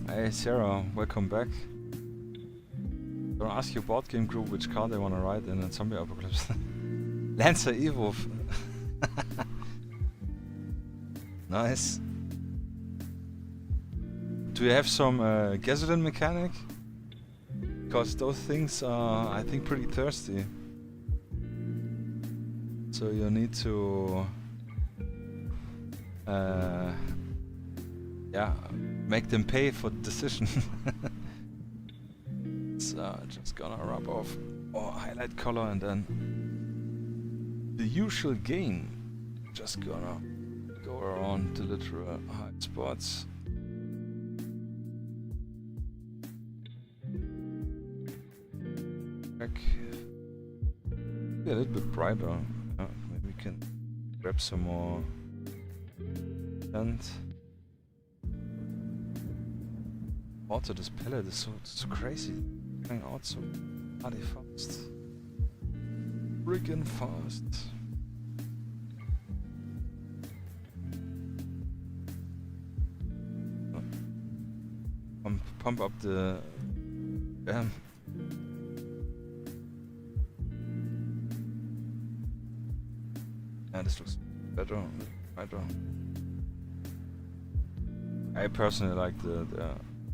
Hey Sarah, welcome back. Gonna ask your board game group which card they wanna write in a zombie apocalypse. Lancer Evo. Nice. Do you have some gasoline mechanic? Because those things are, I think, pretty thirsty. So you need to yeah, make them pay for the decision. So just gonna rub off or highlight color, and then the usual gain. Just gonna go around the literal hide spots. Check. Be a little bit brighter. Maybe we can grab some more and also this palette is so crazy. Going out so bloody fast. Freaking fast. Pump up the yeah, this looks better. I personally like the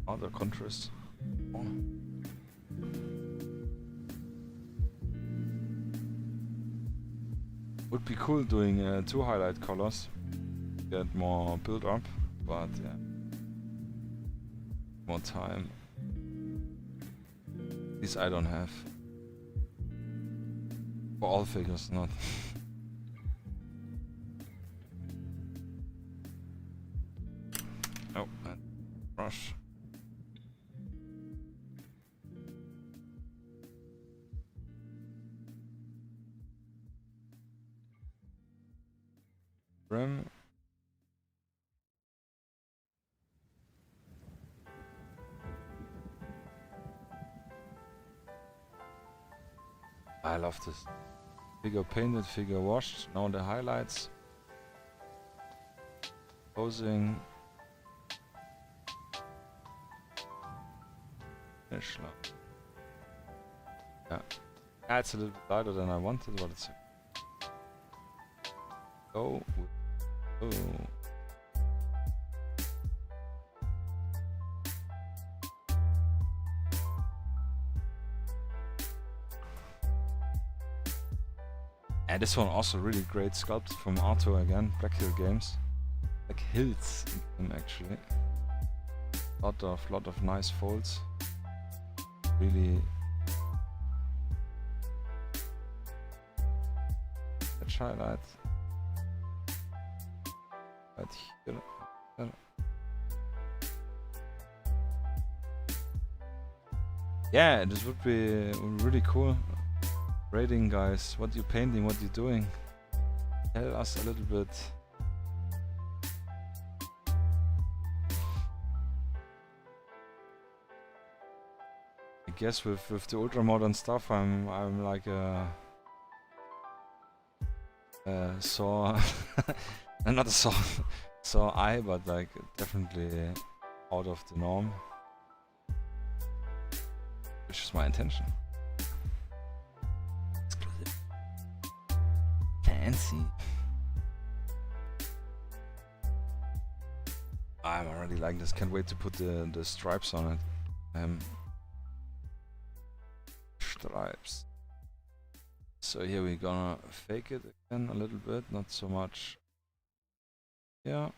other contrast. Oh. Would be cool doing 2 highlight colors, get more build up, but yeah, more time. This I don't have. For all figures, not. Oh, and brush. Rim. I love this. Figure painted, figure washed. Now the highlights. Posing. Finish line. Yeah. Yeah, it's a little bit lighter than I wanted, but it's go. Oh. And this one also really great sculpt from Arto again, Black Hill Games. Black Hills actually. Lot of nice folds. Really edge highlight. Right here. Yeah, this would be really cool. Rating, guys, what you painting, what you doing? Tell us a little bit. I guess with the ultramodern stuff, I'm like a sore, not a sore eye, but like definitely out of the norm, which is my intention. Fancy. I already like this. Can't wait to put the stripes on it. Stripes. So here we're gonna fake it again a little bit, not so much. Yeah.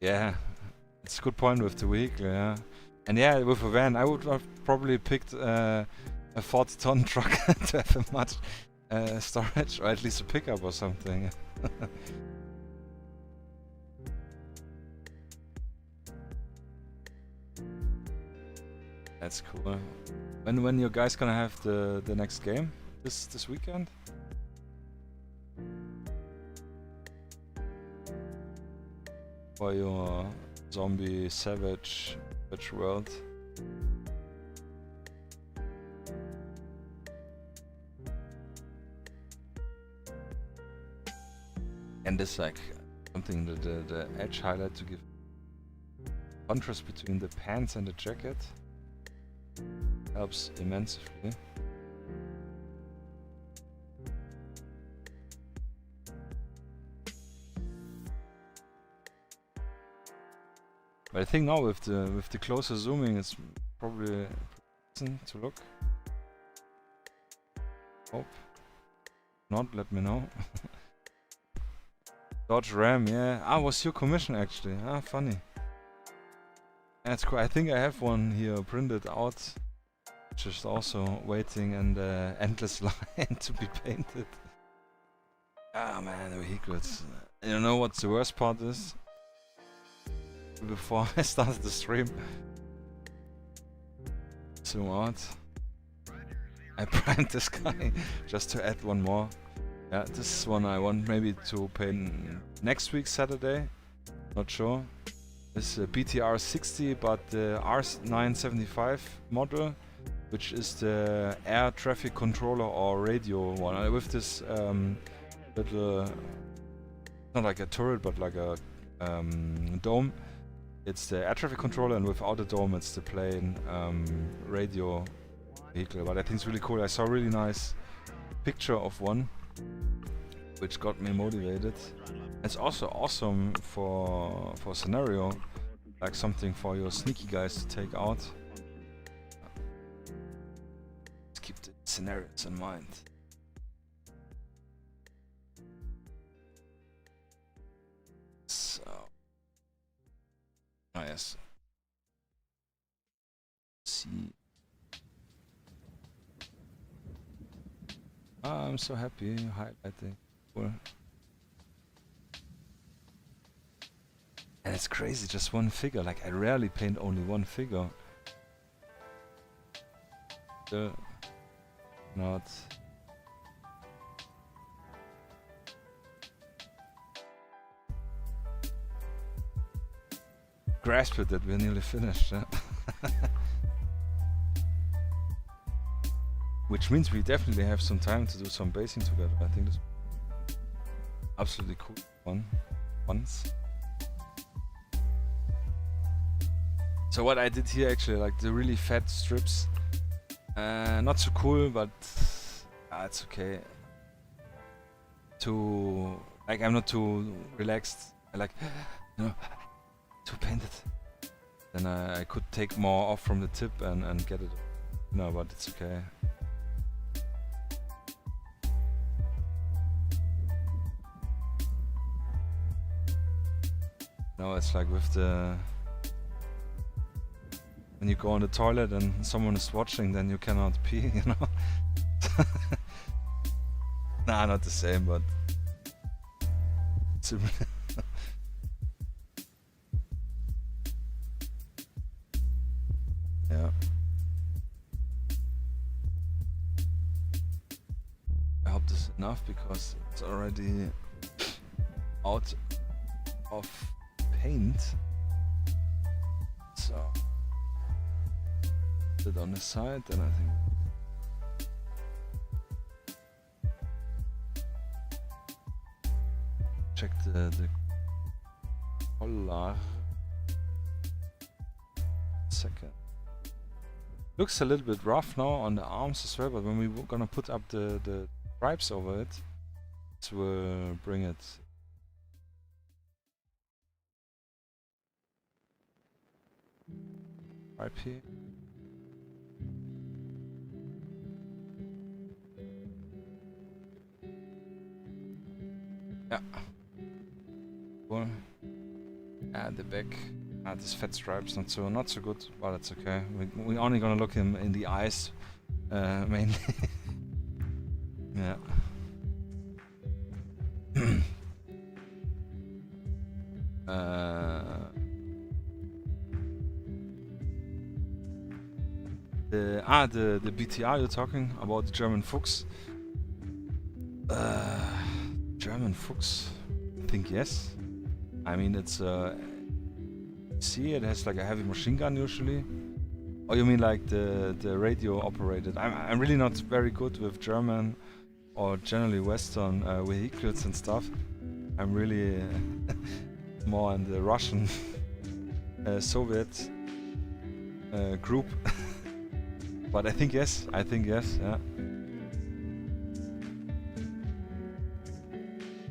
Yeah, it's a good point with the vehicle, yeah. And yeah, with a van, I would have probably picked a 40-ton truck to have much storage, or at least a pickup or something. That's cool. When you guys gonna have the next game? This weekend? For your zombie savage world. And this like something the edge highlight to give contrast between the pants and the jacket helps immensely. But I think now with the closer zooming, it's probably decent to look. Hope not. Let me know. Dodge Ram, yeah. Ah, was your commission actually? Ah, funny. That's cool. I think I have one here printed out, just also waiting in the endless line to be painted. Ah man, the vehicles. You know what the worst part is? Before I started the stream, zoom out. I primed this guy just to add one more. Yeah, this one I want maybe to paint next week Saturday. Not sure. This is a BTR 60, but the R975 model, which is the air traffic controller or radio one. With this little, not like a turret, but like a dome. It's the air traffic controller, and without the dome, it's the plain radio vehicle. But I think it's really cool. I saw a really nice picture of one, which got me motivated. It's also awesome for scenario, like something for your sneaky guys to take out. Let's keep the scenarios in mind. So, oh yes. See. I'm so happy highlighting. Cool. And it's crazy, just one figure. Like, I rarely paint only one figure. Not... grasp it that we're nearly finished. Which means we definitely have some time to do some basing together. I think this absolutely cool one. Once. So what I did here actually, like the really fat strips, not so cool, but it's okay. Too like I'm not too relaxed. I like to paint it. Then I could take more off from the tip and get it. No, but it's okay. No, it's like with the... when you go on the toilet and someone is watching, then you cannot pee, you know? Nah, not the same, but... similar. Yeah. I hope this is enough because it's already out of paint. So put it on the side, and I think check the color. Second. Looks a little bit rough now on the arms as well, but when we're gonna put up the stripes over it, this will bring it. Right here. Yeah. Cool. And the back. This fat stripe's not so good, but it's okay. We're only gonna look him in the eyes, mainly. Yeah. The BTR you're talking about, the German Fuchs. German Fuchs? I think yes. I mean, it's see, it has like a heavy machine gun usually. Oh, you mean like the radio operated? I'm really not very good with German or generally Western vehicles and stuff. I'm really more in the Russian Soviet group. But I think yes, yeah.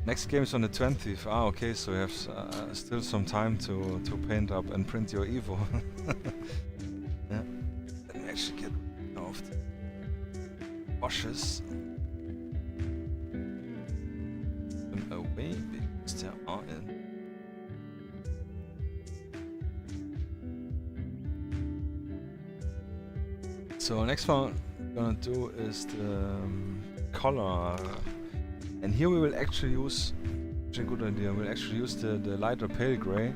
Next game is on the 20th. Ah, okay, so you have still some time to paint up and print your Evo. Yeah. Let me actually get off the washes. Them away because they are in. So next one we're gonna do is the color. And here we will actually use, which is a good idea, we'll actually use the lighter pale grey,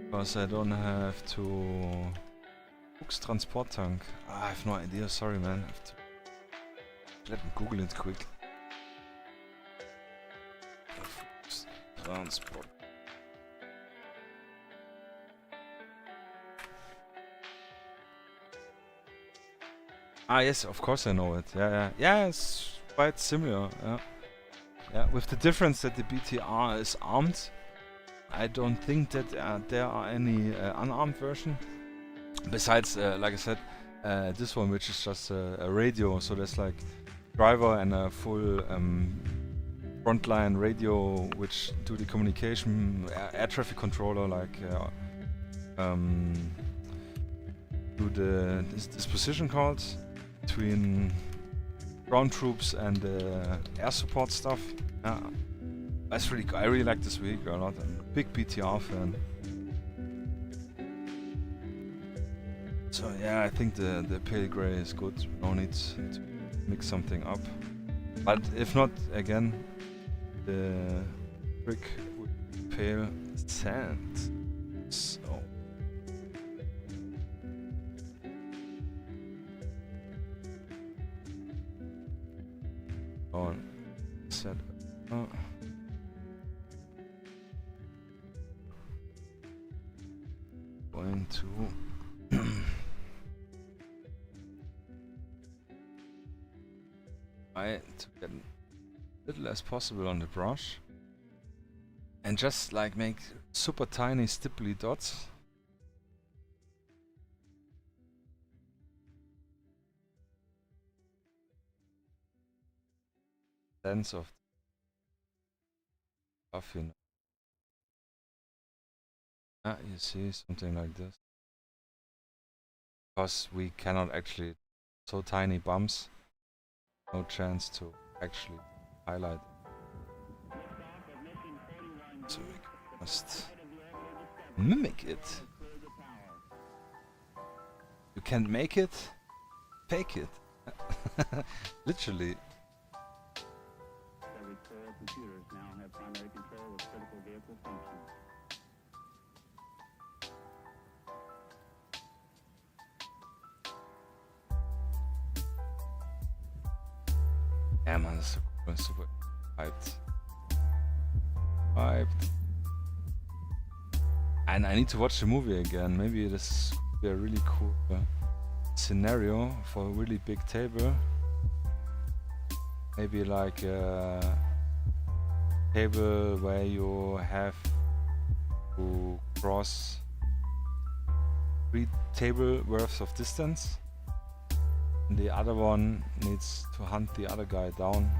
because I don't have to... Fuchs transport tank. I have no idea, sorry man. I have to... Let me Google it quick. Fuchs transport. Ah yes, of course I know it. Yeah, it's quite similar. Yeah, with the difference that the BTR is armed. I don't think that there are any unarmed version. Besides, like I said, this one, which is just a radio. So there's like driver and a full frontline radio, which do the communication, air traffic controller, like do the disposition calls between ground troops and air support stuff. Yeah, that's really cool. I really like this vehicle a lot. I'm a big BTR fan. So yeah, I think the pale grey is good. No need to mix something up. But if not, again, the brick would be pale sand. So on set going to try to get a little as possible on the brush and just like make super tiny stipply dots. Sense of stuff, you know. Ah, you see something like this. Because we cannot actually, so tiny bumps, no chance to actually highlight. So we must mimic it. You can't make it, fake it. Literally. Computers now have primary control of critical vehicle functions. Yeah, man, that's super hyped. Hyped. And I need to watch the movie again. Maybe this could be a really cool scenario for a really big table. Maybe like a table where you have to cross 3 table worths of distance. And the other one needs to hunt the other guy down.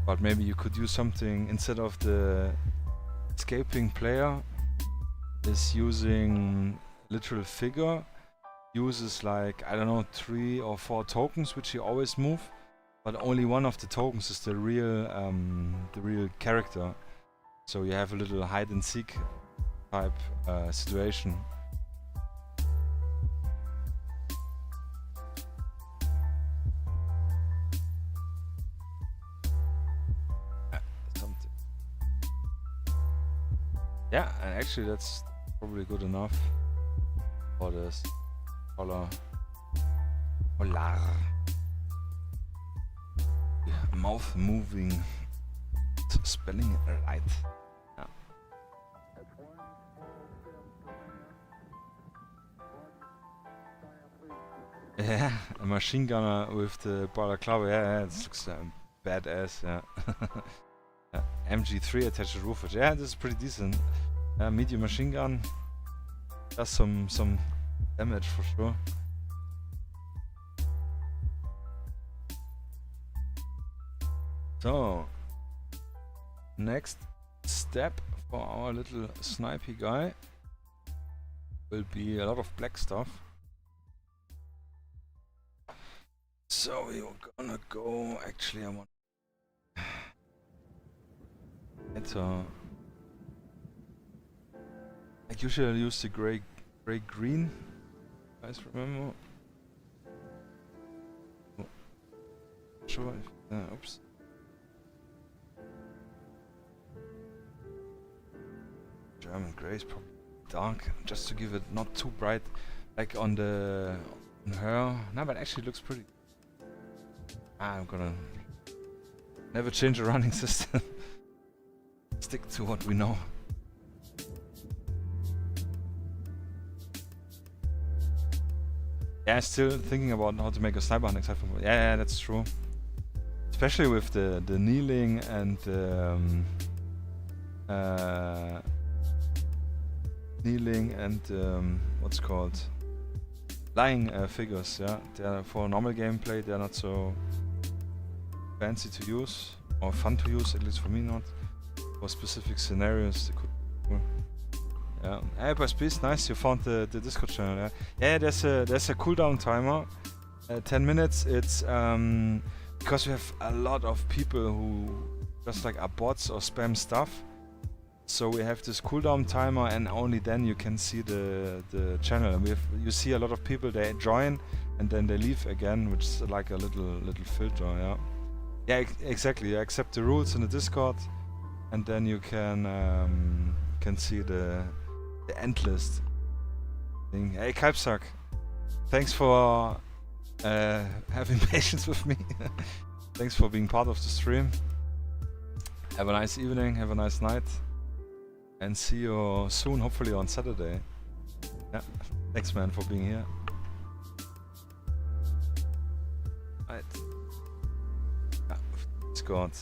But maybe you could use something instead of the escaping player is using literal figure, uses like, I don't know, 3 or 4 tokens which you always move, but only one of the tokens is the real character. So you have a little hide and seek type situation. Yeah, and actually that's probably good enough for this color. Polar. Yeah, mouth moving spelling right. Yeah. Yeah, a machine gunner with the balaclava. Yeah, this looks badass. Yeah. MG3 attached to roof. Yeah, this is pretty decent. Medium machine gun does some damage for sure. So next step for our little snipey guy will be a lot of black stuff. So we're gonna go. Actually, I want. Like usually I use the gray green. Guys, remember? Oh. Sure. Oops. German gray is probably dark, just to give it not too bright, like on her. No, but actually looks pretty. I'm gonna never change the running system. Stick to what we know. Yeah, still thinking about how to make a sniper hunt except for yeah, that's true. Especially with the kneeling and what's called lying figures. Yeah, they're for normal gameplay. They're not so fancy to use or fun to use, at least for me not. For specific scenarios, they could be cool. Yeah, hey, but please, nice. You found the Discord channel. Yeah, yeah. There's a cooldown timer, 10 minutes. It's because we have a lot of people who just like are bots or spam stuff. So we have this cooldown timer, and only then you can see the channel. And you see a lot of people, they join and then they leave again, which is like a little filter. Yeah, yeah, exactly. I accept the rules in the Discord. and then you can see the end list thing. Hey Kalpsak, thanks for having patience with me. Thanks for being part of the stream. Have a nice evening, have a nice night, and see you soon, hopefully on Saturday. Yeah, thanks man for being here. Right. Yeah, it's good.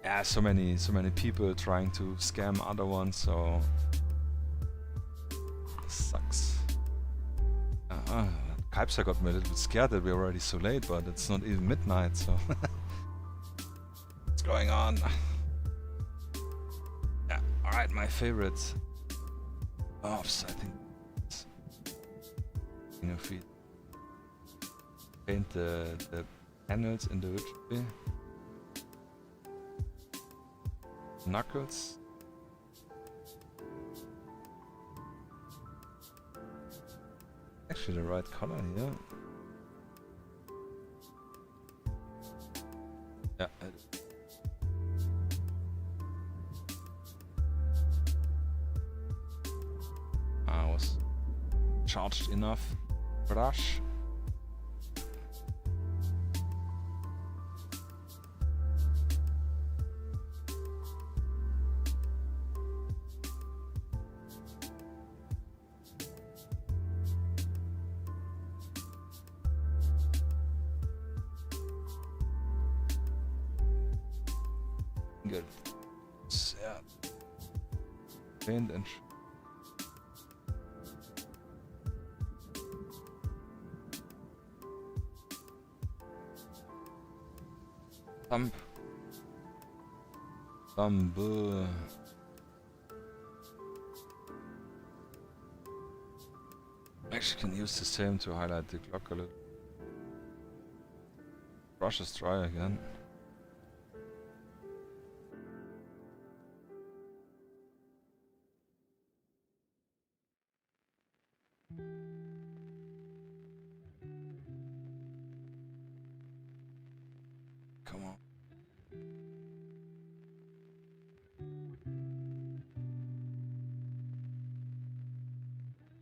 Yeah, so many people trying to scam other ones, so this sucks. Kalpsa got me a little bit scared that we're already so late, but it's not even midnight, so what's going on? Yeah, alright, my favorite offs, I think. You know, if we paint the panels individually. Knuckles. Actually the right color here. Yeah. I was charged enough brush. Good. Yeah. Paint and thumb. Actually can use the same to highlight the clock a little. Brush is dry again. Come on.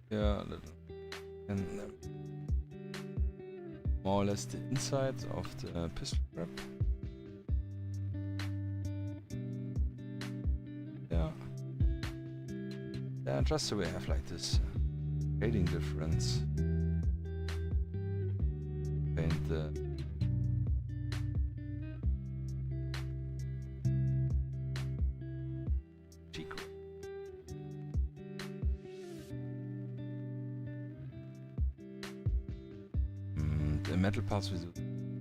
Yeah, a little. And more or less the inside of the pistol grip. Yeah. Yeah, just so we have like this shading difference. Paint the cheek. The metal parts we do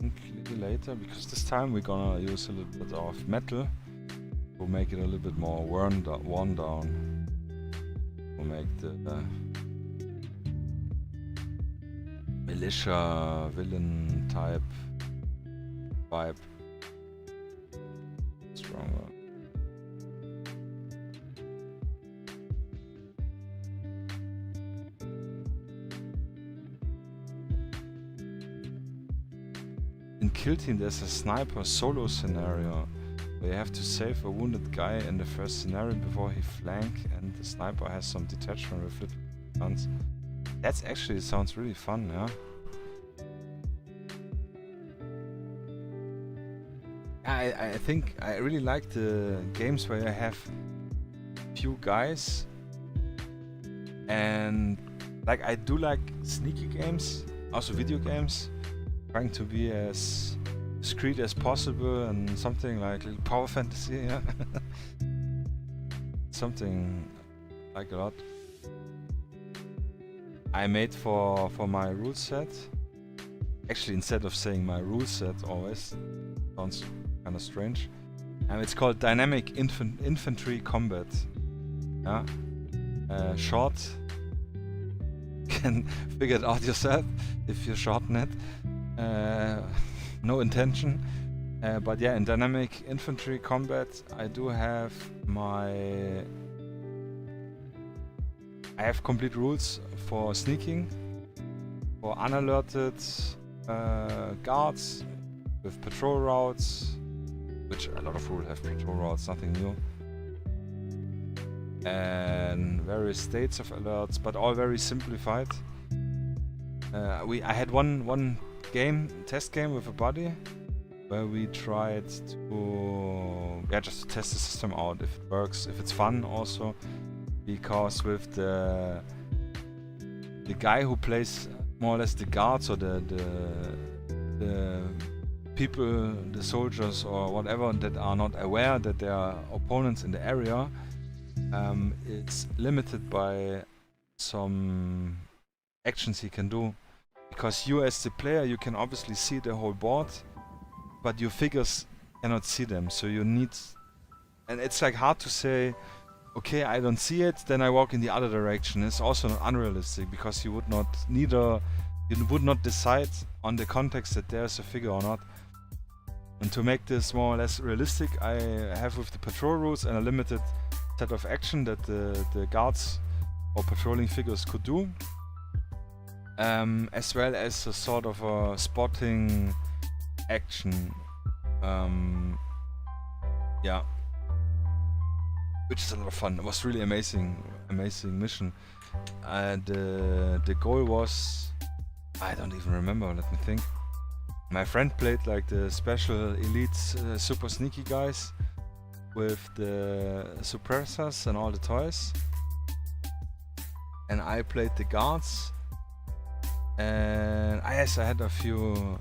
a little later, because this time we're gonna use a little bit of metal to make it a little bit more worn down. We'll make the militia villain type vibe stronger. In Kill Team there's a sniper solo scenario where you have to save a wounded guy in the first scenario before he flank, and the sniper has some detachment with little guns. That's actually sounds really fun, yeah? I think I really like the games where you have few guys, and like I do like sneaky games, also video games, trying to be as discreet as possible, and something like little power fantasy, yeah. Something like a lot. I made for my rule set. Actually, instead of saying my rule set always, sounds kind of strange. And it's called Dynamic Infantry Combat. Yeah, short. Can figure it out yourself if you shorten it. No intention. But yeah, in Dynamic Infantry Combat, I do have I have complete rules for sneaking, for unalerted guards with patrol routes, which a lot of rules have patrol routes, nothing new. And various states of alerts, but all very simplified. I had one test game with a buddy, where we tried to just to test the system out, if it works, if it's fun also, because with the guy who plays more or less the guards or the people, the soldiers or whatever that are not aware that there are opponents in the area, it's limited by some actions he can do, because you as the player, you can obviously see the whole board, but your figures cannot see them, so you need, and it's like hard to say, okay, I don't see it, then I walk in the other direction. It's also not unrealistic, because you would not decide on the context that there's a figure or not. And to make this more or less realistic, I have with the patrol rules and a limited set of action that the guards or patrolling figures could do, as well as a sort of a spotting action, which is a lot of fun. It was really amazing mission. The goal was, I don't even remember, let me think. My friend played like the special elite super sneaky guys with the suppressors and all the toys, and I played the guards, and I had a few,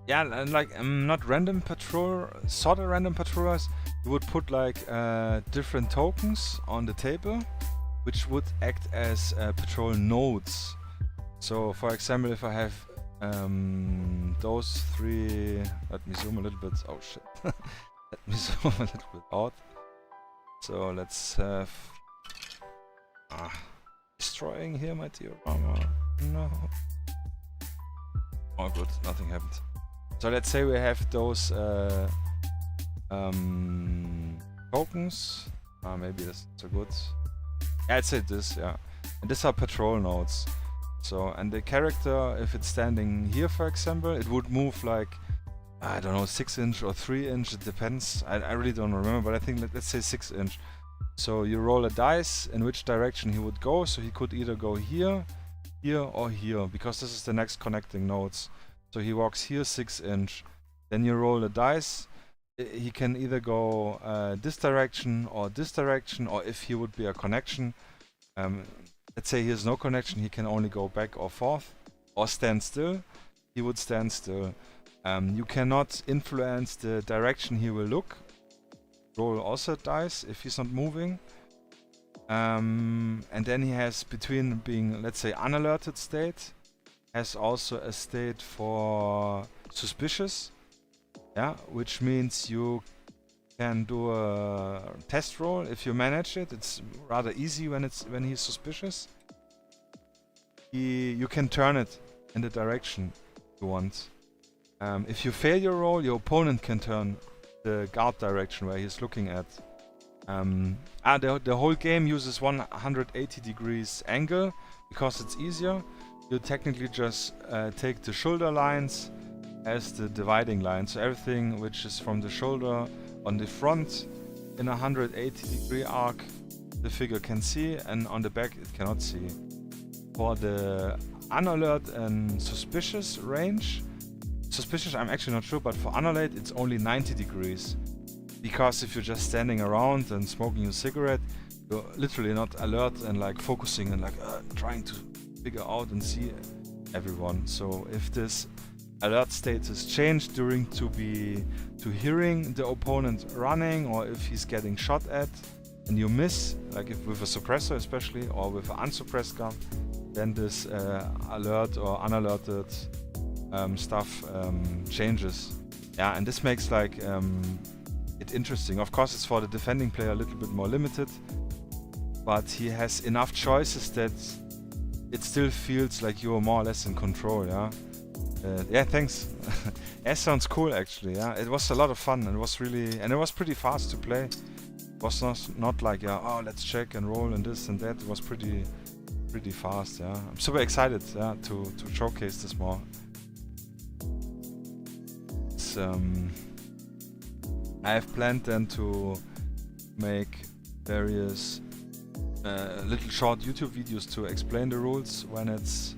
and like not random patrol, sort of random patrollers. You would put like different tokens on the table, which would act as patrol nodes. So for example, if I have those three, let me zoom a little bit, oh shit, let me zoom a little bit out. So let's have, destroying here my diorama, no. Oh good, nothing happened. So let's say we have those tokens. Maybe that's not so good. Yeah, I'd say this, yeah. And these are patrol nodes. So, and the character, if it's standing here, for example, it would move like, I don't know, 6 inch or 3 inch, it depends. I really don't remember, but I think, let's say 6 inch. So you roll a dice in which direction he would go, so he could either go here, here, or here, because this is the next connecting nodes. So he walks here 6 inch. Then you roll a dice. He can either go this direction, or if he would be a connection. Let's say he has no connection, he can only go back or forth, or stand still. He would stand still. You cannot influence the direction he will look. Roll also dice if he's not moving. And then he has, between being, let's say, unalerted state, has also a state for suspicious, which means you can do a test roll if you manage it. It's rather easy when he's suspicious. You can turn it in the direction you want. If you fail your roll, your opponent can turn the guard direction where he's looking at. The whole game uses 180 degrees angle because it's easier. You technically just take the shoulder lines as the dividing line. So everything which is from the shoulder on the front in a 180 degree arc, the figure can see, and on the back it cannot see. For the unalert and suspicious range, suspicious I'm actually not sure, but for unalert it's only 90 degrees. Because if you're just standing around and smoking a cigarette, you're literally not alert and like focusing and like trying to figure out and see everyone. So if this alert status changed during to hearing the opponent running, or if he's getting shot at and you miss, like if with a suppressor especially, or with an unsuppressed gun, then this alert or unalerted stuff changes. Yeah, and this makes like it interesting. Of course it's for the defending player a little bit more limited, but he has enough choices that it still feels like you're more or less in control, yeah, thanks. Yeah, sounds cool actually, yeah. It was a lot of fun, and it was really, and it was pretty fast to play. It was not like, oh, let's check and roll and this and that. It was pretty fast, yeah. I'm super excited, yeah, to showcase this more. It's, I have planned then to make various little short YouTube videos to explain the rules when it's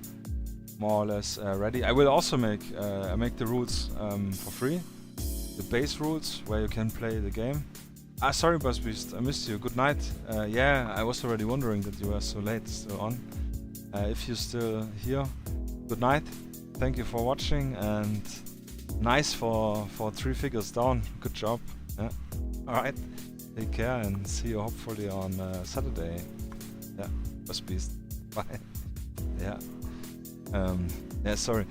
more or less ready. I will also make the rules for free, the base rules where you can play the game. Ah, sorry, Buzzbeast, I missed you. Good night. Yeah, I was already wondering that you were so late still on. If you're still here, good night. Thank you for watching, and nice for 3 figures down. Good job. Yeah. All right. Take care and see you hopefully on Saturday. Yeah, Buzzbeast. Bye. Yeah. Yeah, sorry.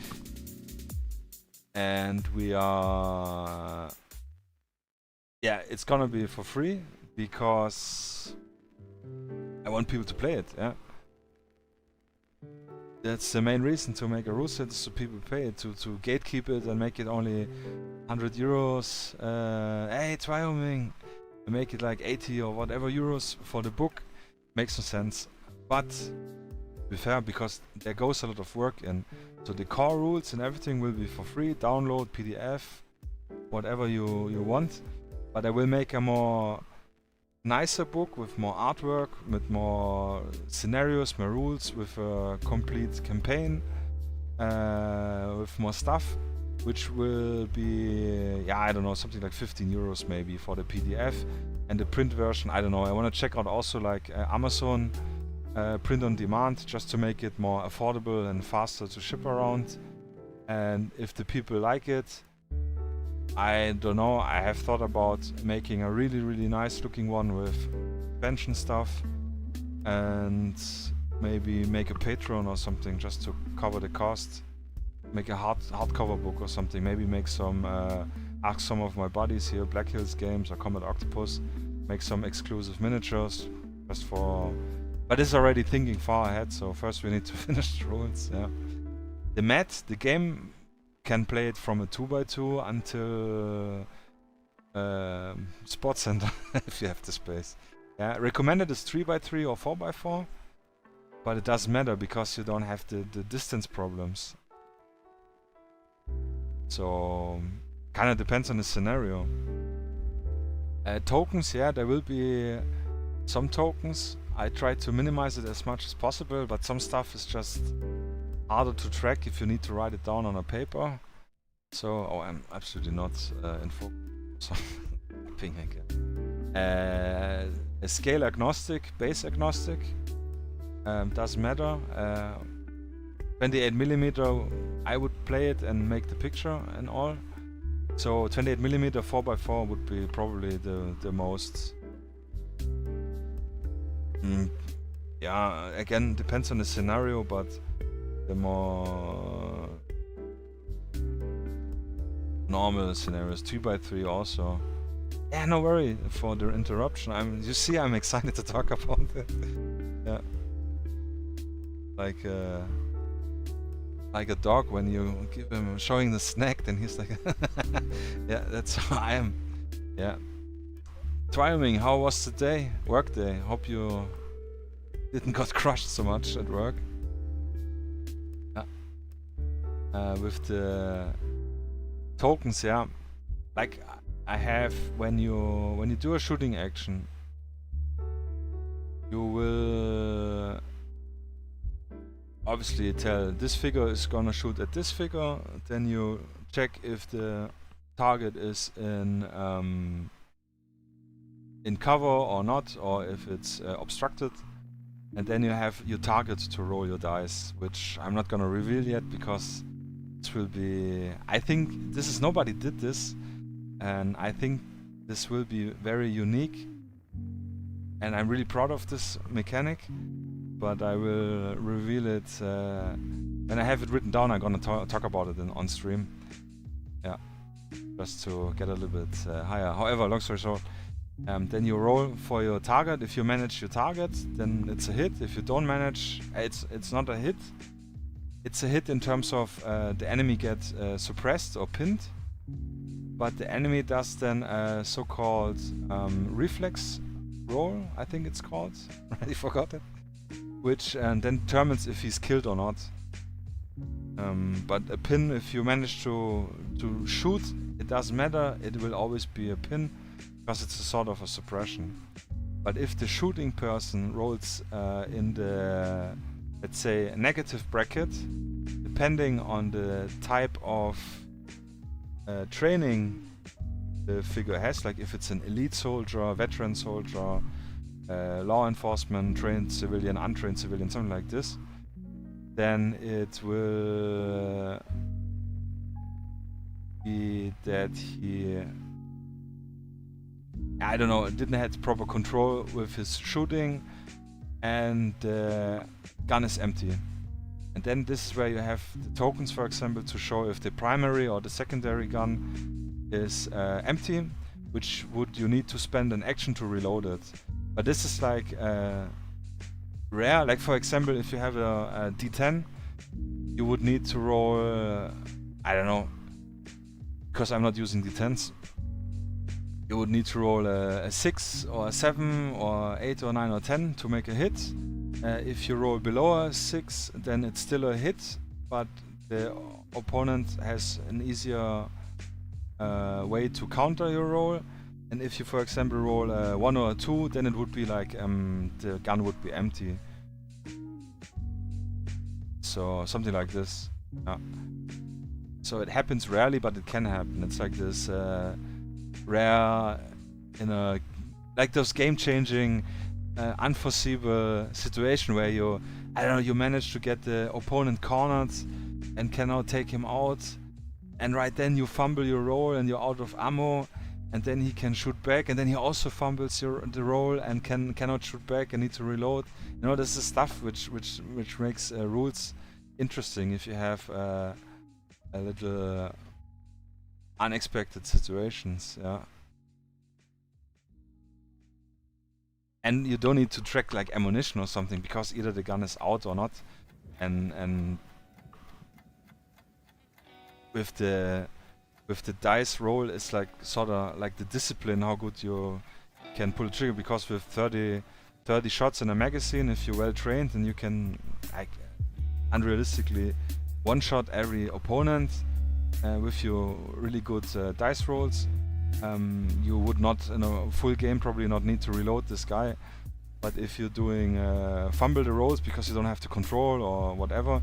And we are... Yeah, it's gonna be for free because I want people to play it, yeah. That's the main reason to make a rule set, is so people pay it, to gatekeep it and make it only 100 euros. Hey, it's Wyoming! And make it like 80 or whatever euros for the book. Makes no sense. But, to be fair, because there goes a lot of work in. So the core rules and everything will be for free. Download, PDF, whatever you want. But I will make a more nicer book with more artwork, with more scenarios, more rules, with a complete campaign, with more stuff, which will be, yeah, I don't know, something like 15 euros maybe for the PDF. And the print version, I don't know, I want to check out also like Amazon print on demand, just to make it more affordable and faster to ship around. And if the people like it, I don't know, I have thought about making a really, really nice looking one with pension stuff, and maybe make a Patreon or something just to cover the cost. Make a hardcover book or something, maybe make some, ask some of my buddies here, Black Hills Games or Combat Octopus, make some exclusive miniatures, just for... But it's already thinking far ahead, so first we need to finish the rules, yeah. The mat, the game, can play it from a 2x2 until Sports Center, if you have the space. Yeah, recommended is 3x3 or 4x4, but it doesn't matter because you don't have the distance problems. So, kinda depends on the scenario. Tokens, yeah, there will be some tokens. I try to minimize it as much as possible, but some stuff is just harder to track if you need to write it down on a paper. So, oh, I'm absolutely not in focus. Ping again. Scale agnostic, base agnostic, doesn't matter. 28mm, I would play it and make the picture and all. So 28mm 4x4 would be probably the most. Yeah, again, depends on the scenario, but the more normal scenarios, 2x3 also. Yeah, no worry for the interruption. You see, I'm excited to talk about it. Yeah, like a dog when you give him showing the snack, then he's like, yeah, that's how I am. Yeah. Wyoming, how was the day? Work day. Hope you didn't got crushed so much at work. Yeah. With the tokens, yeah. Like I have, when you do a shooting action, you will obviously tell this figure is gonna shoot at this figure. Then you check if the target is in cover or not, or if it's obstructed. And then you have your target to roll your dice, which I'm not gonna reveal yet because it will be... I think nobody did this, and I think this will be very unique. And I'm really proud of this mechanic, but I will reveal it when I have it written down. I'm gonna talk about it on stream. Yeah, just to get a little bit higher. However, long story short, then you roll for your target. If you manage your target, then it's a hit. If you don't manage, it's not a hit. It's a hit in terms of the enemy gets suppressed or pinned, but the enemy does then a so-called reflex roll, I think it's called. Already forgot it. Which then determines if he's killed or not. But a pin, if you manage to shoot, it doesn't matter. It will always be a pin. because it's a sort of a suppression. But if the shooting person rolls in the, let's say, negative bracket, depending on the type of training the figure has, like if it's an elite soldier, veteran soldier, law enforcement, trained civilian, untrained civilian, something like this, then it will be that he, I don't know, didn't have proper control with his shooting, and the gun is empty. And then this is where you have the tokens, for example, to show if the primary or the secondary gun is empty, which would you need to spend an action to reload it. But this is like rare. Like for example, if you have a D10, you would need to roll, I don't know, because I'm not using D10s, you would need to roll a 6 or a 7 or 8 or 9 or 10 to make a hit. If you roll below a 6, then it's still a hit, but the opponent has an easier way to counter your roll. And if you, for example, roll a 1 or a 2, then it would be like the gun would be empty. So something like this. Yeah. So it happens rarely, but it can happen. It's like this rare, in a, like those game-changing, unforeseeable situation where you, I don't know, you manage to get the opponent cornered and cannot take him out, and right then you fumble your roll and you're out of ammo, and then he can shoot back, and then he also fumbles the roll and cannot shoot back and need to reload. You know, this is stuff which makes rules interesting if you have a little unexpected situations. Yeah. And you don't need to track like ammunition or something, because either the gun is out or not, and with the dice roll, it's like sort of like the discipline how good you can pull the trigger, because with 30 shots in a magazine, if you're well trained, then you can like unrealistically one-shot every opponent with your really good dice rolls. You would not, in a full game, probably not need to reload this guy. But if you're doing fumble the rolls because you don't have to control or whatever,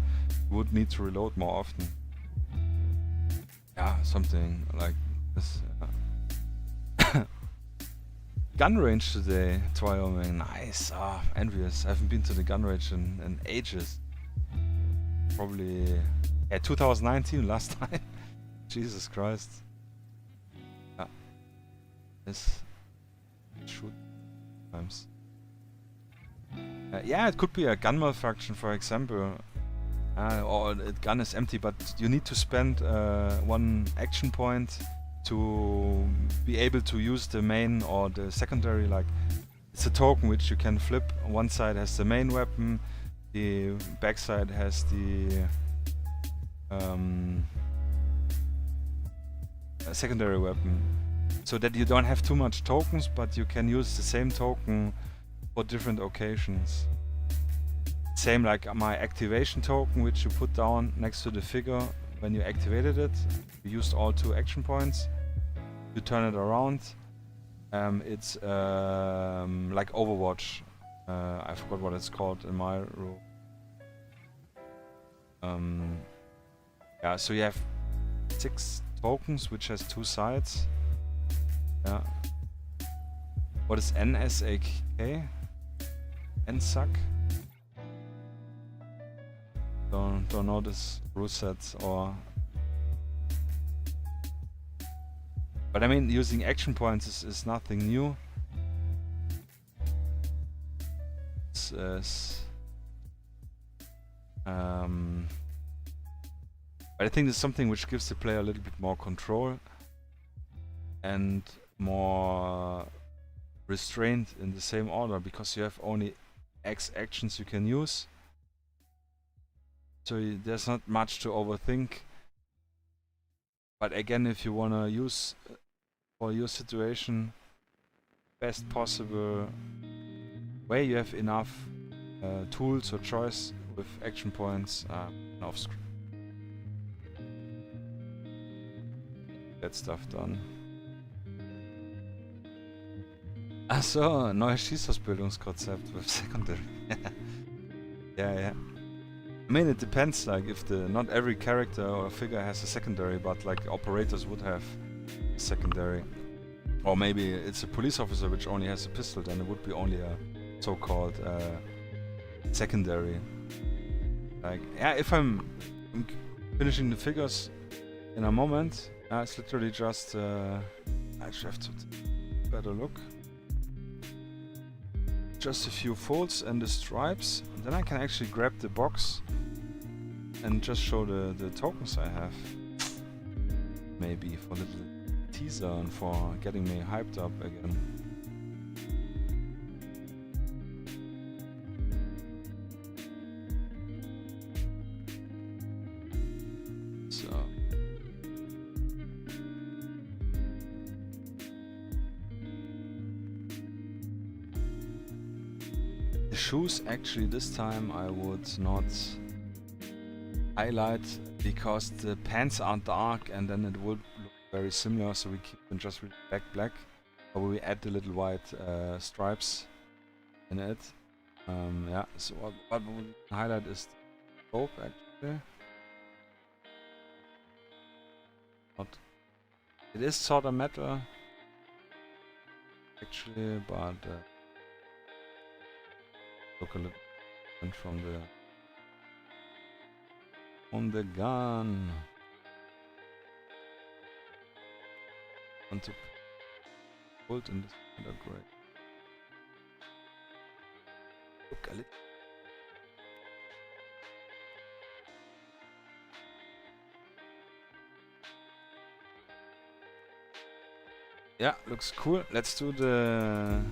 you would need to reload more often. Yeah, something like this. Gun range today, Wyoming. Nice. Ah, envious. I haven't been to the gun range in ages. Probably 2019 last time. Jesus Christ. Yeah. This shoot times. Yeah, it could be a gun malfunction, for example. Or the gun is empty, but you need to spend one action point to be able to use the main or the secondary. Like, it's a token which you can flip. One side has the main weapon, the back side has the secondary weapon, so that you don't have too much tokens, but you can use the same token for different occasions. Same like my activation token, which you put down next to the figure when you activated it. You used all 2 action points. You turn it around. It's like Overwatch. I forgot what it's called in my rule. Yeah, so you have 6 tokens, which has 2 sides. Yeah. What is NSAK? NSAK? Don't know this rule set, or... But I mean, using action points is nothing new. But I think it's something which gives the player a little bit more control and more restraint in the same order, because you have only X actions you can use. So there's not much to overthink. But again, if you wanna use for your situation best possible way, you have enough tools or choice with action points off screen. Get stuff done. Ach so, neues Schießausbildungskonzept with secondary. Yeah. I mean, it depends, like, if not every character or figure has a secondary, but like operators would have a secondary. Or maybe it's a police officer which only has a pistol, then it would be only a so-called secondary. Like, yeah, if I'm finishing the figures in a moment, it's literally just, I just have to better look. Just a few folds and the stripes, and then I can actually grab the box and just show the tokens I have. Maybe for a little teaser and for getting me hyped up again. So. The shoes, actually this time I would not highlight because the pants are dark and then it would look very similar, so we keep them just really black, or we add the little white stripes in it. Yeah, so what we can highlight is the rope actually. It is sort of metal actually, but look a little different from the gun. Want to hold in this kind of gray. Look a little. Yeah, looks cool. Let's do the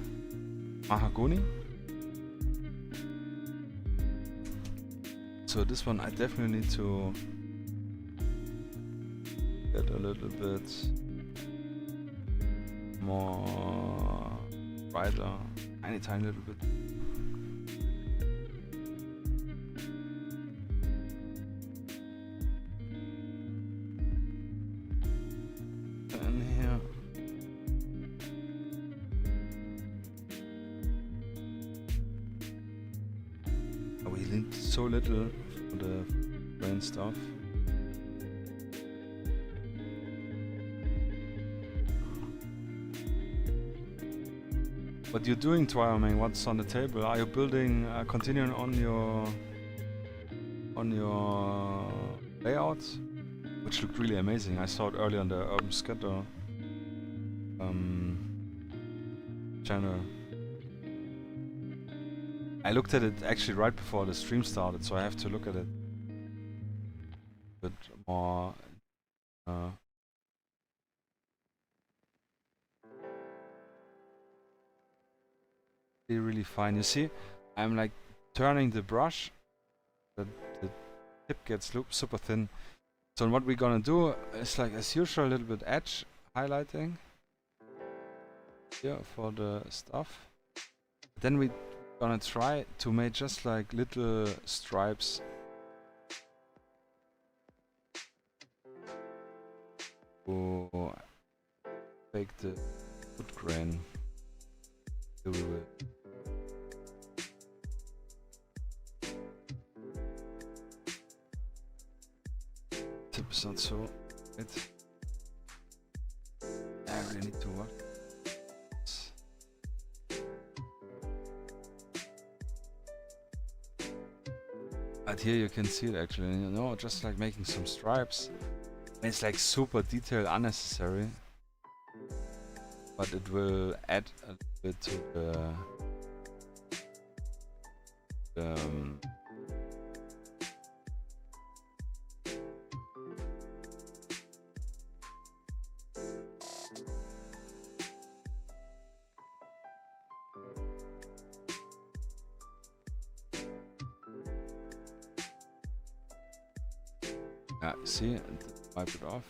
mahogany. So this one I definitely need to get a little bit more brighter, tiny little bit. And here. We need so little for the brain stuff. What you're doing, Wargaming? What's on the table? Are you building, continuing on your layout, which looked really amazing? I saw it earlier on the Urban Scatter channel. I looked at it actually right before the stream started, so I have to look at it a bit more. Really fine. You see, I'm like turning the brush, the tip gets super thin. So what we're gonna do is, like as usual, a little bit edge highlighting here for the stuff. Then we're gonna try to make just like little stripes to fake the wood grain. Do it. Tip is not so good. I really need to work. But here you can see it actually, you know, just like making some stripes. It's like super detailed, unnecessary. But it will add a little bit to the yeah, see, and wipe it off.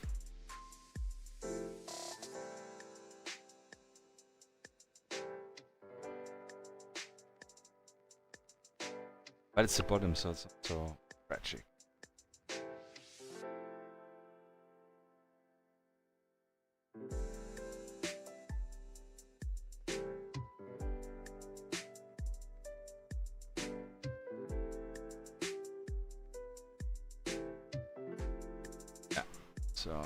But it's the bottom, so it's not so tragic. So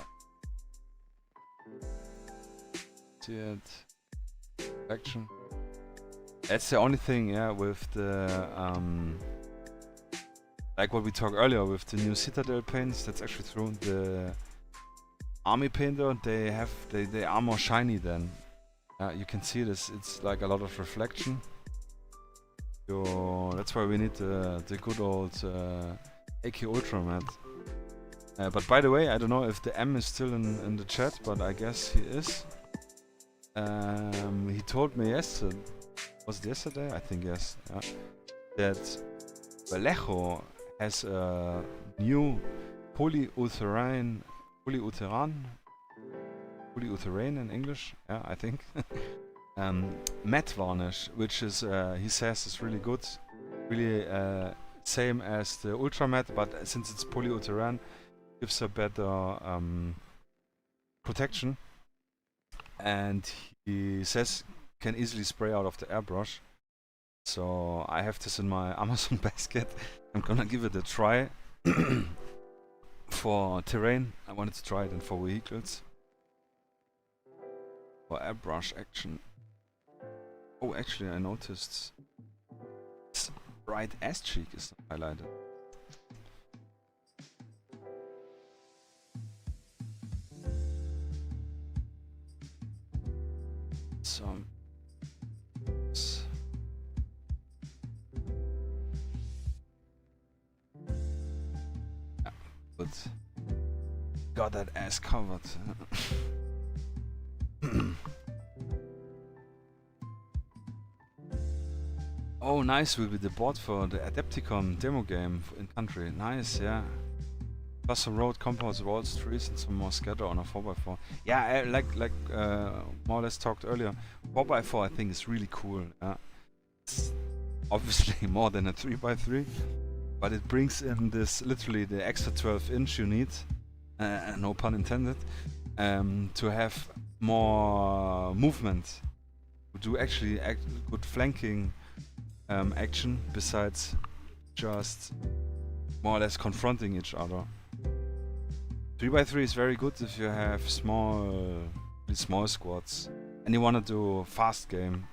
see it. Action. That's the only thing, yeah, with the like what we talked earlier with the new Citadel paints. That's actually true. The army painter, they are more shiny than. You can see this. It's like a lot of reflection. That's why we need the good old AK Ultramodern. But by the way, I don't know if the M is still in the chat, but I guess he is. He told me yesterday. Was it yesterday? I think yes. That Vallejo has a new polyurethane in English. Yeah, I think. Matte varnish, which is he says is really good, really same as the Ultramatte, but since it's polyurethane, gives a better protection. And he says can easily spray out of the airbrush. So I have this in my Amazon basket. I'm gonna give it a try. For terrain, I wanted to try it, and for vehicles. For airbrush action. Oh, actually I noticed this right ass cheek is highlighted. Some yeah, but got that ass covered. Oh, nice, will be the board for the Adepticon demo game in country. Nice, yeah. Plus some road compounds, walls, trees, and some more scatter on a 4x4. Yeah, like more or less talked earlier. 4x4 I think is really cool. It's obviously more than a 3x3, but it brings in this literally the extra 12-inch you need. No pun intended. To have more movement, to do actually good flanking. Action besides just more or less confronting each other. 3x3 is very good if you have really small squads and you want to do a fast game,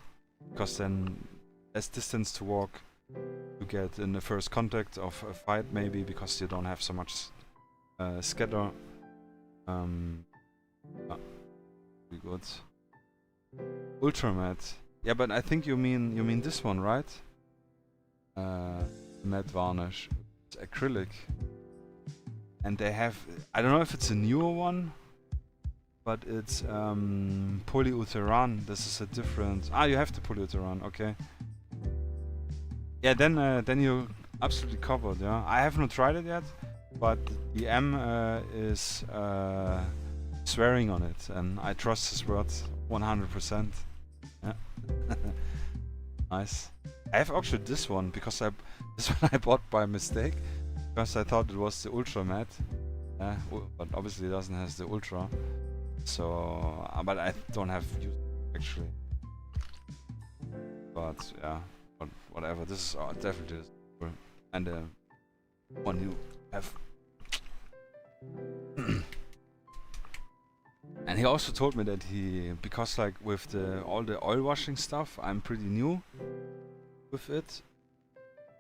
because then less distance to walk to get in the first contact of a fight, maybe because you don't have so much scatter. Pretty good. Ultramatte. Yeah, but I think you mean this one, right? Matte varnish. It's acrylic. And they have, I don't know if it's a newer one, but it's polyurethane. This is a different. You have the polyurethane, okay. Yeah, then you're absolutely covered. Yeah, I have not tried it yet, but the M is swearing on it, and I trust his words 100%. Yeah. Nice. I have actually this one because this one I bought by mistake because I thought it was the Ultramatte. Yeah, but obviously it doesn't have the Ultra. So, but I don't have used it actually. But yeah, but whatever. This is definitely cool. And one you have. And he also told me that because like with all the oil washing stuff, I'm pretty new with it.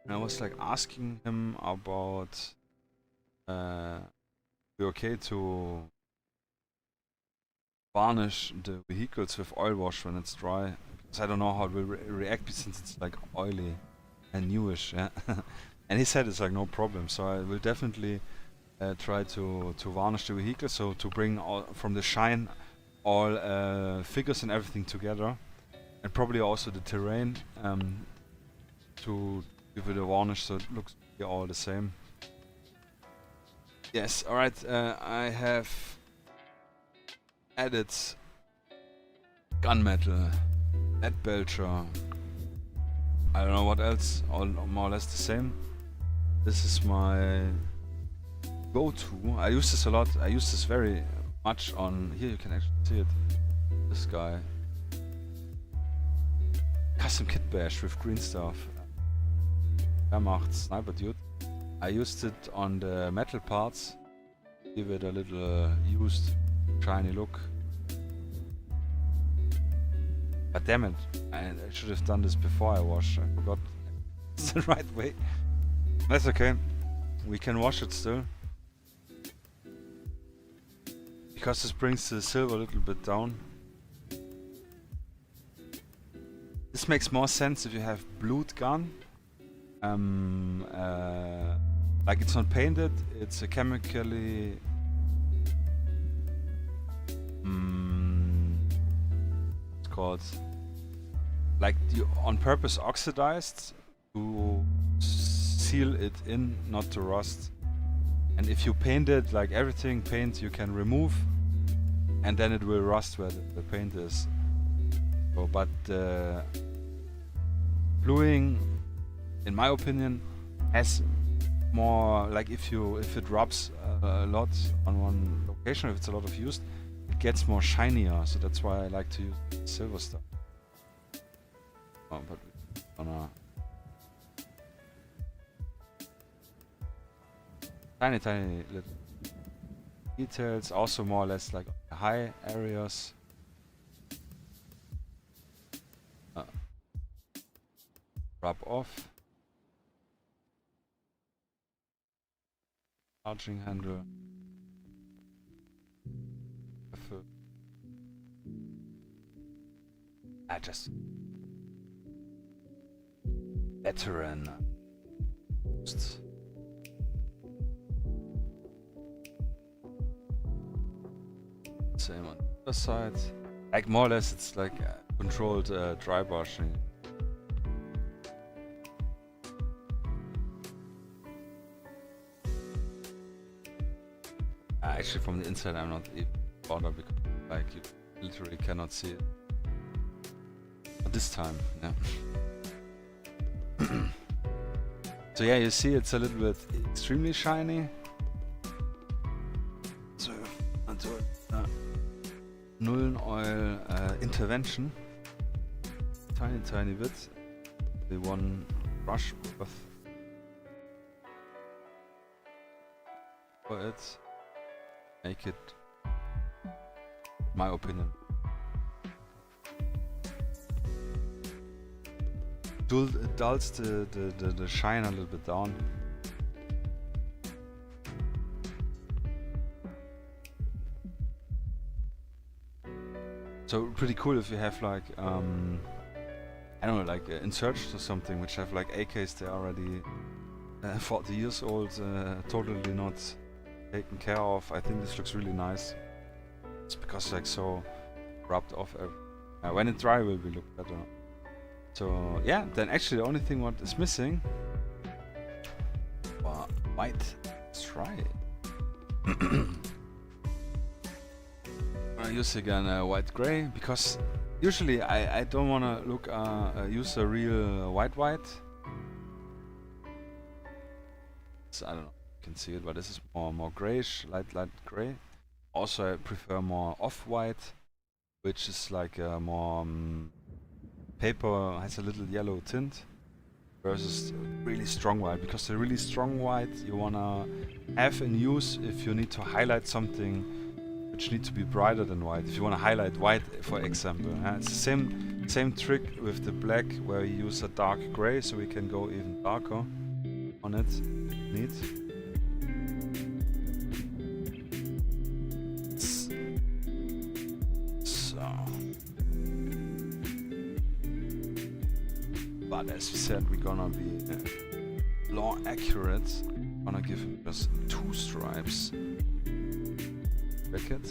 And I was like asking him about be okay to varnish the vehicles with oil wash when it's dry, because I don't know how it will react since it's like oily and newish. Yeah? And he said it's like no problem, so I will definitely try to varnish the vehicle, so to bring all from the shine all figures and everything together, and probably also the terrain to give it a varnish so it looks all the same. Yes, alright, I have added gunmetal, lead belcher, I don't know what else, all more or less the same. This is my go-to. I use this a lot. I use this very much on here. You can actually see it. This guy, custom kit bash with green stuff. Wehrmacht sniper dude. I used it on the metal parts give it a little used, shiny look. But damn it, I should have done this before I washed. I forgot it's the right way. That's okay. We can wash it still. Because this brings the silver a little bit down. This makes more sense if you have blued gun. Like it's not painted, it's a chemically it's called like you on purpose oxidized to seal it in, not to rust. And if you paint it, like everything paint you can remove, and then it will rust where the paint is. So, but bluing, in my opinion, has more like if it rubs a lot on one location, if it's a lot of use, it gets more shinier. So that's why I like to use silver stuff. Oh, but we're gonna tiny little details, also more or less like high areas. Rub off. Charging handle. I just veteran. Same on the other side. Like more or less, it's like controlled dry brushing. Actually, from the inside, I'm not even bothered because, like, you literally cannot see it. But this time, yeah. So yeah, you see, it's a little bit extremely shiny. So until Nullen oil intervention, tiny bit. The one brush worth for it. Make it, my opinion, dulls the shine a little bit down. So pretty cool if you have like I don't know, like insurgents or something which have like AKs they already 40 years old, totally not taken care of. I think this looks really nice. It's because like so rubbed off. When it dry will be look better. So yeah, then actually the only thing what is missing, white. Let's try it. I use again white gray because usually I don't wanna look use a real white. So I don't know. Can see it, but this is more grayish, light gray. Also I prefer more off-white, which is like a more paper, has a little yellow tint, versus really strong white, because the really strong white you wanna have in use if you need to highlight something which needs to be brighter than white. If you wanna highlight white, for example, it's the same trick with the black, where you use a dark gray, so we can go even darker on it. Neat. But as we said, we're gonna be more accurate. Gonna give him just 2 stripes. Bracket.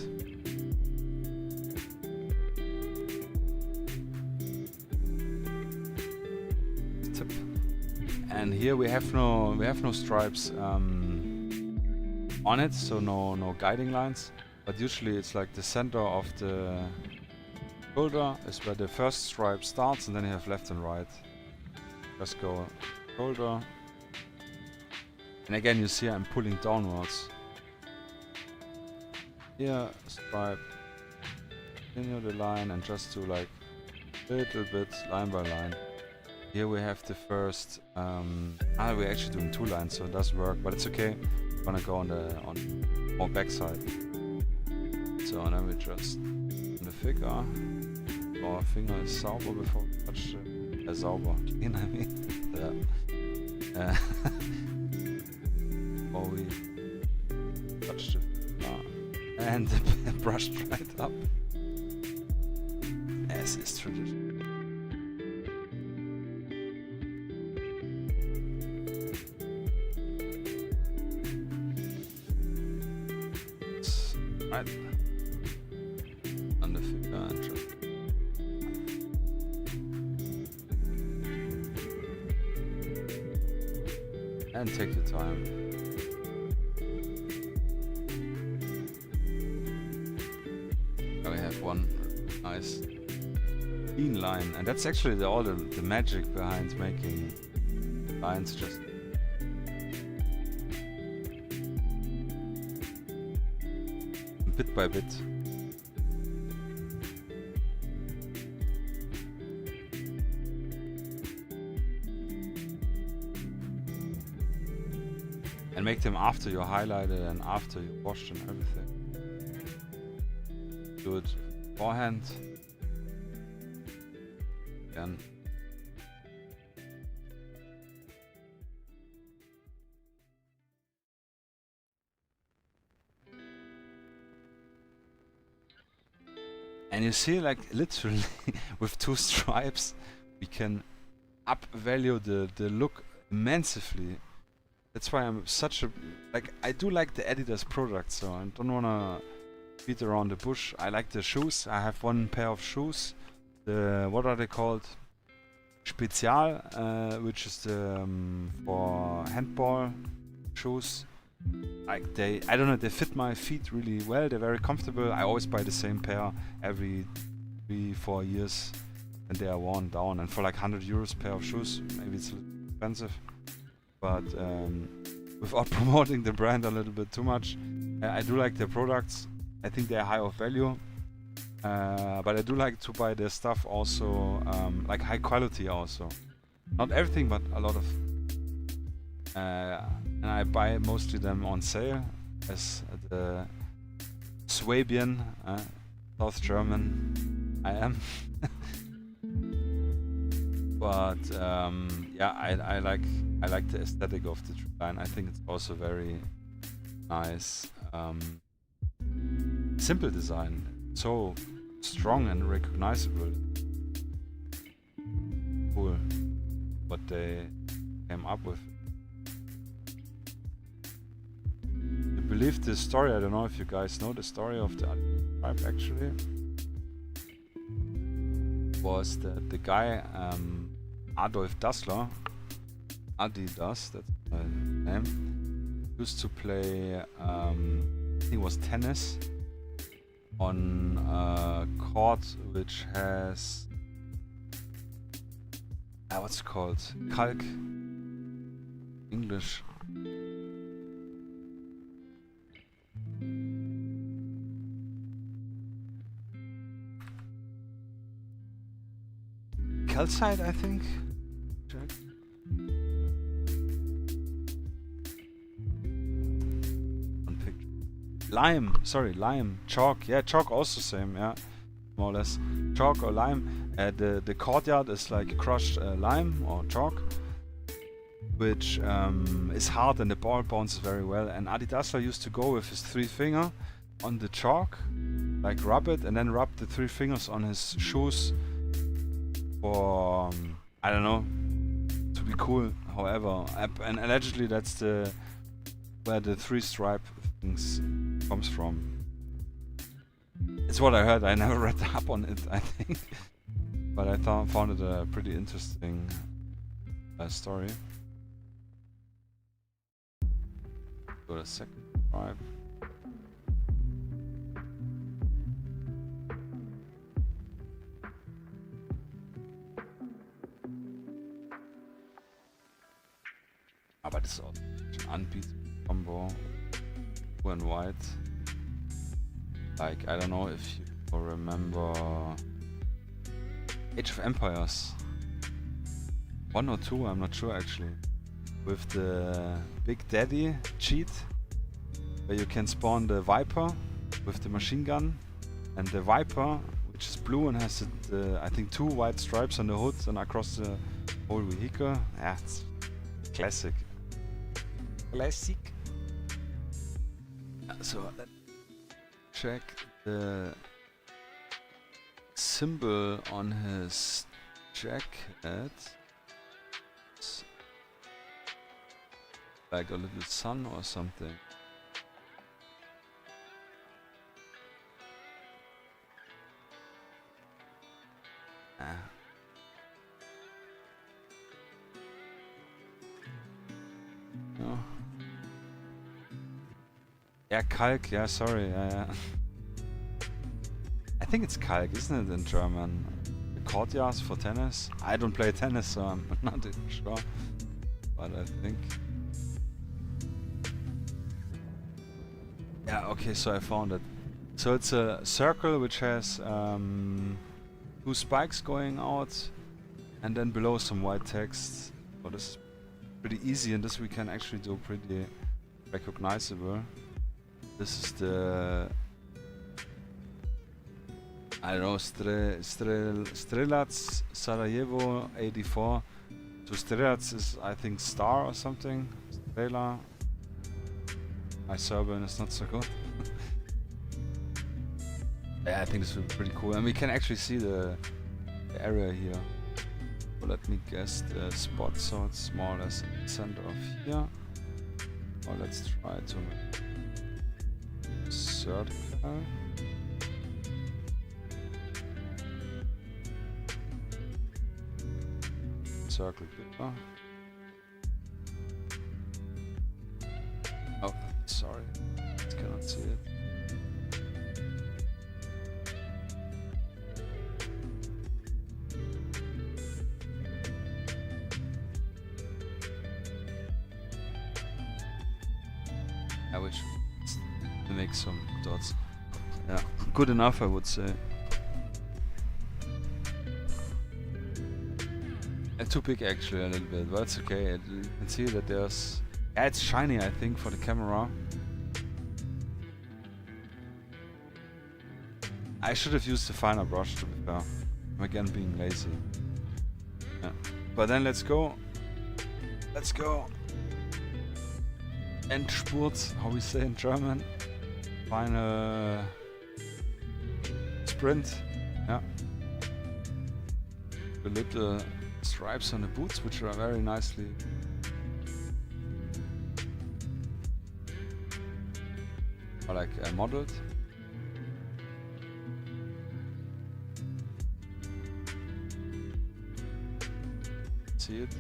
Tip. And here we have no stripes on it, so no guiding lines. But usually it's like the center of the shoulder is where the first stripe starts, and then you have left and right. Just go shoulder. And again, you see I'm pulling downwards. Here, stripe. Continue the line and just do like little bit line by line. Here we have the first. We're actually doing 2 lines, so it doesn't work, but it's okay. gonna go on the more backside. So then we just on the figure. Our finger is sauber before we touch the sauber. Clean, I mean. Before we touch the finger. And the brush right up. As is tradition. Right. On the figure and just and take your time. Now we have one nice clean line, and that's actually all the magic behind making lines just bit by bit. And make them after you highlighted and after you washed and everything. Do it beforehand. Again. And you see, like, literally with 2 stripes we can up value the look immensely. That's why I'm such a I do like the Adidas product, so I don't wanna beat around the bush. I like the shoes. I have one pair of shoes. The what are they called? Spezial, which is the for handball shoes. Like I don't know, they fit my feet really well. They're very comfortable. I always buy the same pair every 3-4 years, and they are worn down. And for like 100 euros pair of shoes, maybe it's a little expensive. But without promoting the brand a little bit too much, I do like their products. I think they're high of value. But I do like to buy their stuff also, like high quality also. Not everything, but a lot of. And I buy mostly them on sale, as the Swabian, South German I am. But yeah, I like the aesthetic of the line. I think it's also very nice. Simple design, so strong and recognizable. Cool what they came up with. I believe the story, I don't know if you guys know the story of the tribe actually, was that the guy Adolf Dassler, Adidas, that's my name, used to play, I think it was tennis, on a court which has, what's it called? Kalk, English. Calcite, I think. Check. One picture. Lime, sorry, lime, chalk. Yeah, chalk also same. Yeah, more or less. Chalk or lime. The courtyard is like crushed lime or chalk, which is hard and the ball bounces very well. And Adi Dassler used to go with his 3 finger on the chalk, like rub it, and then rub the 3 fingers on his shoes. For I don't know, to be cool. However, and allegedly that's where the 3 stripe things comes from. It's what I heard. I never read up on it, I think, but I found it a pretty interesting story. Go to 2nd stripe. But it's also an unbeatable combo, blue and white. Like, I don't know if you remember Age of Empires 1 or 2, I'm not sure actually, with the Big Daddy cheat where you can spawn the Viper with the machine gun, and the Viper, which is blue and has I think 2 white stripes on the hood and across the whole vehicle. Yeah, it's classic. Classic. So let's check the symbol on his jacket. It's like a little sun or something. No. Yeah, Kalk, yeah, sorry. I think it's Kalk, isn't it, in German? The courtyards for tennis? I don't play tennis, so I'm not even sure. But I think... Yeah, okay, so I found it. So it's a circle which has 2 spikes going out, and then below some white text. So this is pretty easy, and this we can actually do pretty recognizable. This is the... I don't know, Strelac Sarajevo 84. So Strelac is, I think, star or something. Strela. My Serbian is not so good. Yeah, I think this will be pretty cool. And we can actually see the area here. So let me guess the spot. So it's more or less in the center of here. Or let's try to make a circle. Circle bigger. Oh, sorry. I cannot see it. I wish to make some dots. Yeah, good enough, I would say. Too big actually a little bit, but it's okay. You can see that there's... Yeah, it's shiny, I think, for the camera. I should have used a finer brush, to be fair. I'm again being lazy. Yeah. But then let's go. Let's go. Endspurt, how we say in German. Final sprint. Yeah. The little stripes on the boots, which are very nicely modeled. See it?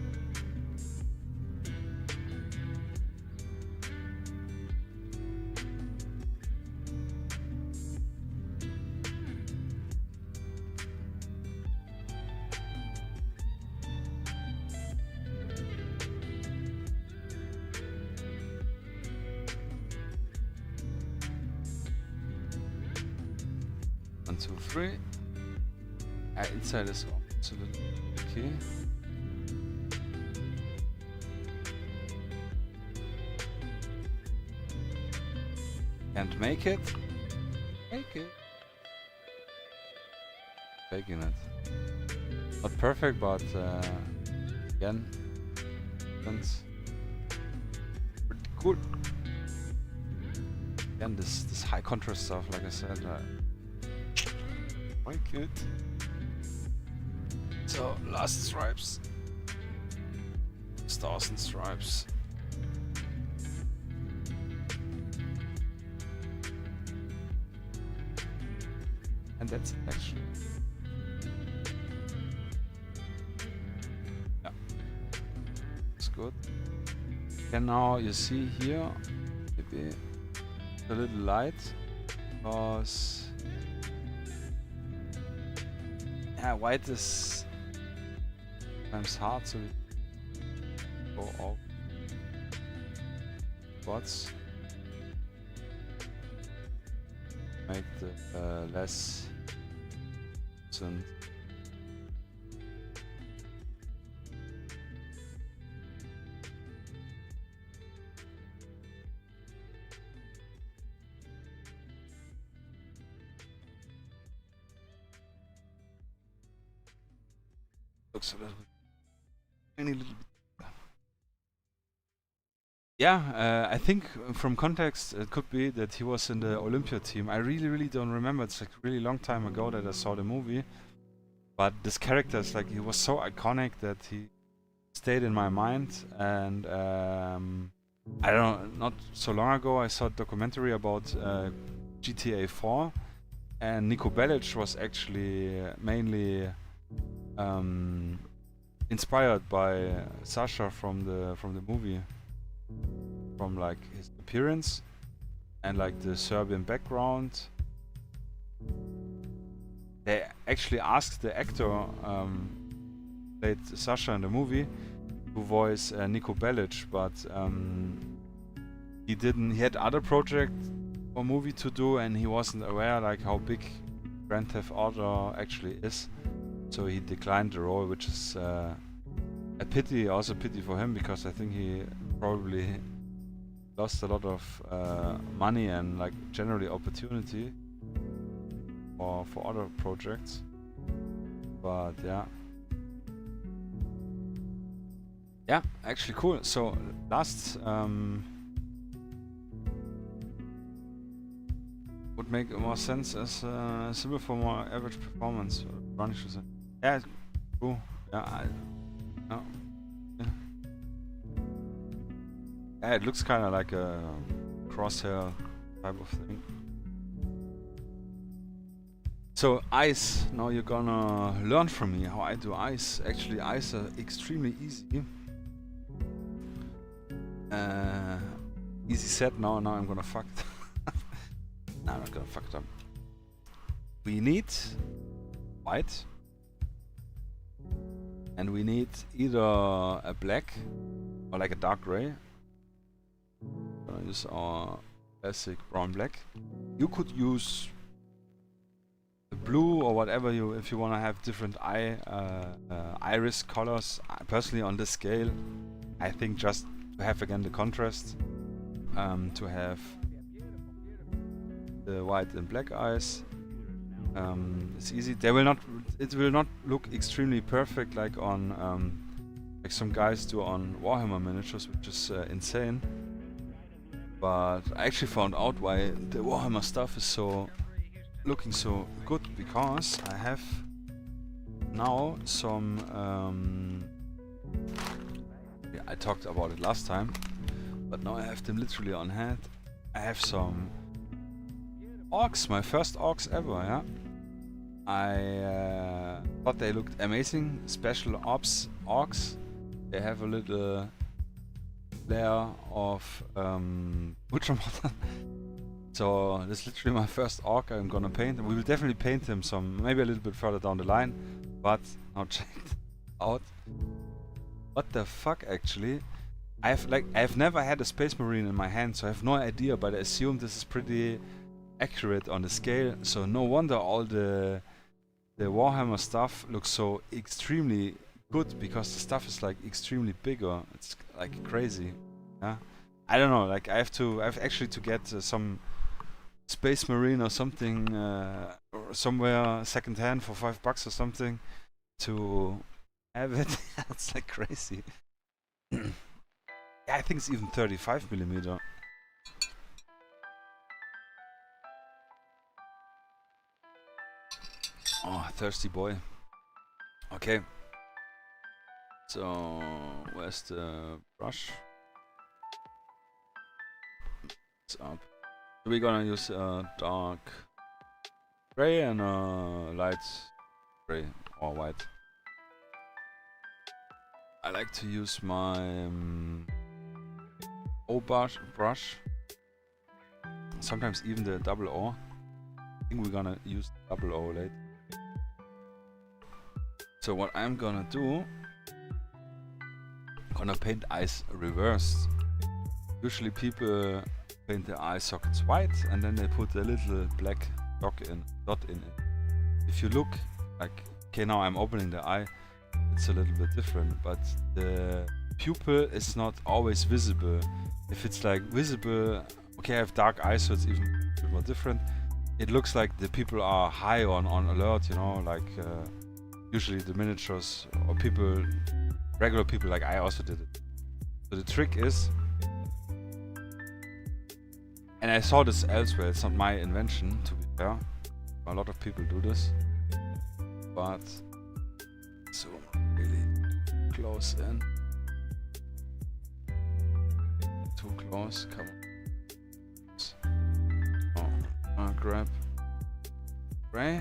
One, two, three. Inside is also a little tricky. Can't make it. Make it. Faking it. Not perfect, but again, that's pretty cool. Again, this high contrast stuff, like I said. Like it. So last stripes, stars and stripes. And that's it actually. Yeah, it's good. And now you see here, maybe a little light, because yeah, white is sometimes hard to go off spots. Make the less than looks a little bit, tiny little bit. Yeah, I think from context it could be that he was in the Olympia team. I really don't remember. It's like a really long time ago that I saw the movie. But this character is like, he was so iconic that he stayed in my mind. And I don't know, not so long ago I saw a documentary about GTA 4. And Niko Bellic was actually mainly inspired by Sasha from the movie. From like his appearance and like the Serbian background. They actually asked the actor played Sasha in the movie to voice Niko Bellic, but he didn't. He had other projects or movie to do, and he wasn't aware like how big Grand Theft Auto actually is. So he declined the role, which is a pity. Also pity for him, because I think he probably lost a lot of money and like generally opportunity for other projects. But yeah, actually cool. So last would make more sense as simple for more average performance. Yeah, cool. Yeah, no. Yeah, it looks kind of like a crosshair type of thing. So ice, now you're gonna learn from me how I do ice. Actually, ice are extremely easy. Easy set. Now I'm gonna fuck it. No, I'm not gonna fuck it up. We need white, and we need either a black or like a dark gray. Gonna use our classic brown black. You could use the blue or whatever you, if you want to have different iris colors. Personally, on this scale, I think just to have again the contrast, to have the white and black eyes. It's easy. They will not. It will not look extremely perfect like on like some guys do on Warhammer miniatures, which is insane. But I actually found out why the Warhammer stuff is so looking so good, because I have now some yeah, I talked about it last time, but now I have them literally on hand. I have some orcs, my first orcs ever, yeah. I thought they looked amazing. Special ops orcs. They have a little layer of Ultramodern. So this is literally my first orc I'm gonna paint. We will definitely paint him some, maybe a little bit further down the line. But now check it out. What the fuck, actually? I've never had a Space Marine in my hand, so I have no idea. But I assume this is pretty accurate on the scale. So no wonder all the Warhammer stuff looks so extremely good, because the stuff is like extremely bigger. It's like crazy. Yeah, I don't know. Like I have actually to get some Space Marine or something or somewhere second hand for $5 or something to have it. It's like crazy. Yeah, I think it's even 35mm. Oh, thirsty boy. Okay. So, where's the brush? It's up. We're gonna use dark gray and light gray or white. I like to use my O brush. Sometimes even the double O. I think we're gonna use double O later. So what I'm gonna do, I'm gonna paint eyes reversed. Usually people paint the eye sockets white and then they put a little black dot in it. If you look, like, okay, now I'm opening the eye, it's a little bit different, but the pupil is not always visible. If it's like visible, okay, I have dark eyes, so it's even a bit more different. It looks like the people are high on alert, you know, like usually the miniatures or people, regular people like I also did it. So the trick is, and I saw this elsewhere, it's not my invention to be fair, a lot of people do this, but so really close in, too close, come on, grab spray.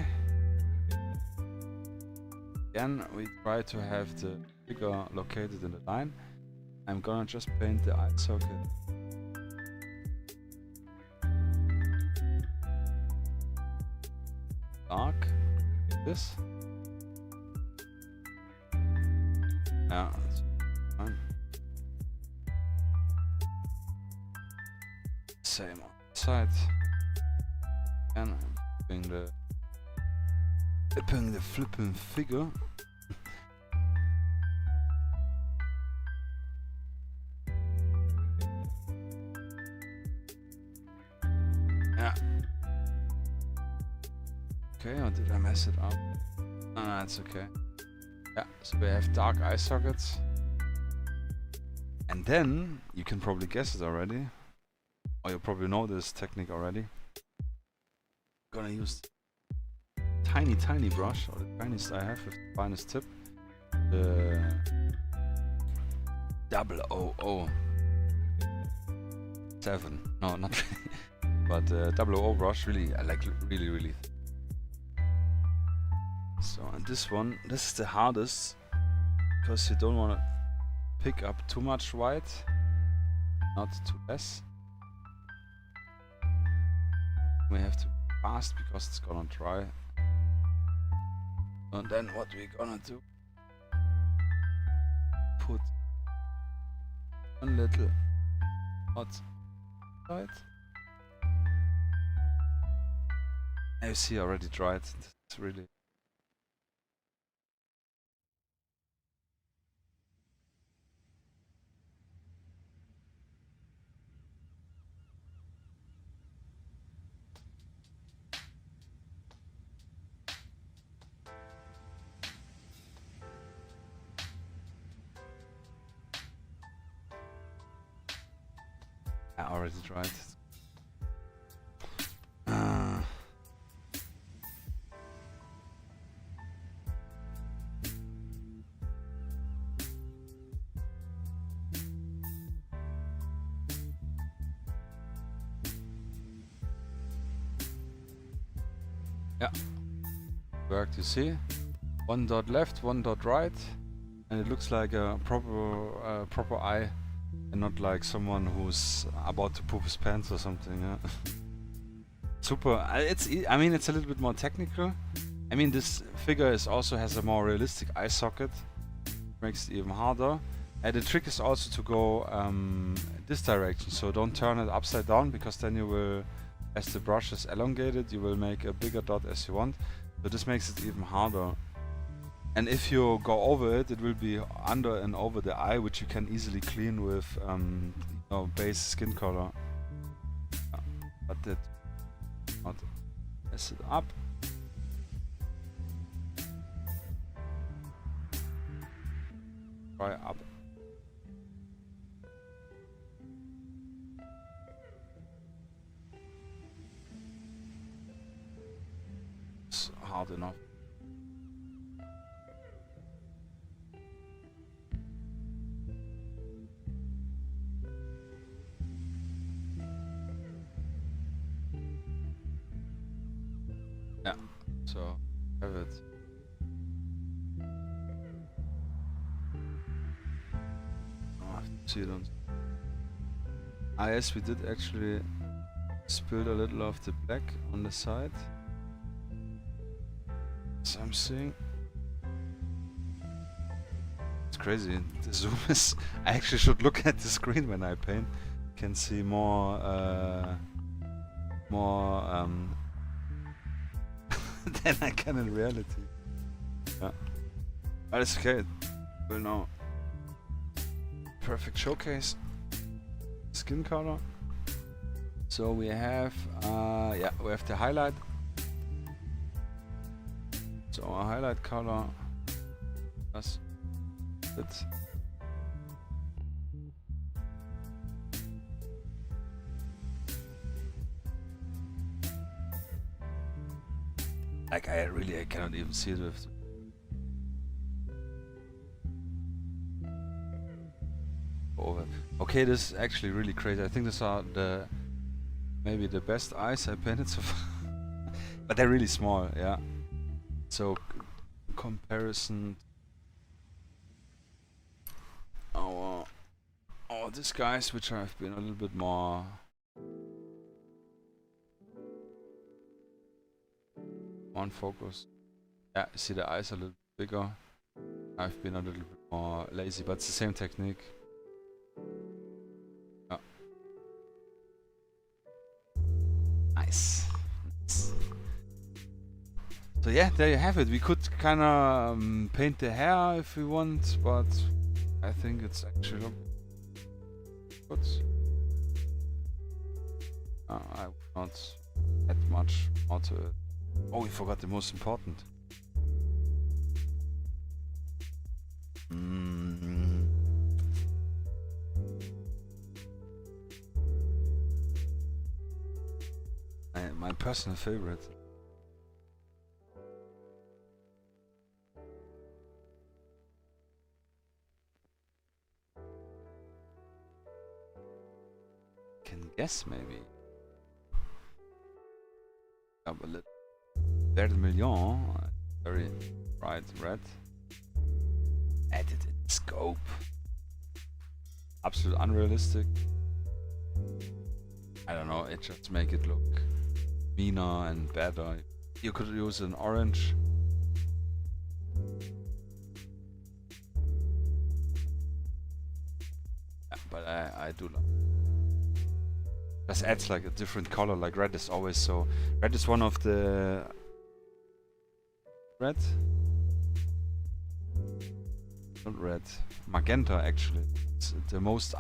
Again, we try to have the figure located in the line. I'm gonna just paint the eye socket. Dark. This. Yeah, that's fine. Same on the side. And I'm flipping the flipping figure. Yeah. Okay, or did I mess it up? No, it's okay. Yeah, so we have dark eye sockets. And then, you can probably guess it already. Or you probably know this technique already. I'm gonna use tiny brush, or the tiniest I have with the finest tip. The 007. No, not really. But 000 brush, really, I like really. So, and this one, this is the hardest, because you don't want to pick up too much white, not too less. We have to be fast because it's gonna dry. And then what we're gonna do, put a little hot light. You see, already dried. It's really. I already tried. Yeah, worked. You see, one dot left, one dot right, and it looks like a proper eye. And not like someone who's about to poop his pants or something. Yeah. Super. I mean, it's a little bit more technical. I mean, this figure also has a more realistic eye socket, makes it even harder. And the trick is also to go this direction. So don't turn it upside down, because then you will, as the brush is elongated, you will make a bigger dot as you want. So this makes it even harder. And if you go over it, it will be under and over the eye, which you can easily clean with base skin color. Yeah, but that not mess it up. Try up. It's hard enough. Yeah, so have it. Oh, I have to see it on. Ah, yes, we did actually spill a little of the black on the side. Something. It's crazy. The zoom is. I actually should look at the screen when I paint. Can see more. Than I can in reality. Yeah. But it's okay. We'll know. Perfect showcase. Skin color. So we have we have the highlight. So our highlight color That's it. Like I cannot even see it with. Over. Okay, this is actually really crazy. I think these are maybe the best eyes I painted so far. But they're really small, yeah. So comparison. Our these guys, which have been a little bit more on focus. Yeah, you see the eyes are a little bit bigger. I've been a little bit more lazy, but it's the same technique. Yeah. Nice. So yeah, there you have it. We could kinda paint the hair if we want, but I think it's actually look good. I would not add much more to it. Oh, we forgot the most important. My personal favorite. Can guess maybe. A little Vermilion, very bright red. Added in scope. Absolute unrealistic. I don't know, it just make it look meaner and better. You could use an orange. Yeah, but I do like. Just adds like a different color. Like red is always so. Red is one of the. Red? Not red. Magenta actually. It's the most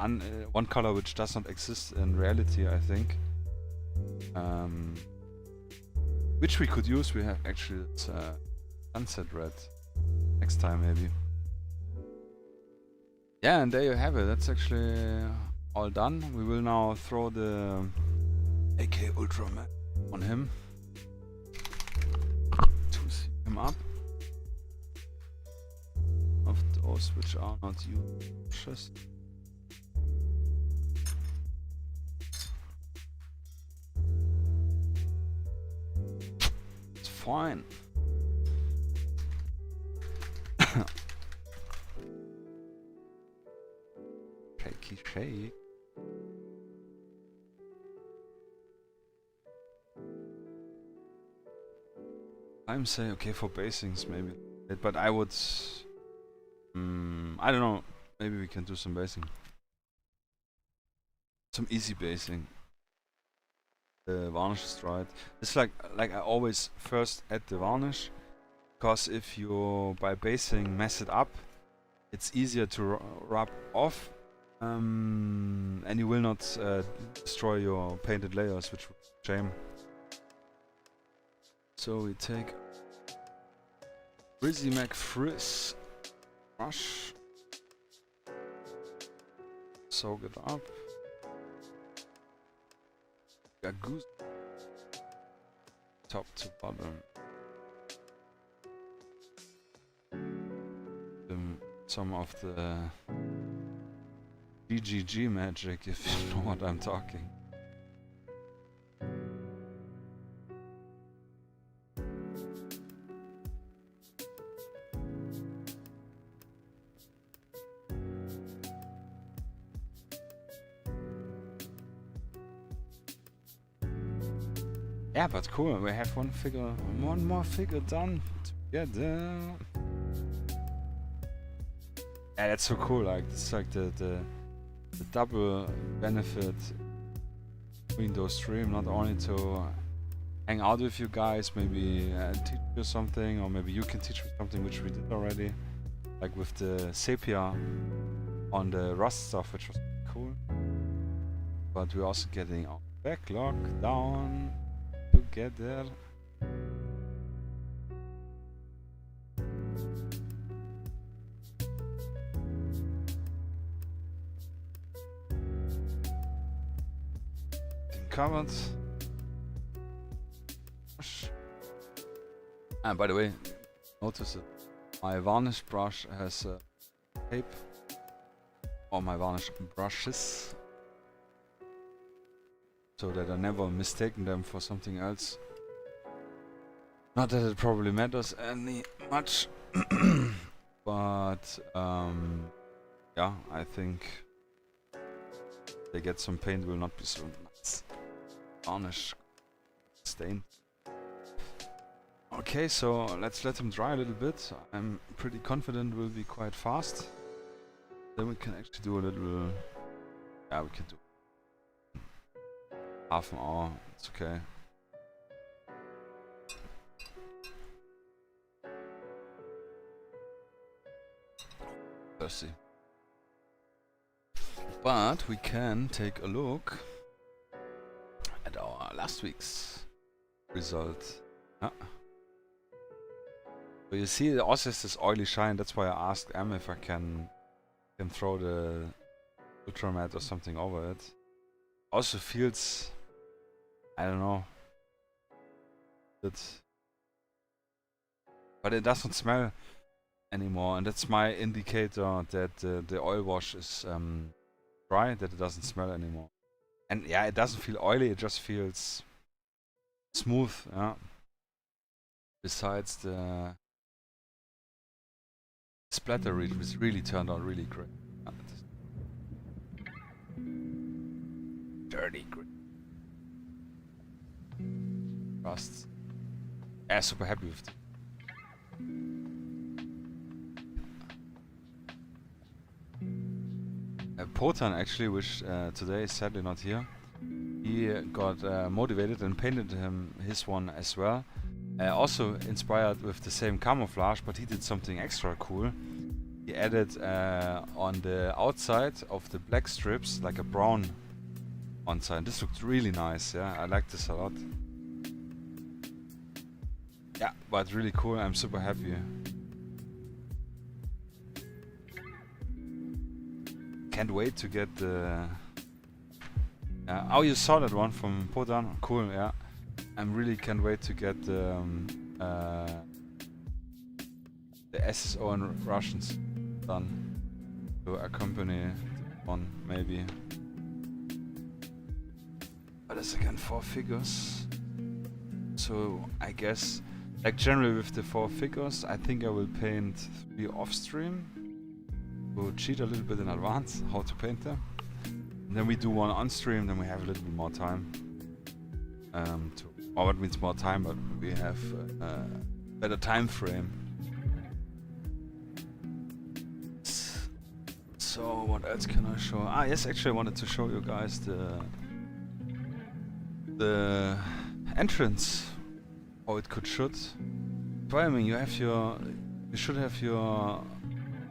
one color which does not exist in reality, I think. Which we could use. We have actually it's sunset red. Next time maybe. Yeah, and there you have it. That's actually all done. We will now throw the AK Ultramodern on him to see him up. Of those which are not used. It's fine. Shaky shake. I'm saying okay for basings maybe, but I would. I don't know. Maybe we can do some basing. Some easy basing. The varnish is right. It's like I always first add the varnish, because if you by basing mess it up, it's easier to rub off, and you will not destroy your painted layers, which would be a shame. So we take Frizzy McFrizz brush, soak it up, goose top to bottom, some of the GGG magic, if you know what I'm talking. Yeah, but cool, we have one more figure done together. Yeah, that's so cool, like, it's like the double benefit between those streams, not only to hang out with you guys, maybe teach you something, or maybe you can teach me something, which we did already, like with the sepia on the rust stuff, which was cool. But we're also getting our backlog down together. covered. And by the way, notice that my varnish brush has tape, or my varnish brushes, so that I never mistaken them for something else. Not that it probably matters any much, but yeah, I think they get some paint will not be so nice. Varnish stain. Okay, so let's let them dry a little bit. I'm pretty confident we'll be quite fast. Then we can actually do a little. Yeah, we can do half an hour. It's okay. Thirsty. But we can take a look at our last week's result. Ah. So you see, it also has this oily shine. That's why I asked Em if I can throw the Ultramodern or something over it. Also feels, I don't know, but it doesn't smell anymore, and that's my indicator that the oil wash is dry, that it doesn't smell anymore. And yeah, it doesn't feel oily, it just feels smooth. Yeah. Besides the splatter, which really turned out really great. Dirty great. Rust. Yeah, super happy with it. Potan actually, which today is sadly not here, he got motivated and painted his one as well. Also inspired with the same camouflage, but he did something extra cool. He added on the outside of the black strips like a brown on side. This looked really nice, yeah, I like this a lot. Yeah, but really cool, I'm super happy. Can't wait to get the... oh, you saw that one from Potan? Cool, yeah. I really can't wait to get the SSO and Russians done to accompany one, maybe. But it's again 4 figures. So I guess, like generally with the 4 figures, I think I will paint 3 off stream. We'll cheat a little bit in advance how to paint them. And then we do 1 on stream, then we have a little bit more time. Or what means more time, but we have a better time frame. So what else can I show? Ah yes, actually I wanted to show you guys the entrance, how it should. Wargaming, you should have your,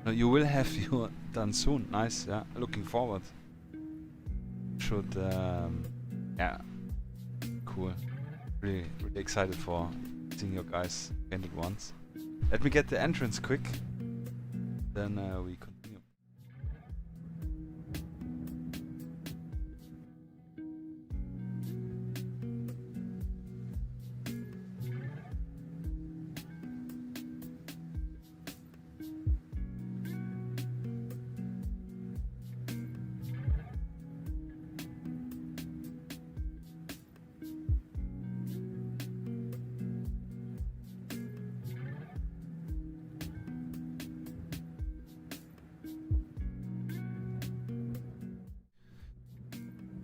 no, you will have your done soon. Nice, yeah. Looking forward. Should, yeah, cool. Really excited for seeing your guys painted ones. Let me get the entrance quick, then we continue.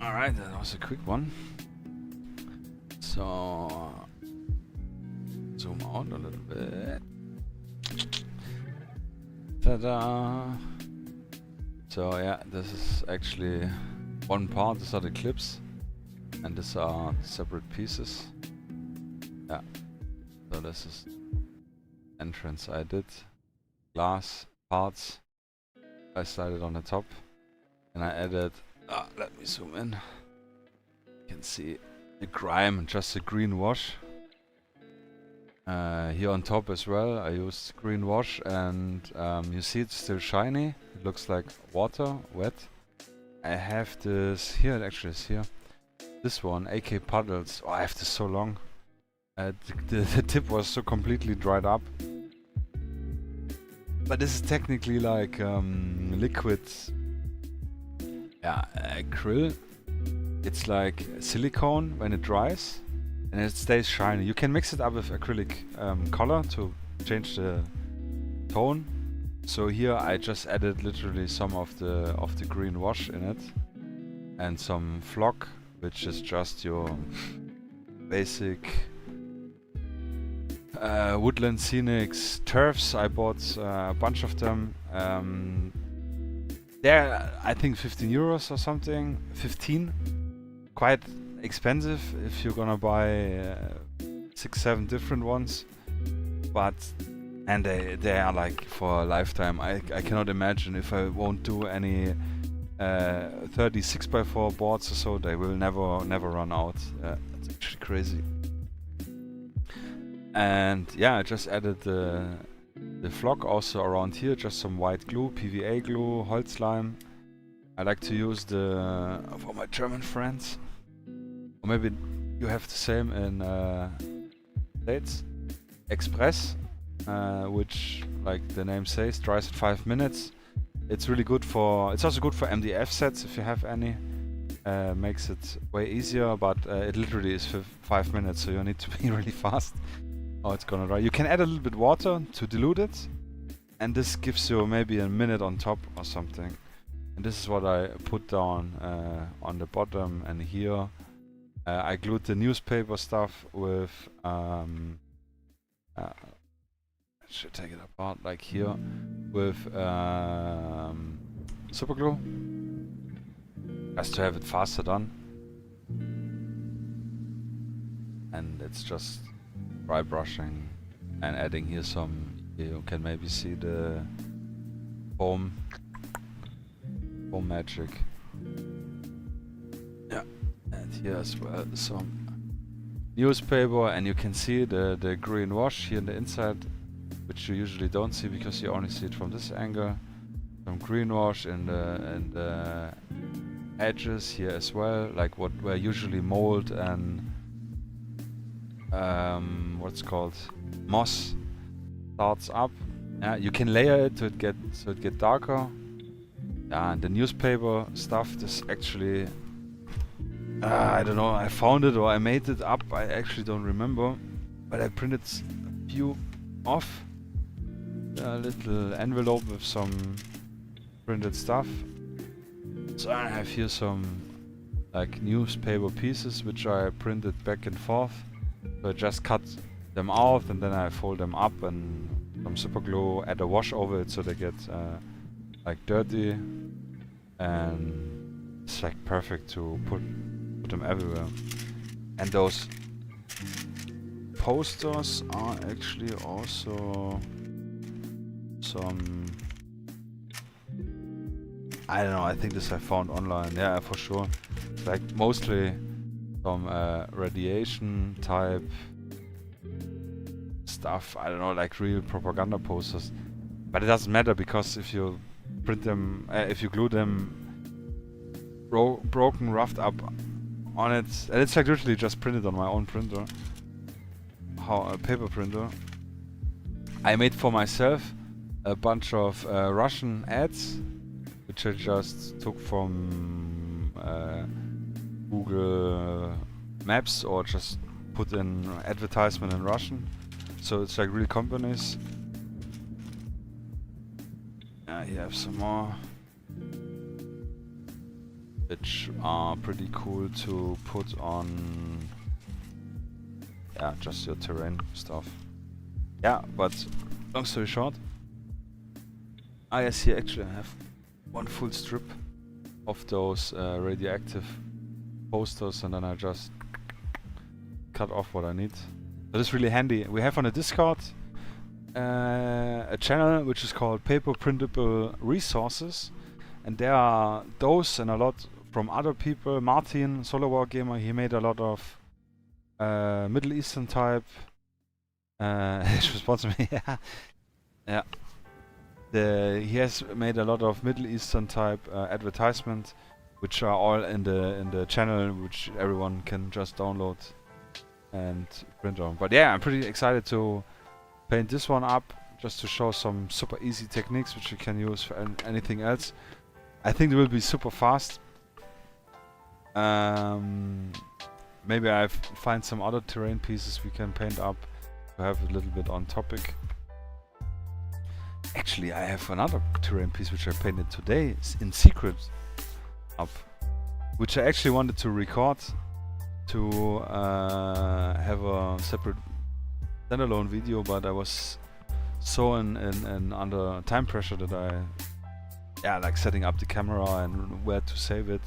Alright, that was a quick one. So, zoom out a little bit. Ta-da! So yeah, this is actually one part. These are the clips, and these are separate pieces. Yeah. So this is entrance I did. Glass parts. I slided on the top, and I added. Let me zoom in. You can see the grime, just a green wash. Here on top as well, I used green wash, and you see it's still shiny. It looks like water, wet. I have this here, it actually is here. This one, AK Puddles. Oh, I have this so long. The tip was so completely dried up. But this is technically like liquid, acryl. It's like silicone when it dries, and it stays shiny. You can mix it up with acrylic color to change the tone. So here I just added literally some of the green wash in it, and some flock, which is just your basic woodland scenics turfs. I bought a bunch of them. They're I think 15 euros or something. 15. Quite expensive if you're gonna buy 6-7 different ones, but and they are like for a lifetime. I cannot imagine if I won't do any 36x4 boards or so, they will never run out. It's actually crazy. And yeah, I just added the flock also around here, just some white glue, PVA glue, Holzleim. I like to use for my German friends, or maybe you have the same in States, Express, which, like the name says, dries in 5 minutes. It's really good it's also good for MDF sets if you have any. Makes it way easier, but it literally is 5 minutes, so you need to be really fast. Oh, it's gonna dry. You can add a little bit water to dilute it, and this gives you maybe a minute on top or something. And this is what I put down on the bottom and here. I glued the newspaper stuff with I should take it apart, like here, with super glue, just to have it faster done. And it's just dry brushing and adding here some. You can maybe see the foam magic. Yeah, and here as well some newspaper, and you can see the green wash here in the inside, which you usually don't see because you only see it from this angle. Some green wash in the edges here as well, like where usually mold and what's called moss starts up. Yeah, you can layer it to get darker. Yeah, and the newspaper stuff, this actually I don't know, I found it or I made it up, I actually don't remember, but I printed a few off, a little envelope with some printed stuff. So I have here some like newspaper pieces which I printed back and forth. So I just cut them out and then I fold them up and some super glue, add a wash over it so they get like dirty, and it's like perfect to put them everywhere. And those posters are actually also some, I don't know, I think this I found online, yeah, for sure. It's like mostly some radiation type stuff, I don't know, like real propaganda posters. But it doesn't matter because if you print them, if you glue them broken, roughed up on it, and it's like literally just printed on my own printer, a paper printer. I made for myself a bunch of Russian ads, which I just took from Google Maps or just put in advertisement in Russian. So it's like real companies. Here I have some more, which are pretty cool to put on, yeah, just your terrain stuff. Yeah, but long story short, yes, here actually I have one full strip of those radioactive posters, and then I just cut off what I need. So this is really handy. We have on the Discord a channel which is called Paper Printable Resources, and there are those and a lot from other people. Martin, Solo Wargamer, he made a lot of Middle Eastern type. He should sponsor me. Yeah. He has made a lot of Middle Eastern type advertisement which are all in the channel, which everyone can just download and print on. But yeah, I'm pretty excited to paint this one up, just to show some super easy techniques which you can use for anything else. I think it will be super fast. Maybe I find some other terrain pieces we can paint up to have a little bit on topic. Actually, I have another terrain piece which I painted today in secret up, which I actually wanted to record to have a separate standalone video, but I was so in under time pressure that I like setting up the camera and where to save it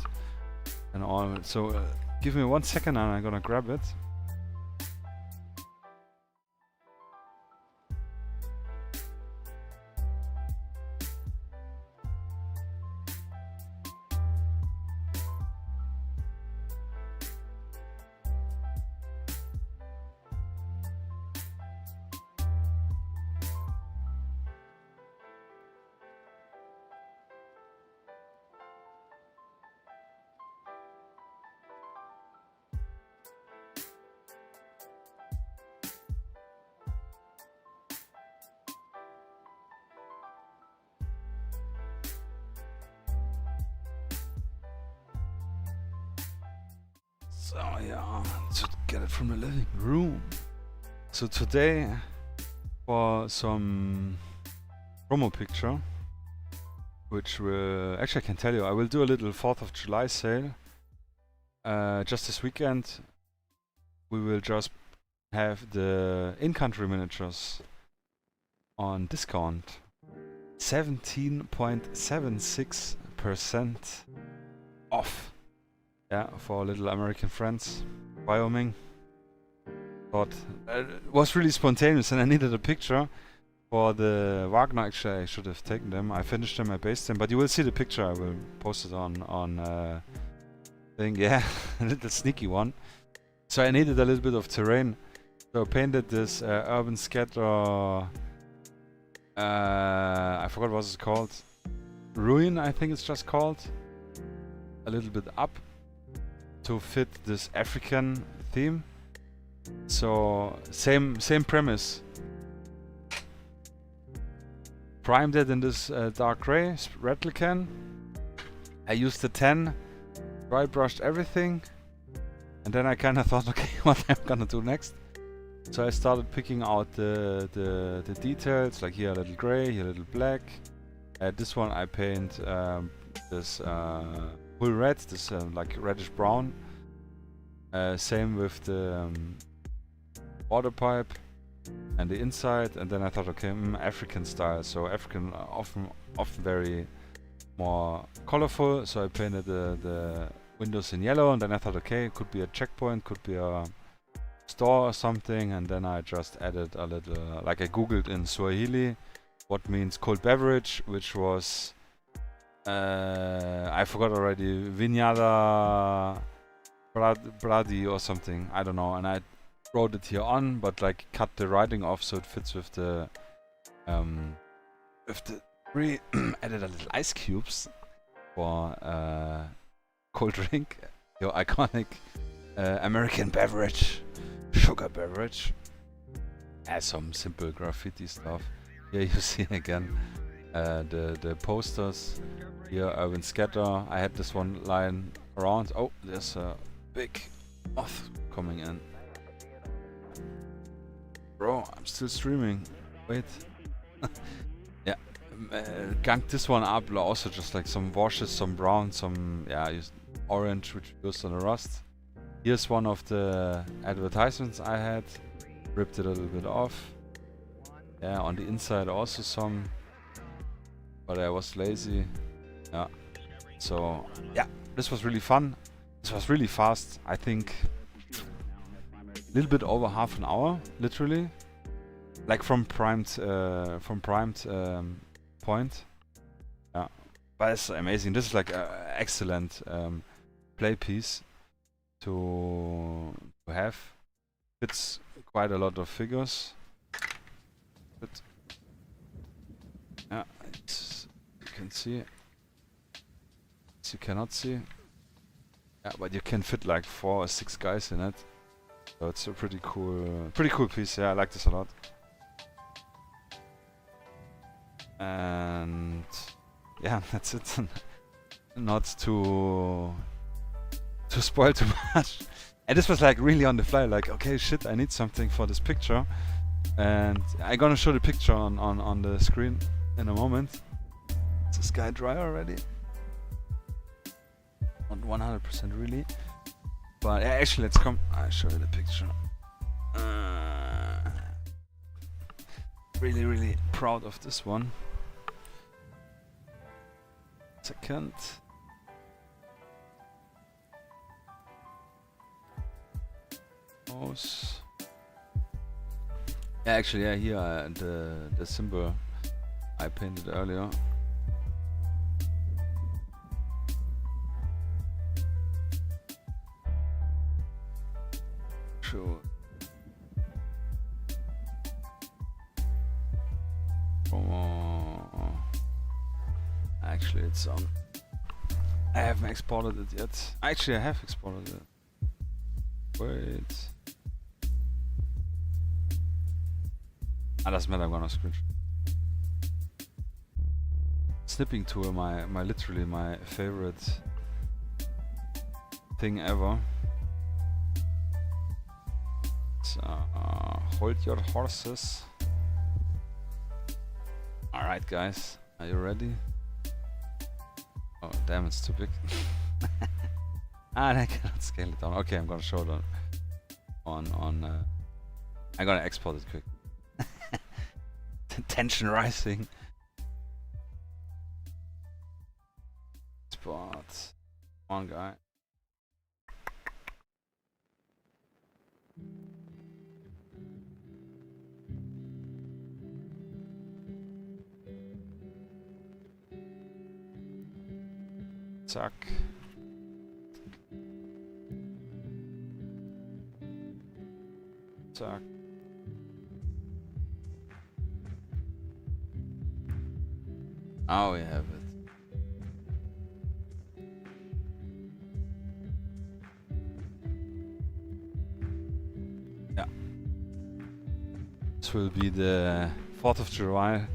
and all. So give me 1 second and I'm gonna grab it. So yeah, to get it from the living room. So today, for some promo picture, which will actually I can tell you, I will do a little 4th of July sale. Just this weekend, we will just have the in-country miniatures on discount. 17.76% off. Yeah, for little American friends. Wyoming. Thought it was really spontaneous and I needed a picture for the Wagner. Actually, I should have taken them. I finished them, I based them, but you will see the picture. I will post it on thing. Yeah, a little sneaky one. So I needed a little bit of terrain. So I painted this urban scatter. I forgot what it's called. Ruin, I think it's just called. A little bit up to fit this African theme. So same premise. Primed it in this dark gray replican. I used the 10, dry brushed everything, and then I kind of thought, okay, what I'm gonna do next. So I started picking out the details, like here a little gray, here a little black. This one I paint this full red, this like reddish brown. Same with the water pipe and the inside, and then I thought, okay, African style. So African often very more colorful. So I painted the windows in yellow, and then I thought, okay, it could be a checkpoint, could be a store or something, and then I just added a little, like I googled in Swahili what means cold beverage, which was I forgot already, Vinhada Brady or something, I don't know, and I wrote it here on, but like cut the writing off so it fits with the added a little ice cubes for cold drink, your iconic American beverage, sugar beverage. Some simple graffiti stuff. Here you see again the posters. Here Urban Scatter. I had this one lying around. Oh, there's a big moth coming in. Bro, I'm still streaming. Wait. Yeah, ganked this one up. Also just like some washes, some brown, some orange, which goes on the rust. Here's one of the advertisements I had. Ripped it a little bit off. Yeah, on the inside also some, but I was lazy. Yeah. So yeah, this was really fun. This was really fast. I think a little bit over half an hour, literally. Like from primed point. Yeah, but it's amazing. This is like an excellent play piece to have. Fits quite a lot of figures. But yeah, you can see. As you cannot see, Yeah, but you can fit like 4 or 6 guys in it. So it's a pretty cool piece. Yeah, I like this a lot. And yeah, that's it. Not to spoil too much. And this was like really on the fly, like, okay, shit, I need something for this picture. And I'm gonna show the picture on the screen in a moment. Is this guy dry already? Not 100% really. But yeah, actually, let's come. I'll show you the picture. Really proud of this one. Second. Yeah, actually, yeah, here the symbol I painted earlier. Sure. Actually, it's on. I haven't exported it yet. Actually, I have exported it. Wait. Doesn't matter, I'm gonna screenshot. Snipping tool, literally my favorite thing ever. So, hold your horses. Alright guys, are you ready? Oh damn, it's too big. I cannot scale it down. Okay, I'm gonna show it on I'm gonna export it quick. Tension rising. Spot. One guy. Zack. Zack. Oh, we have it. Yeah. This will be the 4th of July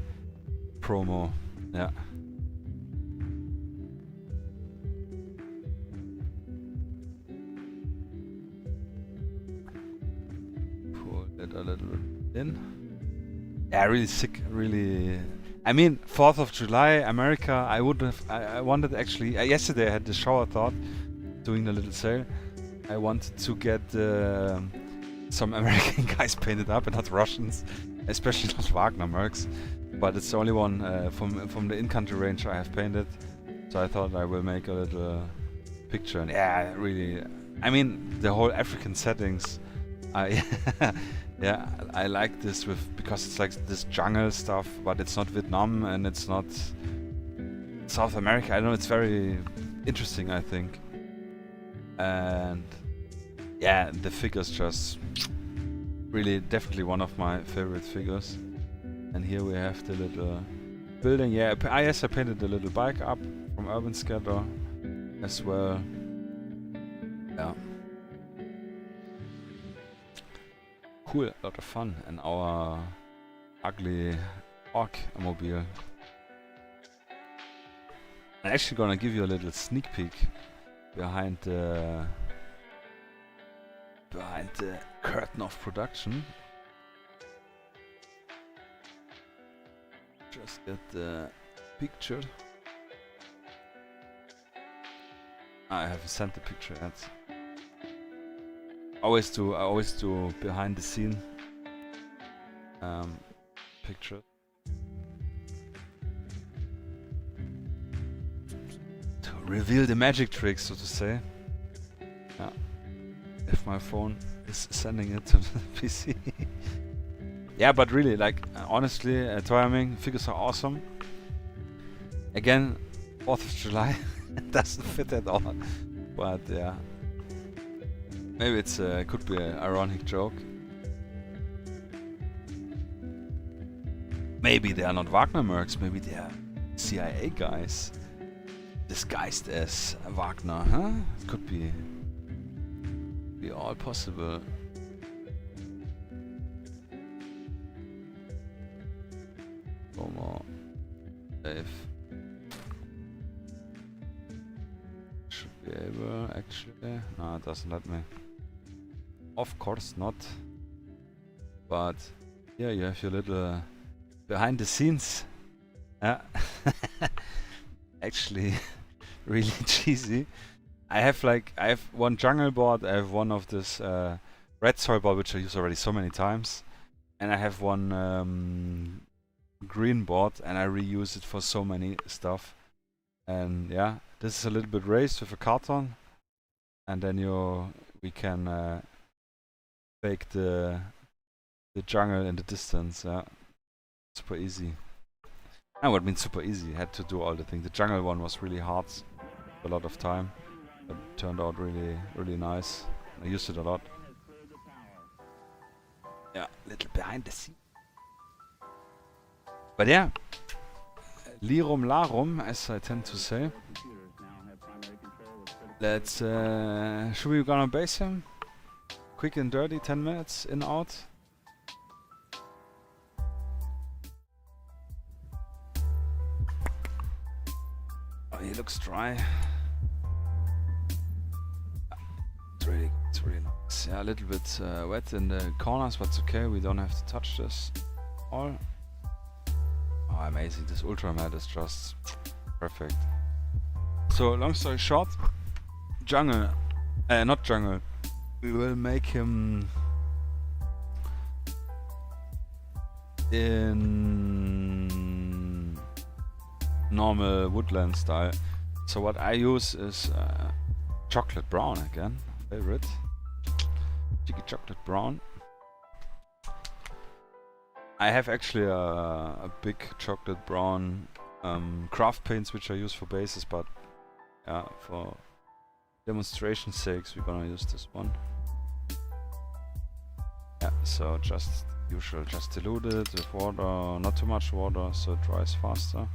promo. Yeah. Pull it a little bit in. Yeah, really sick, really. I mean, 4th of July, America, I wanted actually, yesterday I had the shower thought, doing the little sale. I wanted to get some American guys painted up and not Russians, especially not Wagner mercs. But it's the only one from the in-country range I have painted. So I thought I will make a little picture. And yeah, really, I mean, the whole African settings, yeah, I like this because it's like this jungle stuff, but it's not Vietnam and it's not South America. I don't know, it's very interesting, I think. And yeah, the figures just really definitely one of my favorite figures. And here we have the little building. Yeah, I painted the little bike up from Urban Scatter as well. Yeah. Cool, a lot of fun, and our ugly orc mobile. I'm actually gonna give you a little sneak peek behind the curtain of production. Just get the picture. I haven't sent the picture yet. I always do behind the scene picture. To reveal the magic tricks, so to say. Yeah. If my phone is sending it to the PC. Yeah, but really, like, honestly, Wargaming figures are awesome. Again, 4th of July doesn't fit at all. But yeah. Maybe it's could be an ironic joke. Maybe they are not Wagner mercs, maybe they are CIA guys disguised as Wagner, huh? It could be all possible. More safe. Should be able actually. No, it doesn't let me. Of course not. But yeah, you have your little behind the scenes. Yeah. Actually, really cheesy. I have one jungle board. I have one of this red soil board, which I use already so many times, and I have one green board, and I reuse it for so many stuff. And yeah, this is a little bit raised with a carton, and then we can fake the jungle in the distance. Yeah, super easy. And what means super easy? Had to do all the things. The jungle one was really hard, a lot of time, but it turned out really nice. I used it a lot. Yeah, little behind the scenes. But yeah, lirum larum, as I tend to say. Let's, should we gonna base him? Quick and dirty, 10 minutes, in, out. Oh, he looks dry. It's really nice. Yeah, a little bit wet in the corners, but it's okay, we don't have to touch this all. Oh, amazing, this Ultramodern is just perfect. So, long story short, jungle, not jungle, we will make him in normal woodland style. So what I use is chocolate brown again, favorite. Cheeky chocolate brown. I have actually a big chocolate brown craft paints which I use for bases, but yeah, for demonstration sakes we're gonna use this one. Yeah, so just usual, just dilute it with water, not too much water so it dries faster.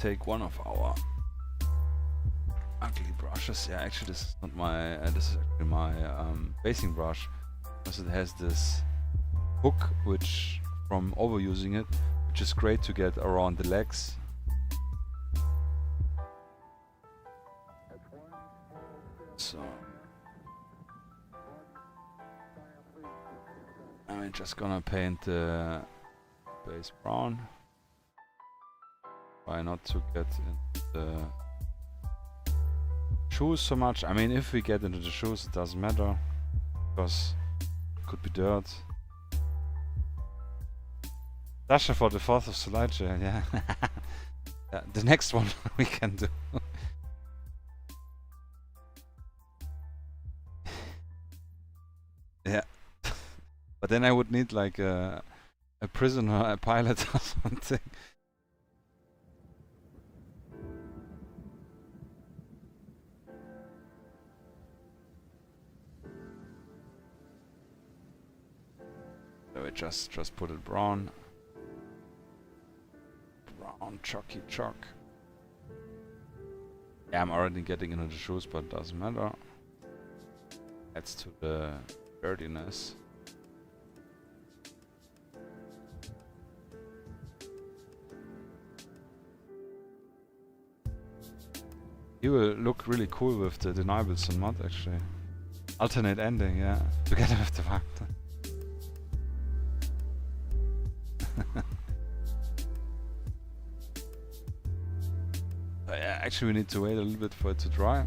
Take one of our ugly brushes. Yeah, actually this is not my, this is actually my basing brush. Because it has this hook, which from overusing it, which is great to get around the legs. So I'm just gonna paint the base brown. Try not to get into the shoes so much. I mean, if we get into the shoes, it doesn't matter, because could be dirt. Sasha for the 4th of July, yeah. Yeah. The next one we can do. Yeah. But then I would need like a prisoner, a pilot or something. So we just put it brown. Brown chalky chalk. Yeah, I'm already getting into the shoes, but it doesn't matter. Adds to the dirtiness. He will look really cool with the deniables and mud actually. Alternate ending, yeah. Together with the Wagner. Yeah, actually we need to wait a little bit for it to dry.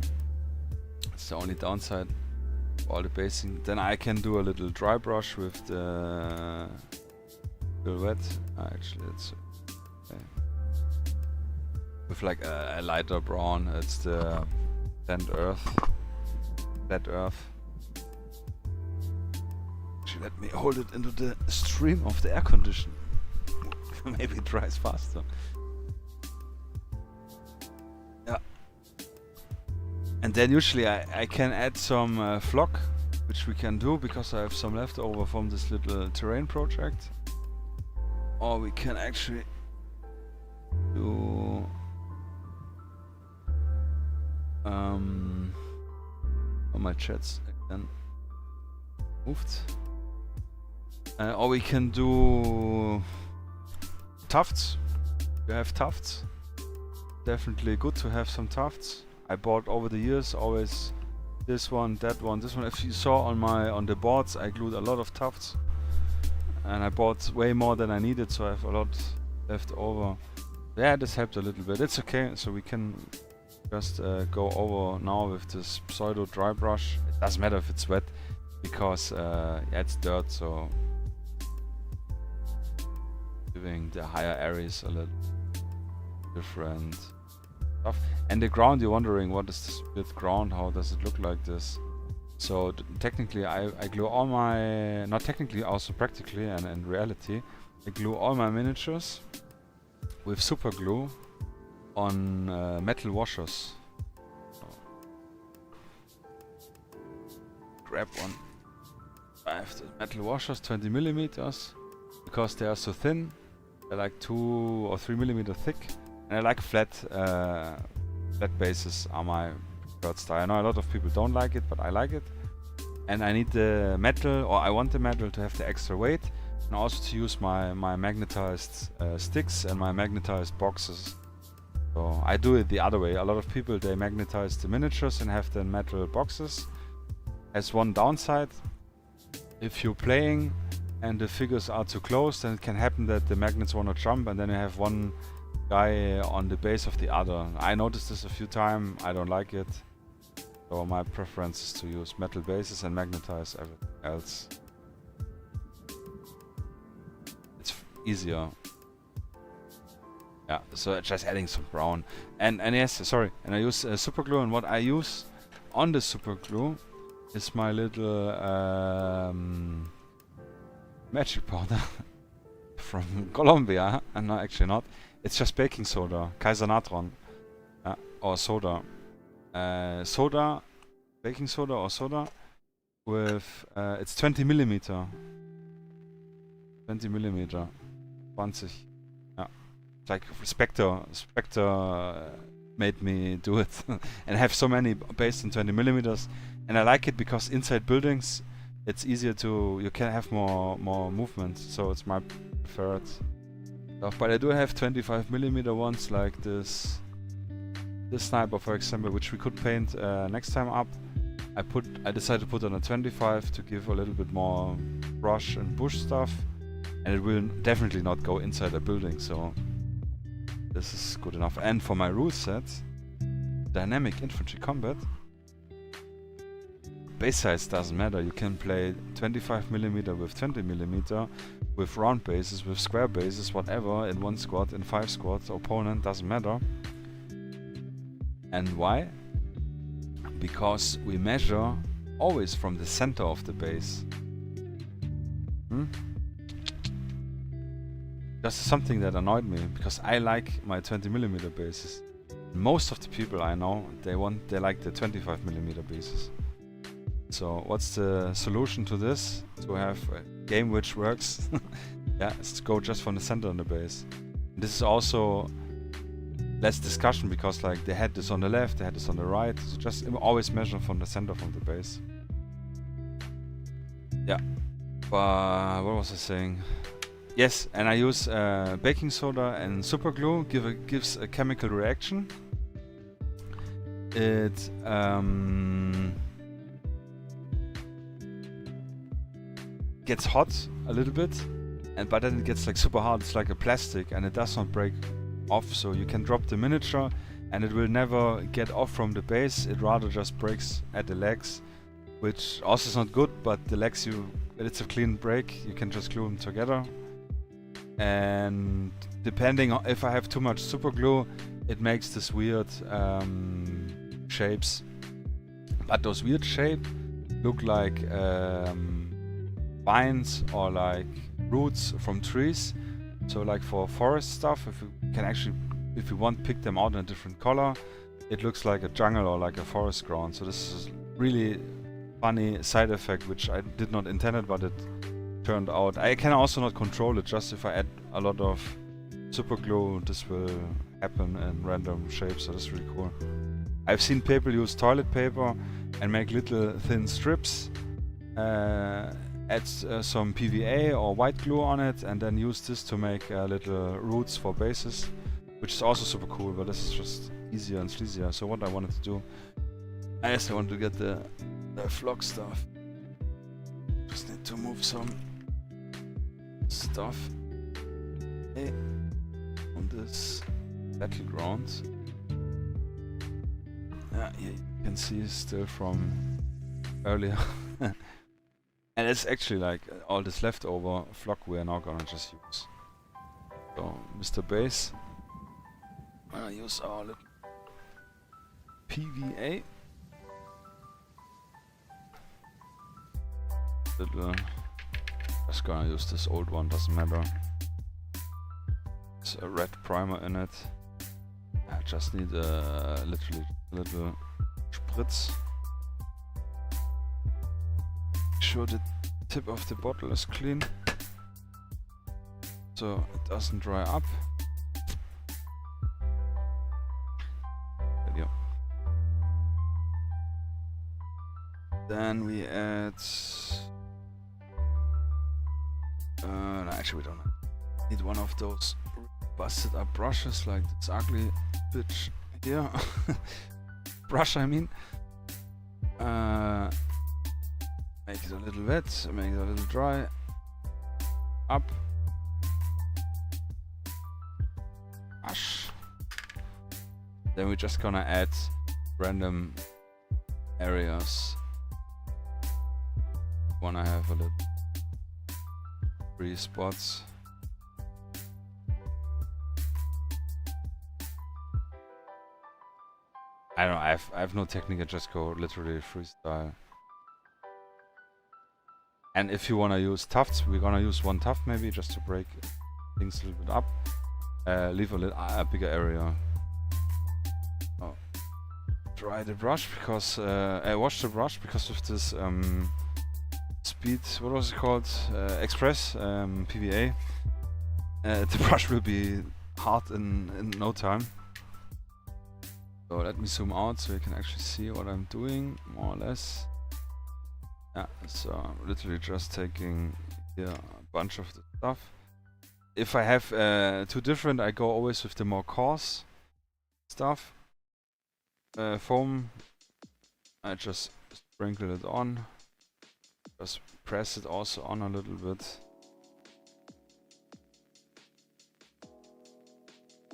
It's the only downside of all the basing. Then I can do a little dry brush with the silhouette. Actually it's okay. With like a lighter brown. It's the blend earth. Flat earth. Actually let me hold it into the stream of the air condition. Maybe it dries faster. Yeah. And then usually I can add some flock, which we can do because I have some leftover from this little terrain project. Or we can actually do my chats again moved. Or we can do tufts. You have tufts. Definitely good to have some tufts. I bought over the years always this one, that one, this one. If you saw on the boards, I glued a lot of tufts, and I bought way more than I needed, so I have a lot left over. Yeah, this helped a little bit. It's okay, so we can just go over now with this pseudo dry brush. It doesn't matter if it's wet, because yeah, it's dirt, so giving the higher areas a little different stuff. And the ground, you're wondering, what is this with ground? How does it look like this? So technically, I glue all my, not technically, also practically and in reality, I glue all my miniatures with super glue on metal washers. So grab one. I have the metal washers, 20 millimeters, because they are so thin. They're like 2 or 3 millimeter thick, and I like flat bases are my preferred style. I know a lot of people don't like it, but I like it. And I need the metal, or I want the metal to have the extra weight, and also to use my magnetized sticks and my magnetized boxes. So I do it the other way. A lot of people, they magnetize the miniatures and have the metal boxes. As one downside, if you're playing and the figures are too close, then it can happen that the magnets wanna jump, and then you have one guy on the base of the other. I noticed this a few times. I don't like it. So my preference is to use metal bases and magnetize everything else. It's easier. Yeah, so just adding some brown. And yes, sorry, and I use super glue, and what I use on the super glue is my little magic powder from Colombia, and no, actually not. It's just baking soda, Kaiser Natron, or soda. Soda, baking soda or soda with, it's 20 millimeter. 20 millimeter. 20. Yeah. It's like Spectre made me do it. And I have so many based on 20 millimeters. And I like it because inside buildings it's easier to, you can have more movement. So it's my preferred stuff. But I do have 25 millimeter ones like this sniper, for example, which we could paint next time up. I decided to put on a 25 to give a little bit more brush and bush stuff, and it will definitely not go inside a building, so this is good enough. And for my rule set, dynamic infantry combat, base size doesn't matter. You can play 25 millimeter with 20 millimeter, with round bases, with square bases, whatever, in one squad, in 5 squads, opponent, doesn't matter. And why? Because we measure always from the center of the base. That's something that annoyed me, because I like my 20 millimeter bases. Most of the people I know, they like the 25 millimeter bases. So what's the solution to this? To have a game which works? Yeah, it's to go just from the center on the base. And this is also less discussion, because like they had this on the left, they had this on the right, so just always measure from the center from the base. Yeah, but what was I saying? Yes, and I use baking soda and super glue, gives a chemical reaction. It gets hot a little bit, but then it gets like super hard. It's like a plastic, and it does not break off, so you can drop the miniature and it will never get off from the base. It rather just breaks at the legs, which also is not good, but the legs, it's a clean break, you can just glue them together. And depending on if I have too much super glue, it makes this weird shapes, but those weird shapes look like vines or like roots from trees. So like for forest stuff, if you want, pick them out in a different color, it looks like a jungle or like a forest ground. So this is really funny side effect, which I did not intend it, but it turned out. I can also not control it, just if I add a lot of super glue, this will happen in random shapes, so that's really cool. I've seen people use toilet paper and make little thin strips, add some PVA or white glue on it, and then use this to make little roots for bases, which is also super cool, but this is just easier and sleazier. So what I wanted to do, I guess I want to get the flock stuff. Just need to move some stuff on this battleground. Yeah, you can see still from earlier. And it's actually like all this leftover flock we are now gonna just use. So, Mr. Base, I'm gonna use our little PVA. Just gonna use this old one, doesn't matter. It's a red primer in it. I just need literally a little spritz. Make sure the tip of the bottle is clean, so it doesn't dry up. There you go. Then we add. No, actually, we don't need one of those busted up brushes like this ugly bitch here. Brush, I mean. Make it a little wet, make it a little dry. Up. Brush. Then we're just gonna add random areas. Wanna have a little free spots. I don't know, I have no technique, I just go literally freestyle. And if you wanna use tufts, we're gonna use one tuft maybe just to break things a little bit up. Leave a bigger area. Oh. Dry the brush because wash the brush because of this speed. What was it called? Express PVA. The brush will be hard in no time. So let me zoom out so you can actually see what I'm doing, more or less. Yeah, so I'm literally just taking here a bunch of the stuff. If I have two different, I go always with the more coarse stuff. Foam, I just sprinkle it on. Just press it also on a little bit.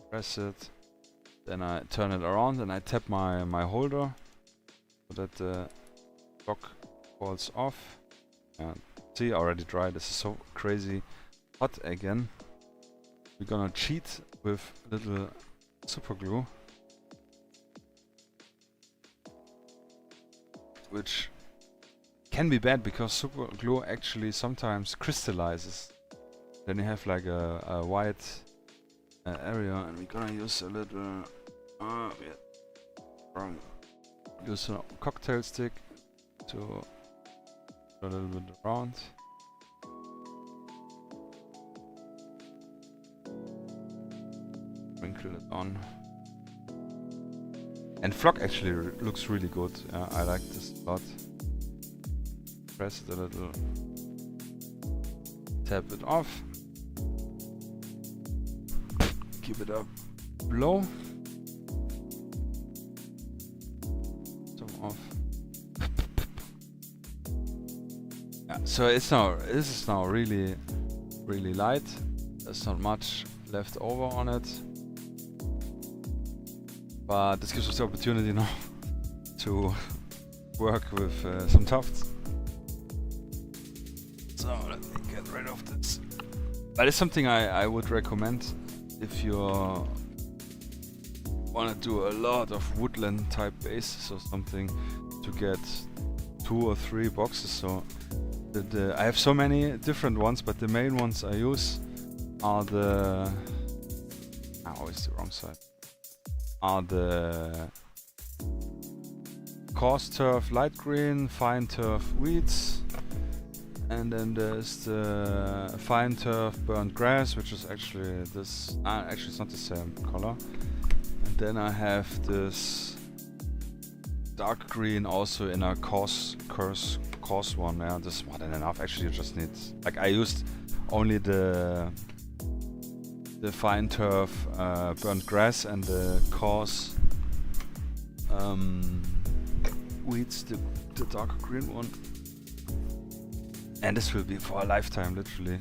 Press it. Then I turn it around and I tap my holder so that the block falls off. And see, already dry. This is so crazy hot again. We're gonna cheat with little super glue, which can be bad because super glue actually sometimes crystallizes. Then you have like a white area, and we're gonna use a little use a cocktail stick to go a little bit around. Sprinkle it on. And flock actually looks really good. I like this a lot. Press it a little. Tap it off. Keep it up low. Zoom off. Yeah, so this is now really light. There's not much left over on it. But this gives us the opportunity now to work with some tufts. So let me get rid of this. But it's something I would recommend if you want to do a lot of woodland type bases or something, to get 2 or 3 boxes. So I have so many different ones, but the main ones I use are the... always the wrong side. Are the coarse turf light green, fine turf weeds, And then there's the fine turf burnt grass, which is actually this. Actually, it's not the same color. And then I have this dark green, also in a coarse one. Yeah, this is more than enough. Actually, you just need, like, I used only the fine turf burnt grass and the coarse weeds, the dark green one. And this will be for a lifetime, literally.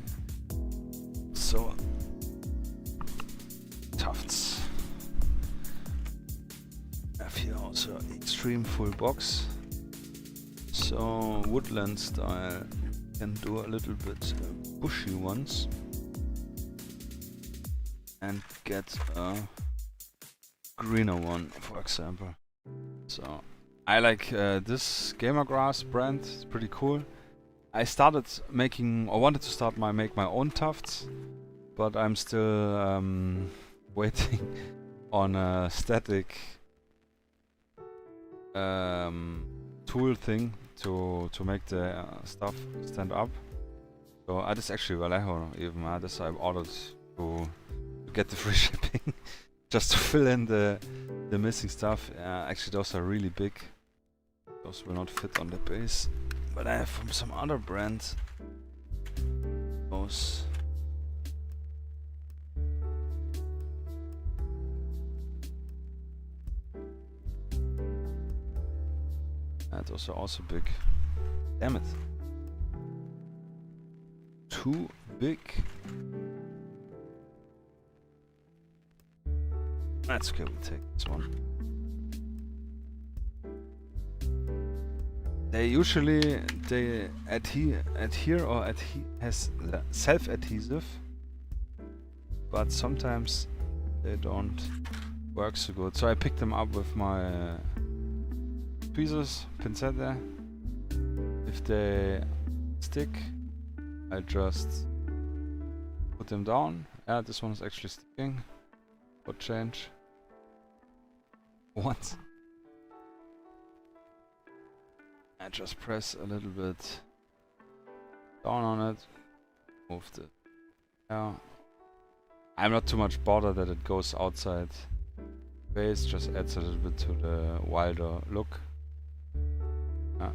So, tufts. I have here also extreme full box. So, woodland style. Can do a little bit bushy ones. And get a greener one, for example. So, I like this Gamer Grass brand. It's pretty cool. I started making, or wanted to start make my own tufts, but I'm still waiting on a static tool thing to make the stuff stand up. So this is actually Vallejo even. This I ordered to get the free shipping, just to fill in the missing stuff. Actually, those are really big. Those will not fit on the base. But I have from some other brands those. Those are also big. Damn it. Too big. That's okay, we'll take this one. They usually adhere or has self-adhesive, but sometimes they don't work so good. So I picked them up with my tweezers, pincette there. If they stick, I just put them down. Yeah, this one is actually sticking. What change? What? I just press a little bit down on it, moved it. Yeah. I'm not too much bothered that it goes outside base, just adds a little bit to the wilder look. Yeah.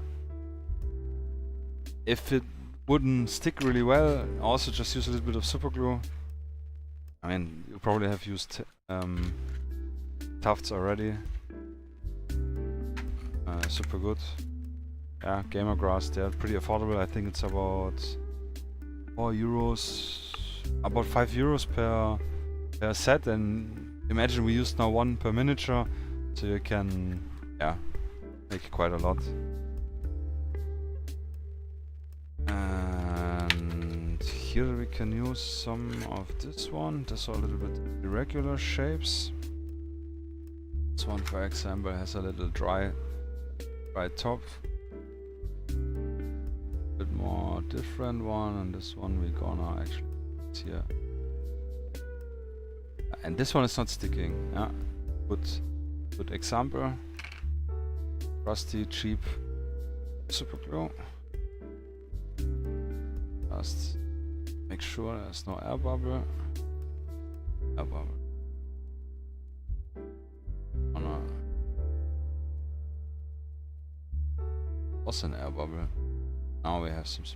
If it wouldn't stick really well, also just use a little bit of super glue. I mean, you probably have used tufts already. Super good. Yeah, Gamer Grass, they're pretty affordable. I think it's about €4, about €5 per set. And imagine we used now one per miniature, so you can, yeah, make quite a lot. And here we can use some of this one. These are a little bit irregular shapes. This one, for example, has a little dry top. Bit more different one, and this one we're gonna actually put here. And this one is not sticking. Yeah, good example. Rusty, cheap super glue. Just make sure there's no air bubble. Air bubble. Oh no. Also an air bubble. Now we have just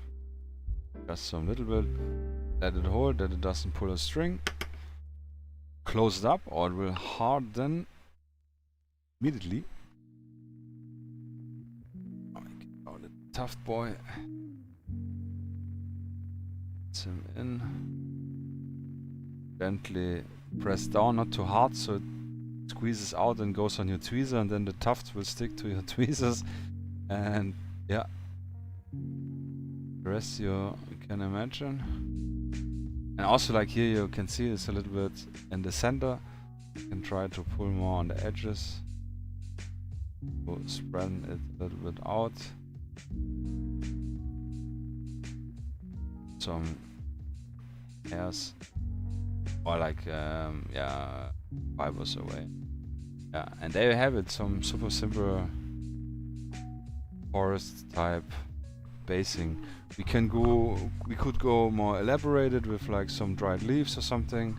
some little bit, let it hold, that it doesn't pull a string. Close it up or it will harden immediately. Oh, I can call it tough boy. Put him in. Gently press down, not too hard, so it squeezes out and goes on your tweezer, and then the tuft will stick to your tweezers. And yeah. The rest you can imagine. And also, like here you can see it's a little bit in the center. You can try to pull more on the edges. So spread it a little bit out. Some hairs. Or like, yeah, fibers away. Yeah, and there you have it. Some super simple forest type basing. We could go more elaborated with like some dried leaves or something,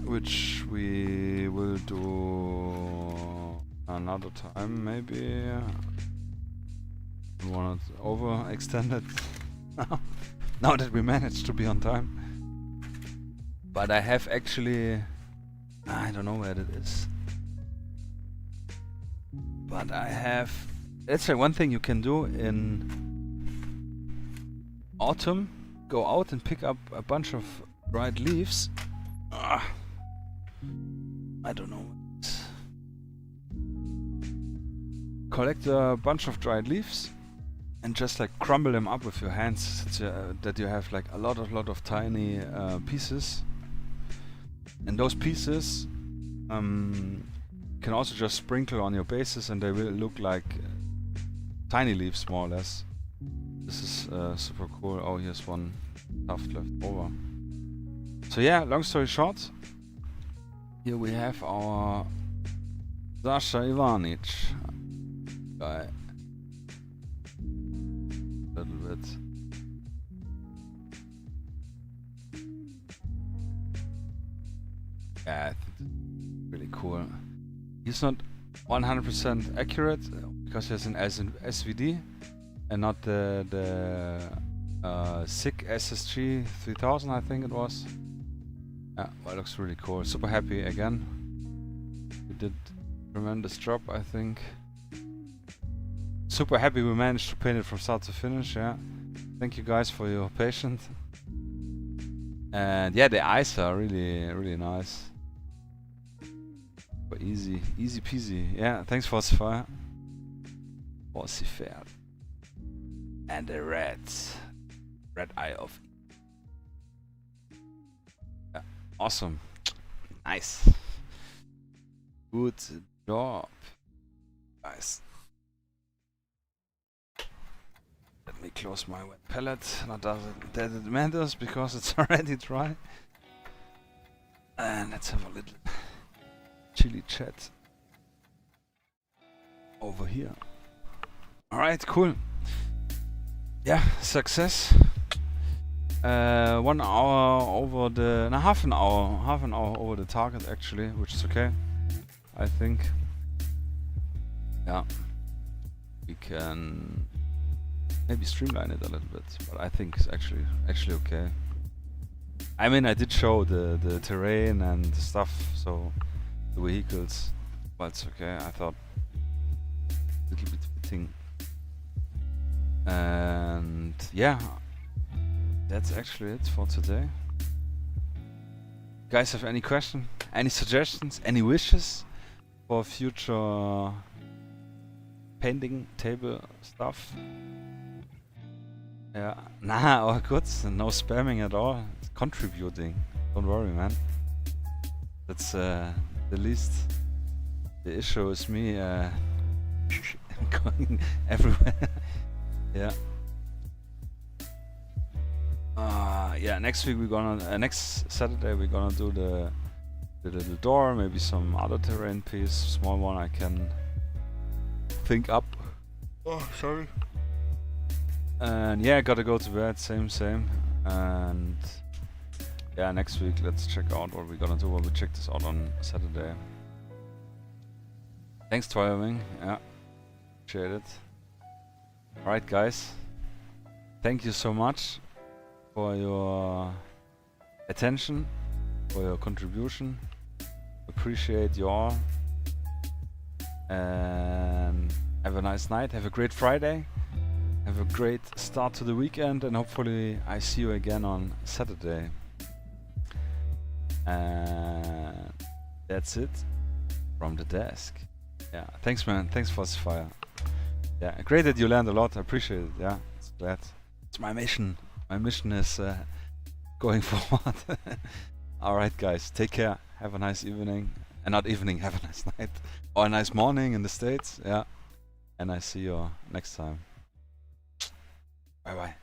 which we will do another time maybe. Don't want to overextend it now that we managed to be on time. But I have actually, I don't know where it is. But I have, let's say one thing you can do in autumn, go out and pick up a bunch of dried leaves. I don't know. Collect a bunch of dried leaves and just like crumble them up with your hands that you have like a lot of tiny pieces. And those pieces can also just sprinkle on your bases and they will look like tiny leaves more or less. This is super cool. Oh, here's one tuft left over. So yeah, long story short, here we have our Sasha Ivanovic guy. A little bit. Yeah, I think it's really cool. He's not 100% accurate because he has an SVD and not the SICK SSG 3000, I think it was. Yeah, well, it looks really cool. Super happy again. We did tremendous job, I think. Super happy we managed to paint it from start to finish. Yeah, thank you guys for your patience. And yeah, the eyes are really nice. But easy peasy. Yeah, thanks for the fire. Fair. And the red eye of. Yeah, awesome. Nice. Good job, guys. Let me close my wet palette. Not that it matters because it's already dry. And let's have a little chili chat over here. Alright, cool. Yeah, success. 1 hour over the, no, half an hour over the target actually, which is okay, I think. Yeah, we can maybe streamline it a little bit, but I think it's actually okay. I mean, I did show the terrain and the stuff, so the vehicles, but it's okay. I thought a little bit fitting. And yeah, that's actually it for today. Guys, have any question, any suggestions, any wishes for future painting table stuff? Yeah, nah, all good. No spamming at all. It's contributing. Don't worry, man. That's the least. The issue is me going everywhere. Yeah. Yeah. Next week we're gonna. Next Saturday we're gonna do the little door. Maybe some other terrain piece, small one I can think up. Oh, sorry. And yeah, gotta go to bed. Same. And yeah, next week let's check out what we're gonna do. When we check this out on Saturday. Thanks, Wargaming. Yeah, appreciate it. Alright, guys. Thank you so much for your attention, for your contribution. Appreciate you all. And have a nice night. Have a great Friday. Have a great start to the weekend, and hopefully I see you again on Saturday. And that's it from the desk. Yeah, thanks, man. Thanks for this fire. Yeah, great that you learned a lot. I appreciate it. Yeah, it's glad. It's my mission. My mission is going forward. All right, guys. Take care. Have a nice evening. And not evening. Have a nice night or a nice morning in the States. Yeah. And I see you next time. Bye bye.